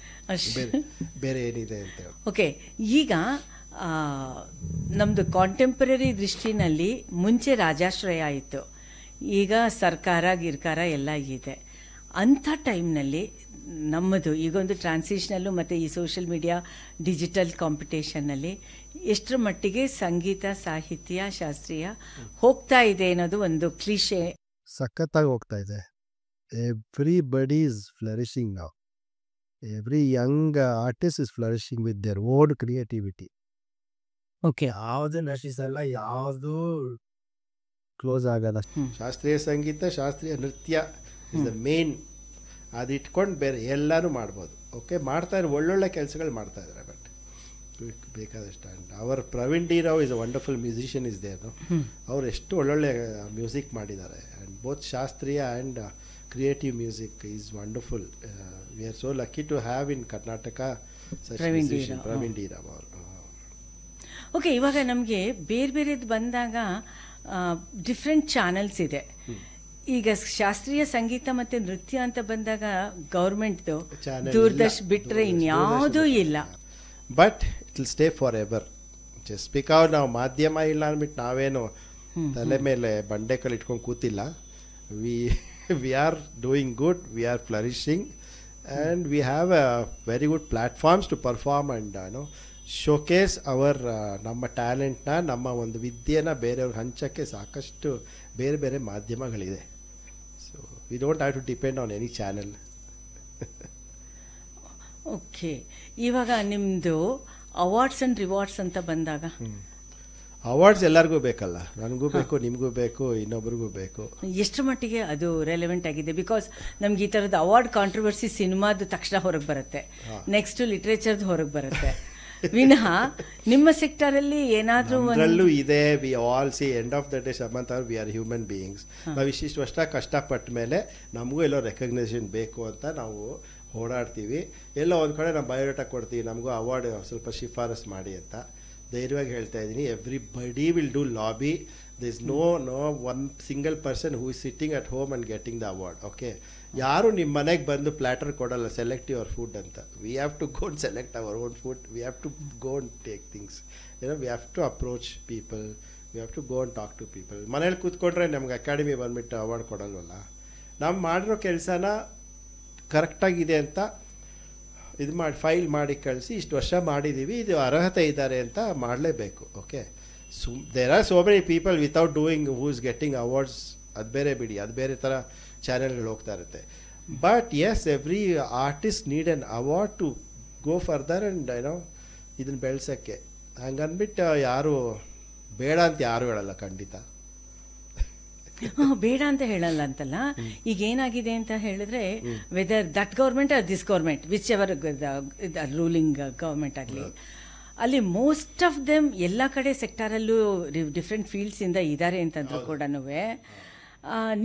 ಬೇರೆ ಏನಿದೆ ಅಂತ. ಓಕೆ, ಈಗ ನಮ್ಮದು ಕಾಂಟೆಂಪರರಿ ದೃಷ್ಟಿನಲ್ಲಿ ಮುಂಚೆ ರಾಜಾಶ್ರಯ ಇತ್ತು, ಈಗ ಸರ್ಕಾರ ಗಿರ್ಕಾರ ಎಲ್ಲ ಇದೆ. ಅಂಥ ಟೈಮ್ನಲ್ಲಿ ನಮ್ಮದು ಈಗೊಂದು ಟ್ರಾನ್ಸಿಷನಲ್ಲು ಮತ್ತು ಈ ಸೋಷಿಯಲ್ ಮೀಡಿಯಾ ಡಿಜಿಟಲ್ ಕಾಂಪಿಟೇಷನ್ನಲ್ಲಿ ಎಷ್ಟರ ಮಟ್ಟಿಗೆ ಸಂಗೀತ ಸಾಹಿತ್ಯ ಶಾಸ್ತ್ರೀಯ ಹೋಗ್ತಾ ಇದೆ ಅನ್ನೋದು ಒಂದು ಕ್ಲೀಶೆ. ಸಖತ್ತಾಗಿ ಹೋಗ್ತಾ ಇದೆ. ಎವ್ರಿಬಡಿ ಈಸ್ ಫ್ಲರಿಶಿಂಗ್ ನಾವು. Every Young artist is flourishing with their own creativity. Okay, ಯಾವುದೇ ನಶಿಸಲ್ಲ, ಯಾವುದು ಕ್ಲೋಸ್ ಆಗಲ್ಲ. ಶಾಸ್ತ್ರೀಯ ಸಂಗೀತ, ಶಾಸ್ತ್ರೀಯ ನೃತ್ಯ ಇಸ್ ದ ಮೇನ್. ಅದು ಇಟ್ಕೊಂಡು ಬೇರೆ ಎಲ್ಲನೂ ಮಾಡ್ಬೋದು. ಓಕೆ, ಮಾಡ್ತಾಯಿದ್ರು, ಒಳ್ಳೊಳ್ಳೆ ಕೆಲಸಗಳು ಮಾಡ್ತಾಯಿದ್ದಾರೆ. ಬಟ್ ಬೇಕಾದಷ್ಟು. And our Praveen D Rao is a wonderful musician is there. ಅವ್ರು ಎಷ್ಟು ಒಳ್ಳೊಳ್ಳೆ ಮ್ಯೂಸಿಕ್ ಮಾಡಿದ್ದಾರೆ. ಆ್ಯಂಡ್ ಬೋತ್ ಶಾಸ್ತ್ರೀಯ and creative music is wonderful. We are so lucky to have in Karnataka Praveen D Rao ಅವರು. ಓಕೆ, ಇವಾಗ ನಮಗೆ ಬೇರೆ ಬೇರೆದು ಬಂದಾಗ ಡಿಫ್ರೆಂಟ್ ಚಾನಲ್ಸ್ ಇದೆ. ಈಗ ಶಾಸ್ತ್ರೀಯ ಸಂಗೀತ ಮತ್ತು ನೃತ್ಯ ಅಂತ ಬಂದಾಗ ಗೌರ್ಮೆಂಟ್ದು ದೂರದರ್ಶನ್ ಬಿಟ್ಟರೆ ಇನ್ಯಾವುದೂ ಇಲ್ಲ. But it will stay forever. Just because ನಾವು ಮಾಧ್ಯಮ ಇಲ್ಲ ಅಂದ್ಬಿಟ್ಟು ನಾವೇನು ತಲೆ ಮೇಲೆ ಬಂಡೆಕಲ್ಲಿ ಇಟ್ಕೊಂಡು ಕೂತಿಲ್ಲ. We are doing good, we are flourishing, and we have a very good platforms to perform and showcase our ನಮ್ಮ ಟ್ಯಾಲೆಂಟ್ನ, ನಮ್ಮ ಒಂದು ವಿದ್ಯೆನ ಬೇರೆಯವ್ರಿಗೆ ಹಂಚೋಕ್ಕೆ ಸಾಕಷ್ಟು ಬೇರೆ ಬೇರೆ ಮಾಧ್ಯಮಗಳಿದೆ. So we don't have to depend on any channel. Okay, ಇವಾಗ ನಿಮ್ಮದು ಅವಾರ್ಡ್ಸ್ ಆ್ಯಂಡ್ ರಿವಾರ್ಡ್ಸ್ ಅಂತ ಬಂದಾಗ ಅವಾರ್ಡ್ಸ್ ಎಲ್ಲರಿಗೂ ಬೇಕಲ್ಲ. ನನಗೂ ಬೇಕು, ನಿಮಗೂ ಬೇಕು, ಇನ್ನೊಬ್ರಿಗೂ ಬೇಕು. ಎಷ್ಟು ಮಟ್ಟಿಗೆ ಅದು ರೆಲೆವೆಂಟ್ ಆಗಿದೆ? ಬಿಕಾಸ್ ನಮ್ಗೆ ಈ ಥರದ ಅವಾರ್ಡ್ ಕಾಂಟ್ರವರ್ಸಿ ಸಿನಿಮಾದ ತಕ್ಷಣ ಹೊರಗೆ ಬರುತ್ತೆ, ನೆಕ್ಸ್ಟ್ ಲಿಟ್ರೇಚರ್ದು ಹೊರಗೆ ಬರುತ್ತೆ ವಿನಃ ನಿಮ್ಮ ಸೆಕ್ಟರಲ್ಲಿ ಏನಾದರೂ ಒಂದರಲ್ಲೂ ಇದೆ. We all C end of the day Samantha we are human beings. ನಾವು ಇಷ್ಟಿಷ್ಟು ವರ್ಷ ಕಷ್ಟಪಟ್ಟ ಮೇಲೆ ನಮಗೂ ಎಲ್ಲೋ ರೆಕಗ್ನೇಷನ್ ಬೇಕು ಅಂತ ನಾವು ಓಡಾಡ್ತೀವಿ. ಎಲ್ಲೋ ಒಂದು ಕಡೆ ನಾವು ಬಯೋಡೇಟಾ ಕೊಡ್ತೀವಿ, ನಮಗೂ ಅವಾರ್ಡ್ ಸ್ವಲ್ಪ ಶಿಫಾರಸ್ ಮಾಡಿ ಅಂತ ಧೈರ್ಯವಾಗಿ ಹೇಳ್ತಾ ಇದ್ದೀನಿ. Everybody will do lobby. there is no one single person who is sitting at home and getting the award. Okay, ಯಾರು ನಿಮ್ಮ ಮನೆಗೆ ಬಂದು ಪ್ಲ್ಯಾಟರ್ ಕೊಡಲ್ಲ, ಸೆಲೆಕ್ಟ್ ಯುವರ್ ಫುಡ್ ಅಂತ. We have to go and select our own food. We have to go and take things. We have to approach people. We have to go and talk to people. ಮನೇಲಿ ಕೂತ್ಕೊಂಡ್ರೆ ನಮ್ಗೆ academy ಬಂದುಬಿಟ್ಟು award ಕೊಡಲ್ವಲ್ಲ. ನಾವು ಮಾಡಿರೋ ಕೆಲಸನ ಕರೆಕ್ಟಾಗಿದೆ ಅಂತ ಇದು ಮಾಡಿ ಫೈಲ್ ಮಾಡಿ ಕಳಿಸಿ, ಇಷ್ಟು ವರ್ಷ ಮಾಡಿದ್ದೀವಿ, ಇದು ಅರ್ಹತೆ ಇದ್ದಾರೆ ಅಂತ ಮಾಡಲೇಬೇಕು. Okay, there are so many people without doing who is getting awards. ಅದು ಬೇರೆ ಬಿಡಿ, ಅದು ಬೇರೆ ಥರ ಚಾನೆಲ್ಗಳು ಹೋಗ್ತಾ ಇರುತ್ತೆ. But yes, every artist need an award to go further and ಇದನ್ನು ಬೆಳೆಸೋಕ್ಕೆ. ಹಂಗನ್ಬಿಟ್ಟು ಯಾರು ಬೇಡ ಅಂತ ಯಾರು ಹೇಳಲ್ಲ, ಖಂಡಿತ ಬೇಡ ಅಂತ ಹೇಳಲ್ಲ ಅಂತಲ್ಲ. ಈಗ ಏನಾಗಿದೆ ಅಂತ ಹೇಳಿದ್ರೆ, whether that government or this government, which ever ruling government ಆಗಲಿ, ಅಲ್ಲಿ ಮೋಸ್ಟ್ ಆಫ್ ದೆಮ್ ಎಲ್ಲ ಕಡೆ ಸೆಕ್ಟಾರಲ್ಲೂ ಡಿಫ್ರೆಂಟ್ ಫೀಲ್ಡ್ಸಿಂದ ಇದ್ದಾರೆ ಅಂತಂದ್ರು ಕೂಡ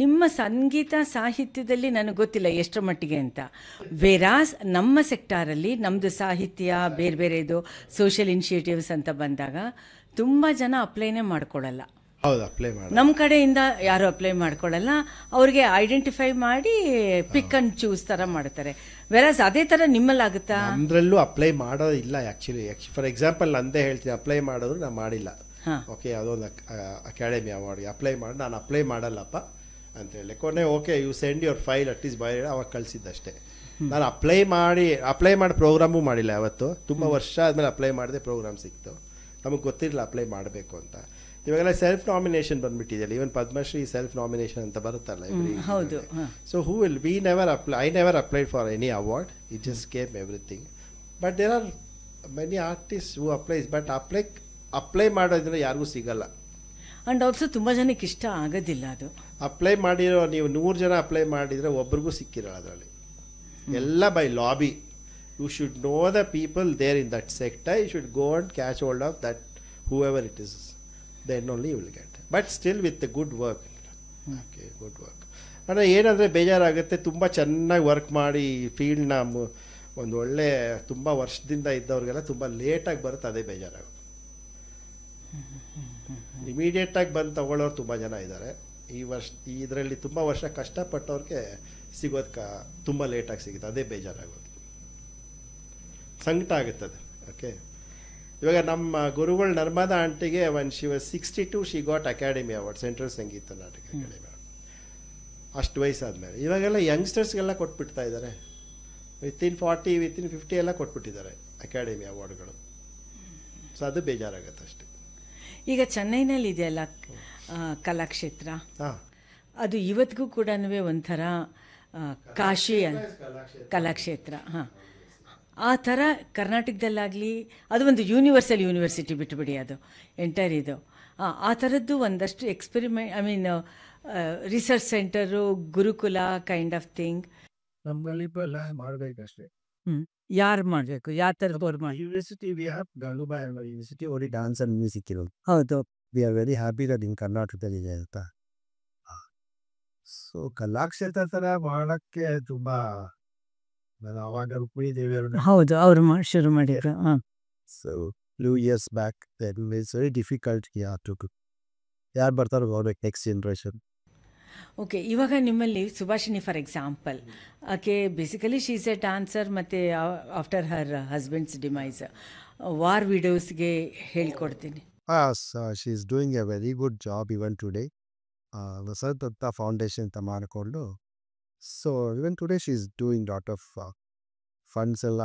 ನಿಮ್ಮ ಸಂಗೀತ ಸಾಹಿತ್ಯದಲ್ಲಿ ನನಗೆ ಗೊತ್ತಿಲ್ಲ ಎಷ್ಟರ ಮಟ್ಟಿಗೆ ಅಂತ. ವೇರಾಸ್ ನಮ್ಮ ಸೆಕ್ಟಾರಲ್ಲಿ ನಮ್ಮದು ಸಾಹಿತ್ಯ ಬೇರೆ ಬೇರೆದು ಸೋಷಿಯಲ್ ಇನಿಷಿಯೇಟಿವ್ಸ್ ಅಂತ ಬಂದಾಗ ತುಂಬ ಜನ ಅಪ್ಲೈನೇ ಮಾಡ್ಕೊಳ್ಳಲ್ಲ. ಹೌದು, ಅಪ್ಲೈ ಮಾಡಿ ನಮ್ಮ ಕಡೆಯಿಂದ ಯಾರು ಅಪ್ಲೈ ಮಾಡ್ಕೊಳ್ಳಲ್ಲ. ಅವ್ರಿಗೆ ಐಡೆಂಟಿಫೈ ಮಾಡಿ ಪಿಕ್ ಅಂಡ್ ಚೂಸ್ ಥರ ಮಾಡ್ತಾರೆ. ವೆರಾಸ್ ಅದೇ ಥರ ನಿಮ್ಮಲ್ಲಾಗುತ್ತಾ? ನಮ್ಮದ್ರಲ್ಲೂ ಅಪ್ಲೈ ಮಾಡೋದಿಲ್ಲ ಆ್ಯಕ್ಚುಲಿ. ಫಾರ್ ಎಕ್ಸಾಂಪಲ್ ನಂದೇ ಹೇಳ್ತೀನಿ, ಅಪ್ಲೈ ಮಾಡಿದ್ರು ನಾನು ಮಾಡಿಲ್ಲ. ಓಕೆ, ಅದೊಂದು ಅಕಾಡೆಮಿ ಅವಾರ್ಡ್ಗೆ ಅಪ್ಲೈ ಮಾಡಿ ನಾನು ಅಪ್ಲೈ ಮಾಡಲ್ಲಪ್ಪ ಅಂತೇಳಿ ಕೊನೆ. Okay, you send your file at is by, ಅವಾಗ ಕಳಿಸಿದ್ದಷ್ಟೇ. ನಾನು ಅಪ್ಲೈ ಮಾಡಿ ಪ್ರೋಗ್ರಾಮು ಮಾಡಿಲ್ಲ ಯಾವತ್ತು. ತುಂಬ ವರ್ಷ ಆದಮೇಲೆ ಅಪ್ಲೈ ಮಾಡಿದೆ, ಪ್ರೋಗ್ರಾಮ್ ಸಿಕ್ತು. ನಮಗೆ ಗೊತ್ತಿರಲಿಲ್ಲ ಅಪ್ಲೈ ಮಾಡಬೇಕು ಅಂತ. ಇವಾಗೆಲ್ಲ ಸೆಲ್ಫ್ ನಾಮಿನೇಷನ್ ಬಂದ್ಬಿಟ್ಟಿದೆಯಲ್ಲ, ಈವನ್ ಪದ್ಮಶ್ರೀ ಸೆಲ್ಫ್ ನಾಮಿನೇಷನ್ ಅಂತ ಬರುತ್ತಲ್ಲ. ಹೌದು. So who will I never applied for any award. It just came everything. But there are many artist who applies, but apply ಮಾಡೋದ್ರೆ ಯಾರಿಗೂ ಸಿಗಲ್ಲ. ಆ್ಯಂಡ್ ಆಲ್ಸೋ ತುಂಬ ಜನಕ್ಕೆ ಇಷ್ಟ ಆಗೋದಿಲ್ಲ ಅದು. ಅಪ್ಲೈ ಮಾಡಿರೋ ನೀವು 100 ಜನ ಅಪ್ಲೈ ಮಾಡಿದರೆ ಒಬ್ರಿಗೂ ಸಿಕ್ಕಿರಲ್ಲ ಅದರಲ್ಲಿ. ಎಲ್ಲ by lobby. You should know the people there in that sector. You should go and catch hold of that whoever it is. then only you will get, but still with the good work. Okay, good work. ಅಂದರೆ ಏನಂದರೆ ಬೇಜಾರಾಗುತ್ತೆ, ತುಂಬ ಚೆನ್ನಾಗಿ work ಮಾಡಿ ಫೀಲ್ಡ್ನ ಒಂದು ಒಳ್ಳೆ ತುಂಬ ವರ್ಷದಿಂದ ಇದ್ದವ್ರಿಗೆಲ್ಲ ತುಂಬ ಲೇಟಾಗಿ ಬರುತ್ತೆ, ಅದೇ ಬೇಜಾರಾಗುತ್ತೆ. ಇಮಿಡಿಯೇಟಾಗಿ ಬಂದು ತಗೊಳ್ಳೋರು ತುಂಬ ಜನ ಇದ್ದಾರೆ. ಇದರಲ್ಲಿ ತುಂಬ ವರ್ಷ ಕಷ್ಟಪಟ್ಟವ್ರಿಗೆ ಸಿಗೋದಕ್ಕೆ ತುಂಬ ಲೇಟಾಗಿ ಸಿಗುತ್ತೆ, ಅದೇ ಬೇಜಾರಾಗೋದು, ಸಂಕಟ ಆಗುತ್ತದೆ. ಓಕೆ, ಇವಾಗ ನಮ್ಮ ಗುರುಗಳು ನರ್ಮದಾ ಆಂಟಿಗೆ one she was 62 she got academy award, central Sangeet Natak academy. ಅಷ್ಟು ವಯಸ್ಸಾದ್ಮೇಲೆ ಇವಾಗೆಲ್ಲ ಯಂಗ್ಸ್ಟರ್ಸ್ಗೆಲ್ಲ ಕೊಟ್ಬಿಡ್ತಾ ಇದ್ದಾರೆ. ವಿತಿನ್ 40 ವಿತಿನ್ 50 ಎಲ್ಲ ಕೊಟ್ಬಿಟ್ಟಿದ್ದಾರೆ ಅಕಾಡೆಮಿ ಅವಾರ್ಡ್ಗಳು. ಸೊ ಅದು ಬೇಜಾರಾಗುತ್ತೆ ಅಷ್ಟೇ. ಈಗ ಚೆನ್ನೈನಲ್ಲಿ ಇದೆಯಲ್ಲ ಕಲಾಕ್ಷೇತ್ರ, ಅದು ಇವತ್ತಿಗೂ ಕೂಡ ಒಂಥರ ಕಾಶಿ ಕಲಾಕ್ಷೇತ್ರ. ಹಾಂ, ಆ ಥರ ಕರ್ನಾಟಕದಲ್ಲಾಗಲಿ ಅದು ಒಂದು ಯೂನಿವರ್ಸಲ್ ಯೂನಿವರ್ಸಿಟಿ ಬಿಟ್ಟುಬಿಡಿ, ಅದು ಎಂಟೈರ್ ಇದು ಆ ಥರದ್ದು ಒಂದಷ್ಟು experiment, I mean research centre, gurukul kind of thing ನಮ್ಮಲ್ಲಿ ಎಲ್ಲ ಮಾಡಬೇಕಷ್ಟೇ. ಯಾರು ಮಾಡಬೇಕು, ಯಾವ ಥರದವ್ರು ಮಾಡಿ? University we have Gangubai university only dance and music ಇರೋದು. ಹೌದು, we are very happy that in ಕರ್ನಾಟಕದಲ್ಲಿದೆ ಅಂತ. ಸೊ ಕಲಾಕ್ಷೇತ್ರ ಥರ ಮಾಡೋಕ್ಕೆ ತುಂಬ ನಾನು ಅವಾಗ ರುಕ್ಮಿಣಿ ದೇವಿಯವರು ಹೌದು, ಅವರು ಶುರು ಮಾಡಿದ್ರು. ಹಾಂ, so few years back that is very difficult ಯಾರು ಬರ್ತಾರೋ ಅವ್ರಿಗೆ ನೆಕ್ಸ್ಟ್ ಜನ್ರೇಷನ್. ಓಕೆ, ಇವಾಗ ನಿಮ್ಮಲ್ಲಿ ಸುಭಾಷಿಣಿ ಫಾರ್ ಎಕ್ಸಾಂಪಲ್, ಆಕೆ basically she is a dancer, ಮತ್ತು after her husband's demise war ವಿಡೋಸ್ಗೆ ಹೇಳ್ಕೊಡ್ತೀನಿ. She is doing a very good job even today. Vasant ಅಂತ ಫೌಂಡೇಶನ್ ಅಂತ ಮಾಡಿಕೊಂಡು, so even today she is doing lot of funds ಎಲ್ಲ.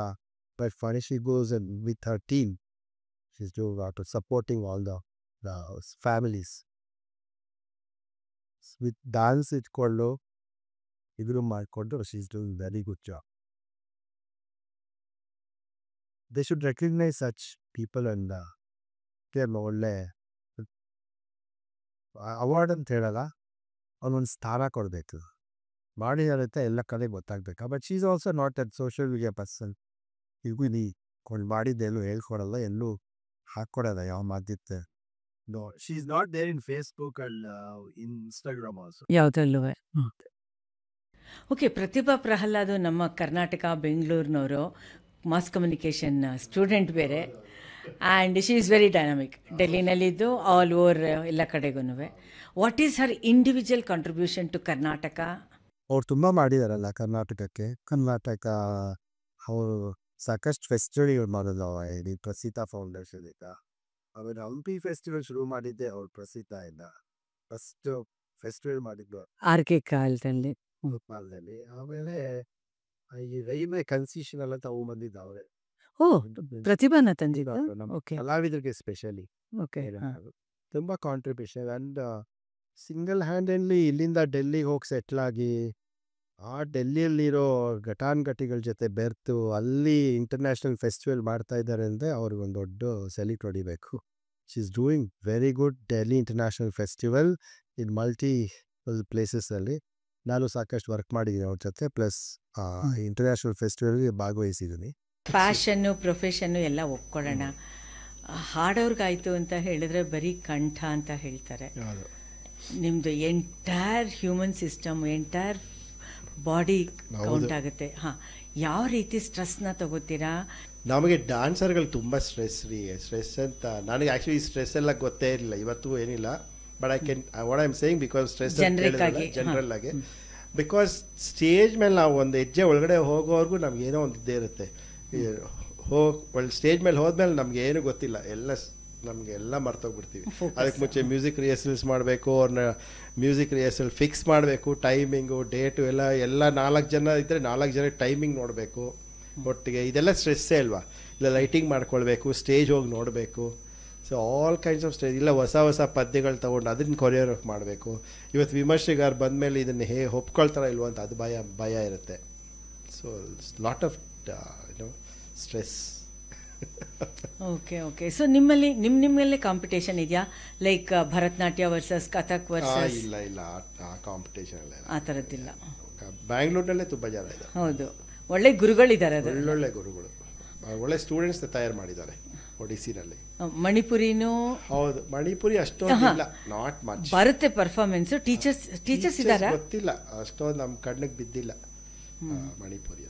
But fund she goes with her team, she is doing lot of supporting all the families with dance ಇಟ್ಕೊಂಡು ಇದ್ರು ಮಾಡಿಕೊಂಡು. She is doing very good job. They should recognise such people and ಒಳ್ಳೆ award ಅಂತ ಹೇಳಲ್ಲ, ಅವನೊಂದು ಸ್ಥಾನ ಕೊಡಬೇಕು. ಮಾಡಿದಾರಂತ ಎಲ್ಲ ಕಡೆ ಗೊತ್ತಾಗಬೇಕು. But she is also not that social media person. ಈಗೂ ಕೊಂಡು ಮಾಡಿದ್ದೆಲ್ಲೂ ಹೇಳ್ಕೊಡಲ್ಲ, ಎಲ್ಲೂ ಹಾಕ್ಕೊಡಲ್ಲ ಯಾವ ಮಾಧ್ಯಮ. No, she is not there in Facebook and in Instagram also. ಯಾವುದಲ್ಲೂ. ಓಕೆ, ಪ್ರತಿಭಾ ಪ್ರಹ್ಲಾದ್ ನಮ್ಮ ಕರ್ನಾಟಕ ಬೆಂಗಳೂರಿನವರು, ಮಾಸ್ ಕಮ್ಯುನಿಕೇಷನ್ ಸ್ಟೂಡೆಂಟ್ ಬೇರೆ, and she is very dynamic. ಡೆಲ್ಲಿನಲ್ಲಿದ್ದು ಆಲ್ ಓವರ್ ಎಲ್ಲ ಕಡೆಗೂ. What is her individual contribution to Karnataka? ಅವ್ರು ತುಂಬ ಮಾಡಿದಾರಲ್ಲ ಕರ್ನಾಟಕಕ್ಕೆ. ಅವರು ಸಾಕಷ್ಟು ಫೆಸ್ಟಿವಲ್ಗಳು ಮಾಡೋದು. ಇಲ್ಲಿ ಪ್ರಸಿದ್ಧ ಫೌಂಡೇಶನ್ ಈಗ ಆಮೇಲೆ ಹಂಪಿ ಫೆಸ್ಟಿವಲ್ ಶುರು ಮಾಡಿದ್ದೆ ಅವ್ರು ಪ್ರಸಿದ್ಧ ಇಂದ. ಫಸ್ಟ್ ಫೆಸ್ಟಿವಲ್ ಮಾಡಿದ್ದು ಆರ್ಕೆ ಕಾಲದಲ್ಲಿ. ಆಮೇಲೆ ಈ ರೈಲ್ವೆ ಕನ್ಸಿಷನಲ್ ಅಂತ ಅವು ಬಂದಿದ್ದು ಅವರೇ. ಓ, ಪ್ರತಿಭಾನ ತಂದಿದ್ದ. ನಮ್ಮ ಓಕೆ, ಕಲಾವಿದರಿಗೆ ಸ್ಪೆಷಲಿ ಓಕೆ. ತುಂಬ ಕಾಂಟ್ರಿಬ್ಯೂಷನ್. ಆ್ಯಂಡ್ ಸಿಂಗಲ್ ಹ್ಯಾಂಡಲ್ಲಿ ಇಲ್ಲಿಂದ ಡೆಲ್ಲಿಗೆ ಹೋಗಿ ಸೆಟ್ಲಾಗಿ, ಆ ಡೆಲ್ಲಿಯಲ್ಲಿರೋ ಘಟಾನುಘಟಿಗಳ ಜೊತೆ ಬೆರ್ತು ಅಲ್ಲಿ ಇಂಟರ್ನ್ಯಾಷನಲ್ ಫೆಸ್ಟಿವಲ್ ಮಾಡ್ತಾ ಇದ್ದಾರೆ ಅಂದರೆ ಅವ್ರಿಗೊಂದು ದೊಡ್ಡ ಸೆಲ್ಯೂಟ್ ಹೊಡಿಬೇಕು. She is doing very good Delhi international festival in multi ಪ್ಲೇಸಸ್ಸಲ್ಲಿ. ನಾನು ಸಾಕಷ್ಟು ವರ್ಕ್ ಮಾಡಿದ್ದೀನಿ ಅವ್ರ ಜೊತೆ, ಪ್ಲಸ್ ಇಂಟರ್ನ್ಯಾಷನಲ್ ಫೆಸ್ಟಿವಲ್ಗೆ ಭಾಗವಹಿಸಿದ್ದೀನಿ. ಪ್ಯಾಷನ್ನು ಪ್ರೊಫೆಷನ್ನು ಎಲ್ಲ ಒಪ್ಕೊಳ್ಳೋಣ. ಹಾಡೋರ್ಗಾಯ್ತು ಅಂತ ಹೇಳಿದ್ರೆ ಬರೀ ಕಂಠ ಅಂತ ಹೇಳ್ತಾರೆ. ನಿಮ್ಮದು entire human system, entire body count ಆಗುತ್ತೆ. ಹಾಂ, ಯಾವ ರೀತಿ ಸ್ಟ್ರೆಸ್ನ ತಗೋತೀರಾ? ನಮಗೆ ಡಾನ್ಸರ್ಗಳು ತುಂಬ ಸ್ಟ್ರೆಸ್ ಅಂತ ನನಗೆ ಆ್ಯಕ್ಚುಲಿ ಸ್ಟ್ರೆಸ್ ಎಲ್ಲ ಗೊತ್ತೇ ಇರಲಿಲ್ಲ, ಇವತ್ತು ಏನಿಲ್ಲ. But I can what I am saying because stress general ಆಗಿ, ಬಿಕಾಸ್ ಸ್ಟೇಜ್ ಮೇಲೆ ನಾವು ಒಂದು ಹೆಜ್ಜೆ ಒಳಗಡೆ ಹೋಗೋವರೆಗೂ ನಮಗೇನೋ ಒಂದು ಇದ್ದೇ ಇರುತ್ತೆ. ಒಳ್ಳೆ ಸ್ಟೇಜ್ ಮೇಲೆ ಹೋದ್ಮೇಲೆ ನಮ್ಗೆ ಏನು ಗೊತ್ತಿಲ್ಲ, ನಮಗೆಲ್ಲ ಮರ್ತೋಗ್ಬಿಡ್ತೀವಿ. ಅದಕ್ಕೆ ಮುಂಚೆ ಮ್ಯೂಸಿಕ್ ರಿಹರ್ಸಲ್ಸ್ ಮಾಡಬೇಕು, ಅವ್ರನ್ನ ಮ್ಯೂಸಿಕ್ ರಿಹರ್ಸಲ್ ಫಿಕ್ಸ್ ಮಾಡಬೇಕು, ಟೈಮಿಂಗು ಡೇಟು ಎಲ್ಲ 4 ಜನ ಇದ್ದರೆ 4 ಜನ ಟೈಮಿಂಗ್ ನೋಡಬೇಕು ಒಟ್ಟಿಗೆ. ಇದೆಲ್ಲ ಸ್ಟ್ರೆಸ್ಸೇ ಅಲ್ವಾ. ಇಲ್ಲ ಲೈಟಿಂಗ್ ಮಾಡ್ಕೊಳ್ಬೇಕು, ಸ್ಟೇಜ್ ಹೋಗಿ ನೋಡಬೇಕು. So all kinds of stage. ಇಲ್ಲ ಹೊಸ ಪದ್ಯಗಳು ತೊಗೊಂಡು ಅದನ್ನು ಕೊರಿಯೋಗ್ರಾಫ್ ಮಾಡಬೇಕು. ಇವತ್ತು ವಿಮರ್ಶೆಗಾರು ಬಂದಮೇಲೆ ಇದನ್ನು ಒಪ್ಕೊಳ್ತಾರ ಇಲ್ವೋ ಅಂತ ಅದು ಭಯ ಇರುತ್ತೆ. So lot of stress. Okay. So ನಿಮ್ಮಲ್ಲೇ ಕಾಂಪಿಟೇಷನ್ ಇದೆಯಾ? Like Bharatanatyam versus Kathak versus? ಇಲ್ಲ ಆ ಕಾಂಪಿಟೇಷನ್ ಎಲ್ಲ ಆ ಥರದ್ದಿಲ್ಲ. ಬ್ಯಾಂಗ್ಳೂರ್ನಲ್ಲೇ ತುಂಬ ಜನ ಇದ್ದಾರೆ. ಹೌದು, ಒಳ್ಳೆ ಗುರುಗಳಿದ್ದಾರೆ. ಒಳ್ಳೊಳ್ಳೆ ಗುರುಗಳು, ಒಳ್ಳೆ ಸ್ಟೂಡೆಂಟ್ಸ್ ತಯಾರು ಮಾಡಿದ್ದಾರೆ ಒಡಿಸ್ಸಿನಲ್ಲಿ. ಮಣಿಪುರಿನೂ ಹೌದು, ಮಣಿಪುರಿ ಅಷ್ಟೊಂದಿಲ್ಲ, ನಾಟ್ ಮಚ್ ಬರುತ್ತೆ ಪರ್ಫಾರ್ಮೆನ್ಸ್. ಟೀಚರ್ಸ್ ಇದ್ದಾರೆ ಗೊತ್ತಿಲ್ಲ, ಅಷ್ಟೊಂದು ನಮ್ಮ ಕಣ್ಣಿಗೆ ಬಿದ್ದಿಲ್ಲ ಮಣಿಪುರಿ.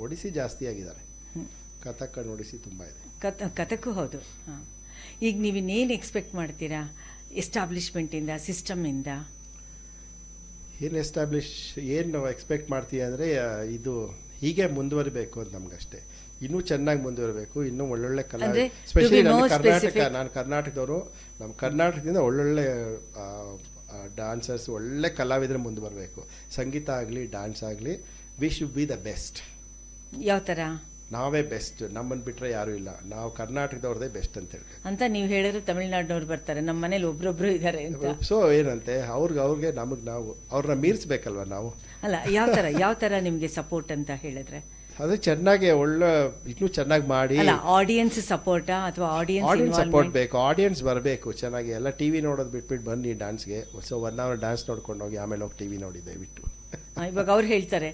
ಒಡಿಸ್ಸಿ ಜಾಸ್ತಿ ಆಗಿದ್ದಾರೆ, ಕಥಕ್ ಒಡಿಸ್ಸಿ ತುಂಬ ಇದೆ. ಕಥಕ್ಕೂ ಹೌದು. ಹಾಂ, ಈಗ ನೀವಿನ್ನೇನು ಎಕ್ಸ್ಪೆಕ್ಟ್ ಮಾಡ್ತೀರಾ ಎಸ್ಟಾಬ್ಲಿಷ್ಮೆಂಟಿಂದ, ಸಿಸ್ಟಮಿಂದ? ಏನು ನಾವು ಎಕ್ಸ್ಪೆಕ್ಟ್ ಮಾಡ್ತೀವಿ ಅಂದರೆ ಇದು ಹೀಗೆ ಮುಂದುವರಿಬೇಕು ಅಂತ ನಮಗಷ್ಟೇ. ಇನ್ನೂ ಚೆನ್ನಾಗಿ ಮುಂದುವರಬೇಕು, ಇನ್ನೂ ಒಳ್ಳೊಳ್ಳೆ ಕಲಾ, ಎಸ್ಪೆಷಲಿ ನಾನು ಕರ್ನಾಟಕದವರು, ನಮ್ಮ ಕರ್ನಾಟಕದಿಂದ ಒಳ್ಳೊಳ್ಳೆ ಡ್ಯಾನ್ಸರ್ಸ್, ಒಳ್ಳೆ ಕಲಾವಿದರು ಮುಂದೆ ಬರಬೇಕು. ಸಂಗೀತ ಆಗಲಿ ಡ್ಯಾನ್ಸ್ ಆಗಲಿ, we should be the best. ಯಾವ ಥರ ನಾವೇ ಬೆಸ್ಟ್, ನಮ್ಮನ್ನು ಬಿಟ್ಟರೆ ಯಾರೂ ಇಲ್ಲ, ನಾವು ಕರ್ನಾಟಕದವ್ರದ್ದೇ ಬೆಸ್ಟ್ ಅಂತ ಹೇಳಿ ಅಂತ ನೀವು ಹೇಳಿದ್ರೆ ತಮಿಳ್ನಾಡಿನವ್ರು ಬರ್ತಾರೆ, ನಮ್ಮ ಮನೇಲಿ ಒಬ್ರೊಬ್ರು ಇದ್ದಾರೆ ಅಂತ. ಸೊ ಏನಂತೆ ಅವ್ರಿಗೆ ನಮಗೆ ನಾವು ಅವ್ರನ್ನ ಮೀರಿಸ್ಬೇಕಲ್ವ ನಾವು. ಅಲ್ಲ, ಯಾವ ಥರ ನಿಮಗೆ ಸಪೋರ್ಟ್ ಅಂತ ಹೇಳಿದ್ರೆ ಅದೇ ಚೆನ್ನಾಗಿ ಒಳ್ಳೆ ಇನ್ನೂ ಚೆನ್ನಾಗಿ ಮಾಡಿ. ಅಲ್ಲ, ಆಡಿಯನ್ಸ್ ಸಪೋರ್ಟಾ ಅಥವಾ ಆಡಿಯನ್ಸ್ ಸಪೋರ್ಟ್ ಬೇಕು, ಆಡಿಯನ್ಸ್ ಬರಬೇಕು ಚೆನ್ನಾಗಿ. ಎಲ್ಲ ಟಿ ವಿ ನೋಡೋದು ಬಿಟ್ಬಿಟ್ಟು ಬನ್ನಿ ಡ್ಯಾನ್ಸ್ಗೆ. ಸೊ 1 hour ಡ್ಯಾನ್ಸ್ ನೋಡ್ಕೊಂಡು ಹೋಗಿ ಆಮೇಲೆ ಹೋಗಿ ಟಿ ವಿ ನೋಡಿದ್ದೆ ಬಿಟ್ಟು. ಇವಾಗ ಅವ್ರು ಹೇಳ್ತಾರೆ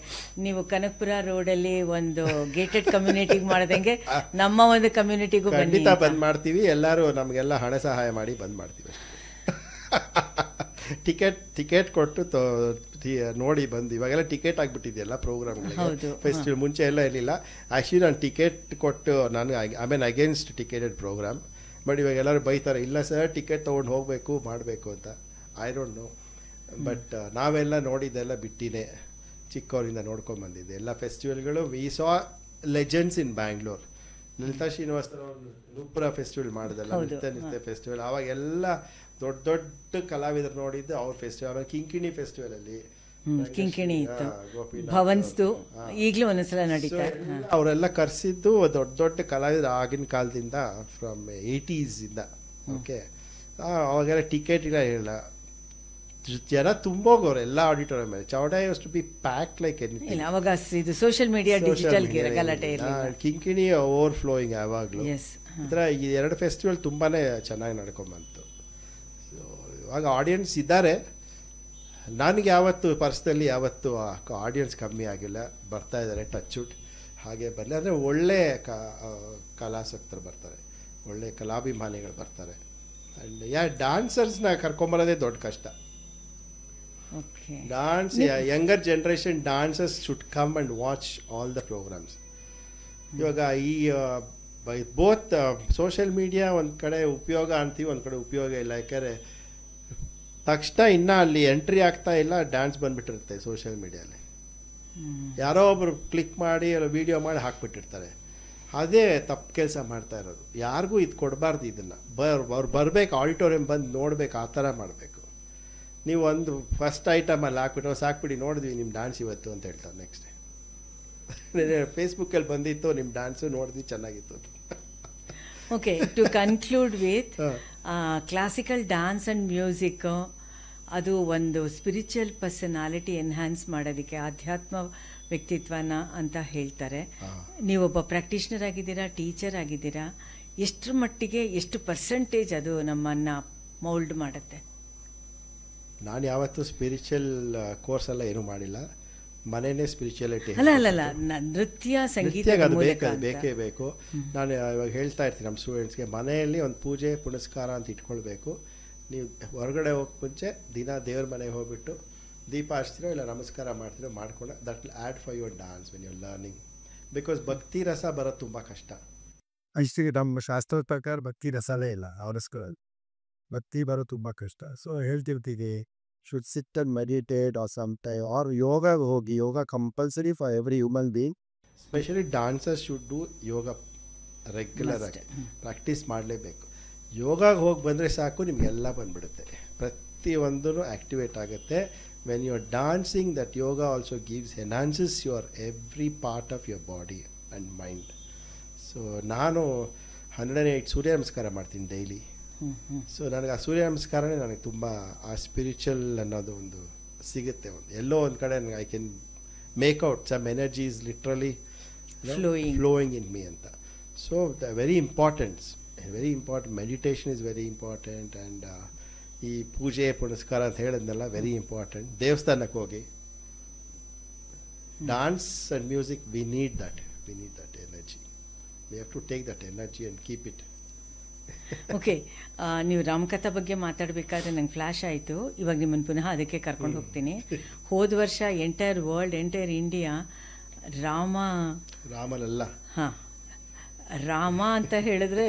ನೀವು ಕನಕಪುರ ರೋಡಲ್ಲಿ ಒಂದು ಗೇಟೆಡ್ ಕಮ್ಯುನಿಟಿಗೆ ಮಾಡ್ದಂಗೆ ನಮ್ಮ ಒಂದು ಕಮ್ಯುನಿಟಿಗೂ ಖಂಡಿತ ಬಂದ್ ಮಾಡ್ತೀವಿ. ಎಲ್ಲರೂ ನಮಗೆಲ್ಲ ಹಣ ಸಹಾಯ ಮಾಡಿ ಬಂದ್ ಮಾಡ್ತೀವಿ. ಟಿಕೆಟ್ ಕೊಟ್ಟು ನೋಡಿ ಬಂದು. ಇವಾಗೆಲ್ಲ ಟಿಕೆಟ್ ಆಗಿಬಿಟ್ಟಿದೆಯಲ್ಲ ಪ್ರೋಗ್ರಾಮ್ಗಳಿಗೆ, ಫೆಸ್ಟಿವಲ್ ಮುಂಚೆ ಎಲ್ಲ ಇರಲಿಲ್ಲ. ಆ್ಯಕ್ಚುಲಿ ನಾನು ಟಿಕೆಟ್ ಕೊಟ್ಟು ನಾನು ಅಗೇನ್ಸ್ಟ್ ಟಿಕೆಟೆಡ್ ಪ್ರೋಗ್ರಾಮ್. ಬಟ್ ಇವಾಗ ಎಲ್ಲರೂ ಬೈತಾರೆ, ಇಲ್ಲ ಸರ್ ಟಿಕೆಟ್ ತೊಗೊಂಡು ಹೋಗಬೇಕು ಮಾಡಬೇಕು ಅಂತ. ಐ ಡೋಂಟ್ ನೋ, ಬಟ್ ನಾವೆಲ್ಲ ನೋಡಿದ್ದೆಲ್ಲ ಬಿಟ್ಟಿನೇ ಚಿಕ್ಕವರಿಂದ ನೋಡ್ಕೊಂಡು ಬಂದಿದ್ದೆ ಎಲ್ಲ ಫೆಸ್ಟಿವಲ್ಗಳು. We saw legends in Bangalore. Lalitha Srinivas Nupura festival ಮಾಡಿದಲ್ಲ, ನೃತ್ಯ ಫೆಸ್ಟಿವಲ್, ಅವಾಗೆಲ್ಲ ದೊಡ್ಡ ದೊಡ್ಡ ಕಲಾವಿದರು ನೋಡಿದ್ದು ಅವ್ರ ಫೆಸ್ಟಿವಲ್. ಆಮೇಲೆ ಕಿಂಕಿಣಿ ಫೆಸ್ಟಿವಲಲ್ಲಿ ಕಿಂಕಿಣಿ ಇತ್ತು, ಭವನ್ಸ್ದು ಈಗಲೂ ಒಂದೊಂದ್ಸಲ ನಡೀತಾ. ಅವರೆಲ್ಲ ಕರೆಸಿದ್ದು ದೊಡ್ಡ ದೊಡ್ಡ ಕಲಾವಿದರು ಆಗಿನ ಕಾಲದಿಂದ, ಫ್ರಮ್ 80s ಇಂದ. ಓಕೆ, ಅವಾಗೆಲ್ಲ ಟಿಕೆಟ್ ಇಲ್ಲ, ಜನ ತುಂಬೋಗೋರು ಎಲ್ಲ ಆಡಿಟೋರಿಯಂ ಮೇಲೆ. Chowdiah used to be pack like anything. ಅವಾಗ ಇದು ಸೋಷಿಯಲ್ ಮೀಡಿಯಾ ಡಿಜಿಟಲ್ ಗಲಾಟೆ ಇರಲಿಲ್ಲ. ಕಿಂಕಿಣಿ ಓವರ್ ಫ್ಲೋಯಿಂಗ್ ಯಾವಾಗಲೂ. ಈ ಥರ ಈ 2 ಫೆಸ್ಟಿವಲ್ ತುಂಬಾ ಚೆನ್ನಾಗಿ ನಡ್ಕೊಂಬಂತು. ಇವಾಗ ಆಡಿಯನ್ಸ್ ಇದ್ದಾರೆ. ನನಗೆ ಯಾವತ್ತು ಪರ್ಸ್ನಲಿ ಯಾವತ್ತು ಆಡಿಯನ್ಸ್ ಕಮ್ಮಿ ಆಗಿಲ್ಲ, ಬರ್ತಾ ಇದ್ದಾರೆ. ಟಚ್ ವುಡ್ ಹಾಗೆ ಬರಲಿ. ಅಂದರೆ ಒಳ್ಳೆ ಕಲಾಸಕ್ತರು ಬರ್ತಾರೆ, ಒಳ್ಳೆ ಕಲಾಭಿಮಾನಿಗಳು ಬರ್ತಾರೆ. ಆ್ಯಂಡ್ ಡ್ಯಾನ್ಸರ್ಸ್ನ ಕರ್ಕೊಂಬರೋದೇ ದೊಡ್ಡ ಕಷ್ಟ. Dance younger generation dancers should come and watch all the programmes. ಇವಾಗ ಈ ಬೋತ್ ಸೋಷಿಯಲ್ ಮೀಡಿಯಾ ಒಂದು ಕಡೆ ಉಪಯೋಗ ಅಂತೀವಿ, ಒಂದು ಕಡೆ ಉಪಯೋಗ ಇಲ್ಲ. ಯಾಕೆಂದರೆ ತಕ್ಷಣ ಇನ್ನೂ ಅಲ್ಲಿ ಎಂಟ್ರಿ ಆಗ್ತಾ ಇಲ್ಲ, ಡ್ಯಾನ್ಸ್ ಬಂದುಬಿಟ್ಟಿರುತ್ತೆ ಸೋಷಿಯಲ್ ಮೀಡಿಯಲ್ಲಿ. ಯಾರೋ ಒಬ್ರು ಕ್ಲಿಕ್ ಮಾಡಿ ಅಲ್ಲ ವಿಡಿಯೋ ಮಾಡಿ ಹಾಕ್ಬಿಟ್ಟಿರ್ತಾರೆ. ಅದೇ ತಪ್ಪು ಕೆಲಸ ಮಾಡ್ತಾ ಇರೋದು. ಯಾರಿಗೂ ಇದು ಕೊಡಬಾರ್ದು. ಇದನ್ನು ಅವ್ರು ಬರಬೇಕು, ಆಡಿಟೋರಿಯಂ ಬಂದು ನೋಡಬೇಕು, ಆ ಥರ ಮಾಡಬೇಕು. ನೀವು ಒಂದು ಫಸ್ಟ್ ಐಟಮಲ್ಲಿ ಹಾಕ್ಬಿಟ್ಟು ಸಾಕ್ಬಿಡಿ, ನೋಡಿದ್ವಿ ನಿಮ್ಮ ಡ್ಯಾನ್ಸ್ ಇವತ್ತು ಅಂತ ಹೇಳ್ತಾರೆ. ನೆಕ್ಸ್ಟ್ ಫೇಸ್ಬುಕ್ಕಲ್ಲಿ ಬಂದಿತ್ತು ನಿಮ್ಮ ಡ್ಯಾನ್ಸು, ನೋಡಿದ್ವಿ ಚೆನ್ನಾಗಿತ್ತು. Okay, to conclude with classical dance and music, ಅದು ಒಂದು ಸ್ಪಿರಿಚುವಲ್ ಪರ್ಸನಾಲಿಟಿ ಎನ್ಹ್ಯಾನ್ಸ್ ಮಾಡೋದಕ್ಕೆ, ಆಧ್ಯಾತ್ಮ ವ್ಯಕ್ತಿತ್ವನ ಅಂತ ಹೇಳ್ತಾರೆ. ನೀವೊಬ್ಬ ಪ್ರಾಕ್ಟೀಷನರ್ ಆಗಿದ್ದೀರಾ, ಟೀಚರ್ ಆಗಿದ್ದೀರಾ. ಎಷ್ಟರ ಮಟ್ಟಿಗೆ ಎಷ್ಟು ಪರ್ಸೆಂಟೇಜ್ ಅದು ನಮ್ಮನ್ನು ಮೌಲ್ಡ್ ಮಾಡುತ್ತೆ? ನಾನು ಯಾವತ್ತೂ ಸ್ಪಿರಿಚುವಲ್ ಕೋರ್ಸ್ ಎಲ್ಲ ಏನೂ ಮಾಡಿಲ್ಲ. ಮನೇನೇ ಸ್ಪಿರಿಚುಯಾಲಿಟಿ. ಅಲ್ಲ, ನೃತ್ಯ ಸಂಗೀತ ಅದು ಬೇಕೇ ಬೇಕು. ನಾನು ಇವಾಗ ಹೇಳ್ತಾ ಇರ್ತೀನಿ ನಮ್ಮ ಸ್ಟೂಡೆಂಟ್ಸ್ಗೆ, ಮನೆಯಲ್ಲಿ ಒಂದು ಪೂಜೆ ಪುನಸ್ಕಾರ ಅಂತ ಇಟ್ಕೊಳ್ಬೇಕು. ನೀವು ಹೊರಗಡೆ ಹೋಗಿ ಮುಂಚೆ ದಿನ ದೇವ್ರ ಮನೆಗೆ ಹೋಗ್ಬಿಟ್ಟು ದೀಪ ಹಚ್ತಿರೋ ಇಲ್ಲ ನಮಸ್ಕಾರ ಮಾಡ್ತಿರೋ ಮಾಡ್ಕೊಂಡು, that will add for your dance when your learning. Because ಭಕ್ತಿ ರಸ ಬರೋದು ತುಂಬ ಕಷ್ಟ. ಅಷ್ಟೇ ನಮ್ಮ ಶಾಸ್ತ್ರದ ಪ್ರಕಾರ ಭಕ್ತಿ ರಸನೇ ಇಲ್ಲ ಅವರಸ್ಗಳಲ್ಲಿ. ಭಕ್ತಿ ಬರೋದು ತುಂಬ ಕಷ್ಟ. ಸೊ ಹೇಳ್ತಿರ್ತೀವಿ should sit and meditate or sometime, or yoga hogi. Yoga compulsory for every human being. Especially dancers should do yoga regular ಆಗಿ ಪ್ರಾಕ್ಟೀಸ್ ಮಾಡಲೇಬೇಕು. ಯೋಗಾಗೆ ಹೋಗಿ ಬಂದರೆ ಸಾಕು, ನಿಮಗೆಲ್ಲ ಬಂದ್ಬಿಡುತ್ತೆ. ಪ್ರತಿಯೊಂದೂ ಆ್ಯಕ್ಟಿವೇಟ್ ಆಗುತ್ತೆ. When you are dancing, that yoga also gives enhances your every part of your body and mind. So ನಾನು 108 ಸೂರ್ಯ ನಮಸ್ಕಾರ ಮಾಡ್ತೀನಿ ಡೈಲಿ. ಸೊ ನನಗೆ ಆ ಸೂರ್ಯ ನಮಸ್ಕಾರನೇ ನನಗೆ ತುಂಬ ಆ ಸ್ಪಿರಿಚುವಲ್ ಅನ್ನೋದು ಒಂದು ಸಿಗುತ್ತೆ. ಒಂದು ಎಲ್ಲೋ ಒಂದು ಕಡೆ ನನಗೆ I can make out some energy is literally flowing in me ಅಂತ. So very important meditation is very important. And ಈ ಪೂಜೆ ಪುನಸ್ಕಾರ ಅಂತ ಹೇಳಿದ್ನೆಲ್ಲ ವೆರಿ ಇಂಪಾರ್ಟೆಂಟ್. ದೇವಸ್ಥಾನಕ್ಕೆ ಹೋಗಿ dance and music, we need that energy. We have to take that energy and keep it. Okay, ನೀವು ರಾಮಕಥಾ ಬಗ್ಗೆ ಮಾತಾಡಬೇಕಾದ್ರೆ ನಂಗೆ ಫ್ಲ್ಯಾಶ್ ಆಯಿತು. ಇವಾಗ ನಿಮ್ಮನ್ನು ಪುನಃ ಅದಕ್ಕೆ ಕರ್ಕೊಂಡು ಹೋಗ್ತೀನಿ. ಹೋದ ವರ್ಷ ಎಂಟೈರ್ ವರ್ಲ್ಡ್, ಎಂಟೈರ್ ಇಂಡಿಯಾ ರಾಮನಲ್ಲ, ಹಾಂ, ರಾಮ ಅಂತ ಹೇಳಿದ್ರೆ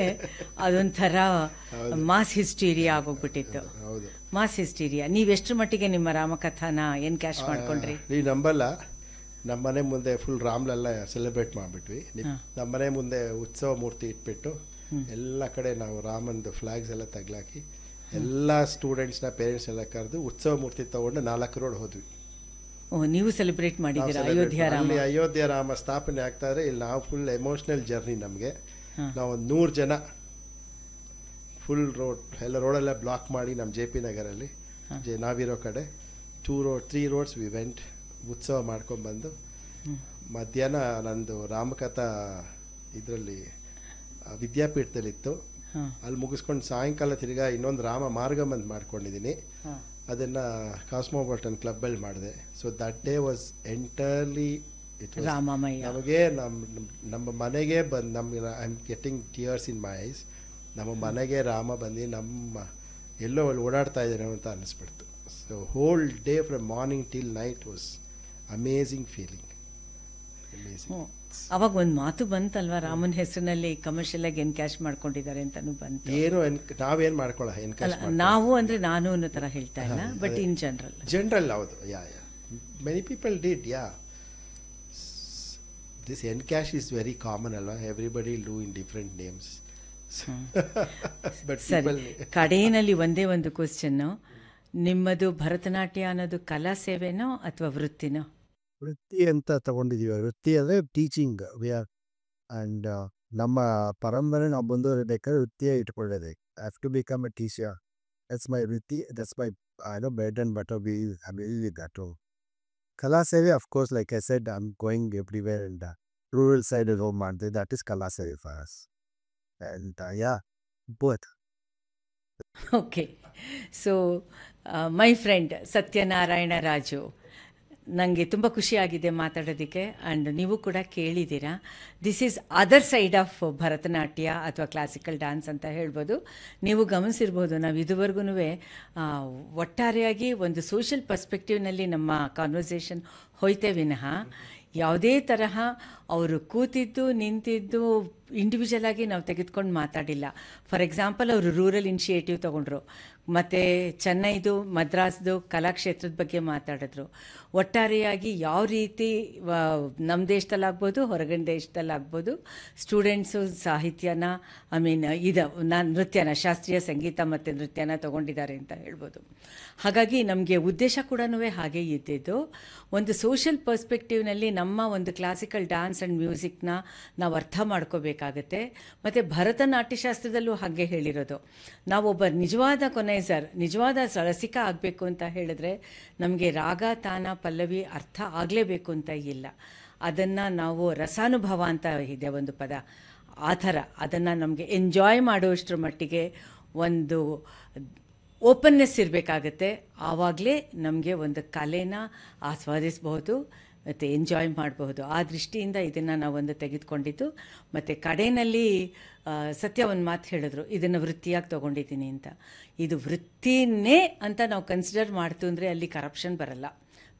ಅದೊಂಥರ ಮಾಸ್ ಹಿಸ್ಟೀರಿಯಾ ಆಗೋಗ್ಬಿಟ್ಟಿತ್ತು. Mass hysteria. ನೀವೆಷ್ಟರ ಮಟ್ಟಿಗೆ ನಿಮ್ಮ ರಾಮಕಥಾನ ಏನು ಕ್ಯಾಶ್ ಮಾಡ್ಕೊಂಡ್ರಿ? ನೀವು ನಂಬಲ್ಲ, ನಮ್ಮ ಮನೆ ಮುಂದೆ ಫುಲ್ ರಾಮ್ಲೆಲ್ಲ ಸೆಲೆಬ್ರೇಟ್ ಮಾಡಿಬಿಟ್ವಿ. ನಮ್ಮ ಮನೆ ಮುಂದೆ ಉತ್ಸವ ಮೂರ್ತಿ ಇಟ್ಬಿಟ್ಟು ಎಲ್ಲ ಕಡೆ ನಾವು ರಾಮಂದು ಫ್ಲಾಗ್ಸ್ ಎಲ್ಲ ತಗ್ಲಾಕಿ ಎಲ್ಲ ಸ್ಟೂಡೆಂಟ್ಸ್ನ ಪೇರೆಂಟ್ಸ್ ಎಲ್ಲ ಕರೆದು ಉತ್ಸವ ಮೂರ್ತಿ ತೊಗೊಂಡು 4 ರೋಡ್ ಹೋದ್ವಿ. ಓ, ನೀವು ಸೆಲೆಬ್ರೇಟ್ ಮಾಡಿದ್ದೀರಾ ಅಯೋಧ್ಯ ರಾಮ? ಅಲ್ಲಿ ಅಯೋಧ್ಯ ರಾಮ ಸ್ಥಾಪನೆ ಆಗ್ತಾ ಇದ್ರೆ ಇಲ್ಲಿ ನಾವು ಫುಲ್ ಎಮೋಷ್ನಲ್ ಜರ್ನಿ ನಮಗೆ. ನಾವು ಒಂದು 100 ಜನ ಫುಲ್ ರೋಡ್ ಎಲ್ಲ ರೋಡೆಲ್ಲ ಬ್ಲಾಕ್ ಮಾಡಿ ನಮ್ಮ JP ನಗರಲ್ಲಿ ನಾವಿರೋ ಕಡೆ 3 ರೋಡ್ಸ್ ವಿ ವೆಂಟ್, ಉತ್ಸವ ಮಾಡ್ಕೊಂಡ್ಬಂದು ಮಧ್ಯಾಹ್ನ ನಂದು ರಾಮಕಥಾ ಇದರಲ್ಲಿ ವಿದ್ಯಾಪೀಠದಲ್ಲಿತ್ತು, ಅಲ್ಲಿ ಮುಗಿಸ್ಕೊಂಡು ಸಾಯಂಕಾಲ ತಿರ್ಗಾ ಇನ್ನೊಂದು ರಾಮ ಮಾರ್ಗಮ್ ಅಂತ ಮಾಡ್ಕೊಂಡಿದ್ದೀನಿ. ಅದನ್ನು ಕಾಸ್ಮೋಪಾಲಿಟನ್ ಕ್ಲಬ್ಬಲ್ಲಿ ಮಾಡಿದೆ. So that day was entirely ರಾಮಮಯ. ನಮಗೆ ನಮ್ಮ ಮನೆಗೆ ಬಂದು I am getting tears in my eyes. ನಮ್ಮ ಮನೆಗೆ ರಾಮ ಬಂದು ನಮ್ಮ ಎಲ್ಲೋ ಅಲ್ಲಿ ಓಡಾಡ್ತಾ ಇದ್ದೇನೆ ಅಂತ ಅನ್ನಿಸ್ಬಿಡ್ತು. So whole day from morning till night was amazing feeling. ಅವಾಗ ಒಂದು ಮಾತು ಬಂತಲ್ವಾ, ರಾಮನ ಹೆಸರಿನಲ್ಲಿ ಕಮರ್ಷಿಯಲ್ ಆಗಿ ಎನ್ಕ್ಯಾಶ್ ಮಾಡ್ಕೊಂಡಿದ್ದಾರೆ ಅಂತಾನು ಬಂತು. ಏನು ನಾವೇನು ಮಾಡ್ಕೊಳ್ಳ ಎನ್ಕ್ಯಾಶ್ ನಾವು ಅಂದರೆ ನಾನು ಅನ್ನೋ ಥರ ಹೇಳ್ತಾ ಇಲ್ಲ, ಬಟ್ ಇನ್ ಜನರಲ್ ಹೌದು. Many people did. This encash is very common ಅಲ್ವಾ, everybody do in different names. But ಸರಿ, ಕಡೆಯಲ್ಲಿ ಒಂದೇ ಒಂದು ಕ್ವಶನ್ನು, ನಿಮ್ಮದು ಭರತನಾಟ್ಯ ಅನ್ನೋದು ಕಲಾ ಸೇವೆನೋ ಅಥವಾ ವೃತ್ತಿನೋ? ವೃತ್ತಿ ಅಂತ ತಗೊಂಡಿದ್ದೀವಿ. ವೃತ್ತಿ ಅಂದರೆ ಟೀಚಿಂಗ್ ಆ್ಯಂಡ್ ನಮ್ಮ ಪರಂಪರೆ ನಾವು ಮುಂದುವರಿಬೇಕಾದ್ರೆ ವೃತ್ತಿಯೇ ಇಟ್ಕೊಳ್ಳೋದು. I have to become a teacher. That's my ವೃತ್ತಿ, that's my bread and butter. We that ಕಲಾ ಸೇವೆ of course, like I said, I am going everywhere in the rural side ಹೋಗಿ ಮಾಡಿದೆ. ದಟ್ ಈಸ್ ಕಲಾ ಸೇವೆ for us. And both. Okay. So my friend Satyanarayana Raju, ನನಗೆ ತುಂಬ ಖುಷಿಯಾಗಿದೆ ಮಾತಾಡೋದಕ್ಕೆ. ಆ್ಯಂಡ್ ನೀವು ಕೂಡ ಕೇಳಿದ್ದೀರಾ, this is other side of Bharatanatyam ಅಥವಾ ಕ್ಲಾಸಿಕಲ್ ಡ್ಯಾನ್ಸ್ ಅಂತ ಹೇಳ್ಬೋದು. ನೀವು ಗಮನಿಸಿರ್ಬೋದು, ನಾವು ಇದುವರೆಗೂ ಒಟ್ಟಾರೆಯಾಗಿ ಒಂದು ಸೋಷಿಯಲ್ ಪರ್ಸ್ಪೆಕ್ಟಿವ್ನಲ್ಲಿ ನಮ್ಮ ಕಾನ್ವರ್ಸೇಷನ್ ಹೋಯ್ತೇ ವಿನಃ ಯಾವುದೇ ತರಹ ಅವರು ಕೂತಿದ್ದು ನಿಂತಿದ್ದು ಇಂಡಿವಿಜುವಲ್ ಆಗಿ ನಾವು ತೆಗೆದುಕೊಂಡು ಮಾತಾಡಿಲ್ಲ. ಫಾರ್ ಎಕ್ಸಾಂಪಲ್, ಅವರು ರೂರಲ್ ಇನಿಷಿಯೇಟಿವ್ ತೊಗೊಂಡ್ರು, ಮತ್ತು ಚೆನ್ನೈದು ಮದ್ರಾಸ್ದು ಕಲಾಕ್ಷೇತ್ರದ ಬಗ್ಗೆ ಮಾತಾಡಿದ್ರು. ಒಟ್ಟಾರೆಯಾಗಿ ಯಾವ ರೀತಿ ನಮ್ಮ ದೇಶದಲ್ಲಾಗ್ಬೋದು, ಹೊರಗಿನ ದೇಶದಲ್ಲಾಗ್ಬೋದು, ಸ್ಟೂಡೆಂಟ್ಸು ಸಾಹಿತ್ಯನ ನೃತ್ಯನ, ಶಾಸ್ತ್ರೀಯ ಸಂಗೀತ ಮತ್ತು ನೃತ್ಯನ ತೊಗೊಂಡಿದ್ದಾರೆ ಅಂತ ಹೇಳ್ಬೋದು. ಹಾಗಾಗಿ ನಮಗೆ ಉದ್ದೇಶ ಕೂಡ ಹಾಗೆ ಇದ್ದಿದ್ದು, ಒಂದು ಸೋಷಿಯಲ್ ಪರ್ಸ್ಪೆಕ್ಟಿವ್ನಲ್ಲಿ ನಮ್ಮ ಒಂದು ಕ್ಲಾಸಿಕಲ್ ಡ್ಯಾನ್ಸ್ ಆ್ಯಂಡ್ ಮ್ಯೂಸಿಕ್ನ ನಾವು ಅರ್ಥ ಮಾಡ್ಕೋಬೇಕಾಗತ್ತೆ. ಮತ್ತು ಭರತನಾಟ್ಯಶಾಸ್ತ್ರದಲ್ಲೂ ಹಾಗೆ ಹೇಳಿರೋದು, ನಾವೊಬ್ಬ ನಿಜವಾದ ಕೊನೆಸರ್, ನಿಜವಾದ ರಸಿಕ ಆಗಬೇಕು ಅಂತ ಹೇಳಿದ್ರೆ ನಮಗೆ ರಾಗ ತಾನ ಪಲ್ಲವಿ ಅರ್ಥ ಆಗಲೇಬೇಕು ಅಂತ ಇಲ್ಲ. ಅದನ್ನು ನಾವು ರಸಾನುಭವ ಅಂತ ಇದೆ ಒಂದು ಪದ, ಆ ಥರ ಅದನ್ನು ನಮಗೆ ಎಂಜಾಯ್ ಮಾಡುವಷ್ಟರ ಮಟ್ಟಿಗೆ ಒಂದು ಓಪನ್ನೆಸ್ ಇರಬೇಕಾಗತ್ತೆ. ಆವಾಗಲೇ ನಮಗೆ ಒಂದು ಕಲೆನ ಆಸ್ವಾದಿಸಬಹುದು ಮತ್ತು ಎಂಜಾಯ್ ಮಾಡಬಹುದು. ಆ ದೃಷ್ಟಿಯಿಂದ ಇದನ್ನು ನಾವೊಂದು ತೆಗೆದುಕೊಂಡಿದ್ದು. ಮತ್ತು ಕಡೆಯಲ್ಲಿ ಸತ್ಯ ಒಂದು ಮಾತು ಹೇಳಿದ್ರು, ಇದನ್ನು ವೃತ್ತಿಯಾಗಿ ತೊಗೊಂಡಿದ್ದೀನಿ ಅಂತ. ಇದು ವೃತ್ತಿನೇ ಅಂತ ನಾವು ಕನ್ಸಿಡರ್ ಮಾಡ್ತು ಅಂದರೆ ಅಲ್ಲಿ ಕರಪ್ಷನ್ ಬರಲ್ಲ.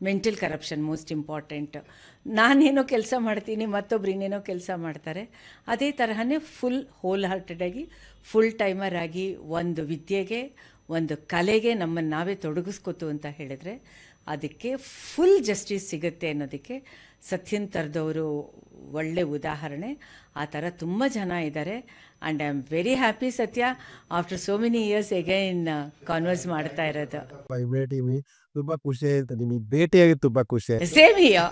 Mental corruption most important. ನಾನೇನೋ ಕೆಲಸ ಮಾಡ್ತೀನಿ, ಮತ್ತೊಬ್ರು ಇನ್ನೇನೋ ಕೆಲಸ ಮಾಡ್ತಾರೆ. ಅದೇ ತರಹನೇ ಫುಲ್ ಹೋಲ್ ಹಾರ್ಟೆಡಾಗಿ ಫುಲ್ ಟೈಮರ್ ಆಗಿ ಒಂದು ವಿದ್ಯೆಗೆ, ಒಂದು ಕಲೆಗೆ ನಮ್ಮನ್ನು ನಾವೇ ತೊಡಗಿಸ್ಕೊತು ಅಂತ ಹೇಳಿದ್ರೆ ಅದಕ್ಕೆ ಫುಲ್ ಜಸ್ಟಿಸ್ ಸಿಗುತ್ತೆ ಅನ್ನೋದಕ್ಕೆ ಸತ್ಯನ್ ಥರದವರು ಒಳ್ಳೆ ಉದಾಹರಣೆ. ಆ ಥರ ತುಂಬ ಜನ ಇದ್ದಾರೆ. And I am very happy Satya, after so many years again converse ಮಾಡ್ತಾ ಇರೋದು. ತುಂಬ ಖುಷಿ ಆಯ್ತು, ನಿಮಗೆ ಭೇಟಿಯಾಗಿ ತುಂಬ ಖುಷಿ ಆಯ್ತು. Same here.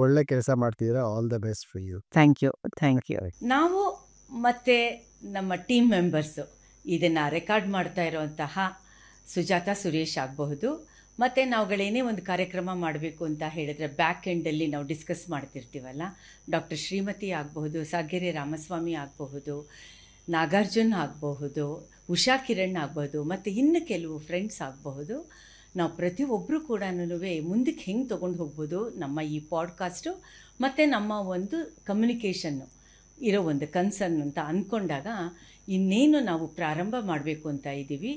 ಒಳ್ಳೆ ಕೆಲಸ ಮಾಡ್ತಿದ್ದೀರಾ. All the best for you. Thank you. ನಾವು ಮತ್ತು ನಮ್ಮ ಟೀಮ್ ಮೆಂಬರ್ಸು ಇದನ್ನು ರೆಕಾರ್ಡ್ ಮಾಡ್ತಾ ಇರೋವಂತಹ ಸುಜಾತ ಸುರೇಶ್ ಆಗಬಹುದು, ಮತ್ತು ನಾವುಗಳೇನೇ ಒಂದು ಕಾರ್ಯಕ್ರಮ ಮಾಡಬೇಕು ಅಂತ ಹೇಳಿದ್ರೆ ಬ್ಯಾಕ್ ಎಂಡಲ್ಲಿ ನಾವು ಡಿಸ್ಕಸ್ ಮಾಡ್ತಿರ್ತೀವಲ್ಲ, ಡಾಕ್ಟರ್ ಶ್ರೀಮತಿ ಆಗಬಹುದು, ಸಾಗೇರೆ ರಾಮಸ್ವಾಮಿ ಆಗಬಹುದು, ನಾಗಾರ್ಜುನ್ ಆಗಬಹುದು, ಉಷಾ ಕಿರಣ್ ಆಗಬಹುದು, ಮತ್ತು ಇನ್ನು ಕೆಲವು ಫ್ರೆಂಡ್ಸ್ ಆಗಬಹುದು. ನಾವು ಪ್ರತಿಯೊಬ್ಬರು ಕೂಡ ಮುಂದಕ್ಕೆ ಹೆಂಗೆ ತೊಗೊಂಡು ಹೋಗ್ಬೋದು ನಮ್ಮ ಈ ಪಾಡ್ಕಾಸ್ಟು ಮತ್ತು ನಮ್ಮ ಒಂದು ಕಮ್ಯುನಿಕೇಷನ್ನು ಇರೋ ಒಂದು ಕನ್ಸರ್ನ್ ಅಂತ ಅಂದ್ಕೊಂಡಾಗ ಇನ್ನೇನು ನಾವು ಪ್ರಾರಂಭ ಮಾಡಬೇಕು ಅಂತ ಇದ್ದೀವಿ.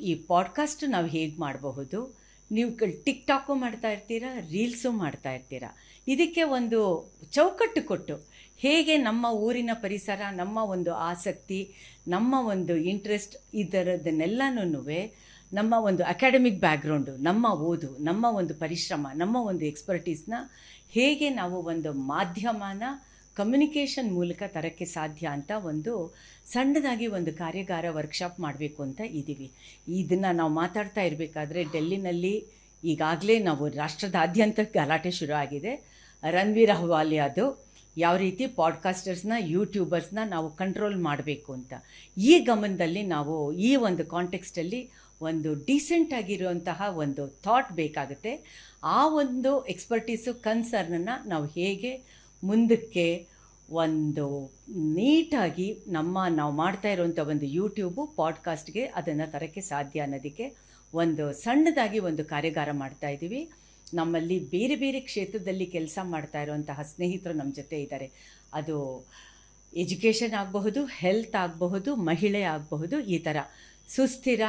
ಈ ಪಾಡ್ಕಾಸ್ಟ್ ನಾವು ಹೇಗೆ ಮಾಡಬಹುದು, ನೀವು ಟಿಕ್ ಟಾಕು ಮಾಡ್ತಾ ಇರ್ತೀರಾ, ರೀಲ್ಸು ಮಾಡ್ತಾ ಇರ್ತೀರಾ, ಇದಕ್ಕೆ ಒಂದು ಚೌಕಟ್ಟು ಕೊಟ್ಟು ಹೇಗೆ ನಮ್ಮ ಊರಿನ ಪರಿಸರ, ನಮ್ಮ ಒಂದು ಆಸಕ್ತಿ, ನಮ್ಮ ಒಂದು ಇಂಟ್ರೆಸ್ಟ್, ಇದರದನ್ನೆಲ್ಲನೂ ನಮ್ಮ ಒಂದು ಅಕಾಡೆಮಿಕ್ ಬ್ಯಾಕ್ಗ್ರೌಂಡು, ನಮ್ಮ ಓದು, ನಮ್ಮ ಒಂದು ಪರಿಶ್ರಮ, ನಮ್ಮ ಒಂದು ಎಕ್ಸ್ಪರ್ಟೀಸ್ನ ಹೇಗೆ ನಾವು ಒಂದು ಮಾಧ್ಯಮನ ಕಮ್ಯುನಿಕೇಷನ್ ಮೂಲಕ ತರೋಕ್ಕೆ ಸಾಧ್ಯ ಅಂತ ಒಂದು ಸಣ್ಣದಾಗಿ ಒಂದು ಕಾರ್ಯಾಗಾರ ವರ್ಕ್ಶಾಪ್ ಮಾಡಬೇಕು ಅಂತ ಇದ್ದೀವಿ. ಇದನ್ನು ನಾವು ಮಾತಾಡ್ತಾ ಇರಬೇಕಾದ್ರೆ ಡೆಲ್ಲಿನಲ್ಲಿ ಈಗಾಗಲೇ ನಾವು ರಾಷ್ಟ್ರದಾದ್ಯಂತ ಗಲಾಟೆ ಶುರು ಆಗಿದೆ. ರಣವೀರ್ ಅಹ್ವಾಲಿಯಾದು ಯಾವ ರೀತಿ ಪಾಡ್ಕಾಸ್ಟರ್ಸ್ನ ಯೂಟ್ಯೂಬರ್ಸ್ನ ನಾವು ಕಂಟ್ರೋಲ್ ಮಾಡಬೇಕು ಅಂತ ಈ ಗಮನದಲ್ಲಿ ನಾವು ಈ ಒಂದು ಕಾಂಟೆಕ್ಸ್ಟಲ್ಲಿ ಒಂದು ಡೀಸೆಂಟ್ ಆಗಿರುವಂತಹ ಒಂದು ಥಾಟ್ ಬೇಕಾಗುತ್ತೆ. ಆ ಒಂದು ಎಕ್ಸ್ಪರ್ಟೀಸು ಕನ್ಸರ್ನನ್ನು ನಾವು ಹೇಗೆ ಮುಂದಕ್ಕೆ ಒಂದು ನೀಟಾಗಿ ನಾವು ಮಾಡ್ತಾ ಇರುವಂಥ ಒಂದು ಯೂಟ್ಯೂಬು ಪಾಡ್ಕಾಸ್ಟ್ಗೆ ಅದನ್ನು ತರೋಕ್ಕೆ ಸಾಧ್ಯ ಅನ್ನೋದಕ್ಕೆ ಒಂದು ಸಣ್ಣದಾಗಿ ಒಂದು ಕಾರ್ಯಾಗಾರ ಮಾಡ್ತಾಯಿದ್ದೀವಿ. ನಮ್ಮಲ್ಲಿ ಬೇರೆ ಬೇರೆ ಕ್ಷೇತ್ರದಲ್ಲಿ ಕೆಲಸ ಮಾಡ್ತಾ ಇರುವಂತಹ ಸ್ನೇಹಿತರು ನಮ್ಮ ಜೊತೆ ಇದ್ದಾರೆ. ಅದು ಎಜುಕೇಷನ್ ಆಗಬಹುದು, ಹೆಲ್ತ್ ಆಗಬಹುದು, ಮಹಿಳೆ ಆಗಬಹುದು. ಈ ಥರ ಸುಸ್ಥಿರ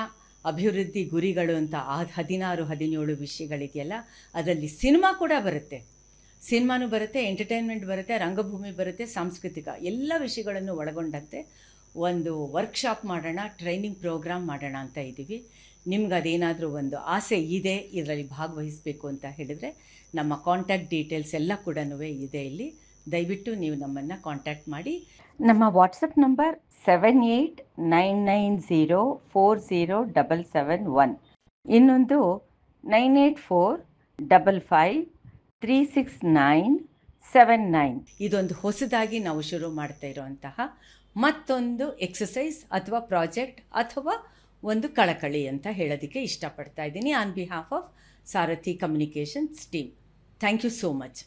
ಅಭಿವೃದ್ಧಿ ಗುರಿಗಳು ಅಂತ 16-17 ವಿಷಯಗಳಿದೆಯಲ್ಲ, ಅದರಲ್ಲಿ ಸಿನಿಮಾ ಕೂಡ ಬರುತ್ತೆ. ಸಿನಿಮಾನೂ ಬರುತ್ತೆ, ಎಂಟರ್ಟೈನ್ಮೆಂಟ್ ಬರುತ್ತೆ, ರಂಗಭೂಮಿ ಬರುತ್ತೆ, ಸಾಂಸ್ಕೃತಿಕ ಎಲ್ಲ ವಿಷಯಗಳನ್ನು ಒಳಗೊಂಡಂತೆ ಒಂದು ವರ್ಕ್ಶಾಪ್ ಮಾಡೋಣ, ಟ್ರೈನಿಂಗ್ ಪ್ರೋಗ್ರಾಮ್ ಮಾಡೋಣ ಅಂತ ಇದ್ದೀವಿ. ನಿಮ್ಗೆ ಅದೇನಾದರೂ ಒಂದು ಆಸೆ ಇದೆ ಇದರಲ್ಲಿ ಭಾಗವಹಿಸಬೇಕು ಅಂತ ಹೇಳಿದರೆ ನಮ್ಮ ಕಾಂಟ್ಯಾಕ್ಟ್ ಡೀಟೇಲ್ಸ್ ಎಲ್ಲ ಕೂಡ ಇದೆ ಇಲ್ಲಿ. ದಯವಿಟ್ಟು ನೀವು ನಮ್ಮನ್ನು ಕಾಂಟ್ಯಾಕ್ಟ್ ಮಾಡಿ. ನಮ್ಮ ವಾಟ್ಸಪ್ ನಂಬರ್ 7899040771, ಇನ್ನೊಂದು 9845536979. ಇದೊಂದು ಹೊಸದಾಗಿ ನಾವು ಶುರು ಮಾಡ್ತಾ ಇರೋಂತಹ ಮತ್ತೊಂದು ಎಕ್ಸಸೈಸ್ ಅಥವಾ ಪ್ರಾಜೆಕ್ಟ್ ಅಥವಾ ಒಂದು ಕಳಕಳಿ ಅಂತ ಹೇಳೋದಕ್ಕೆ ಇಷ್ಟಪಡ್ತಾ ಇದ್ದೀನಿ on behalf of Saarathi communications team. Thank you so much.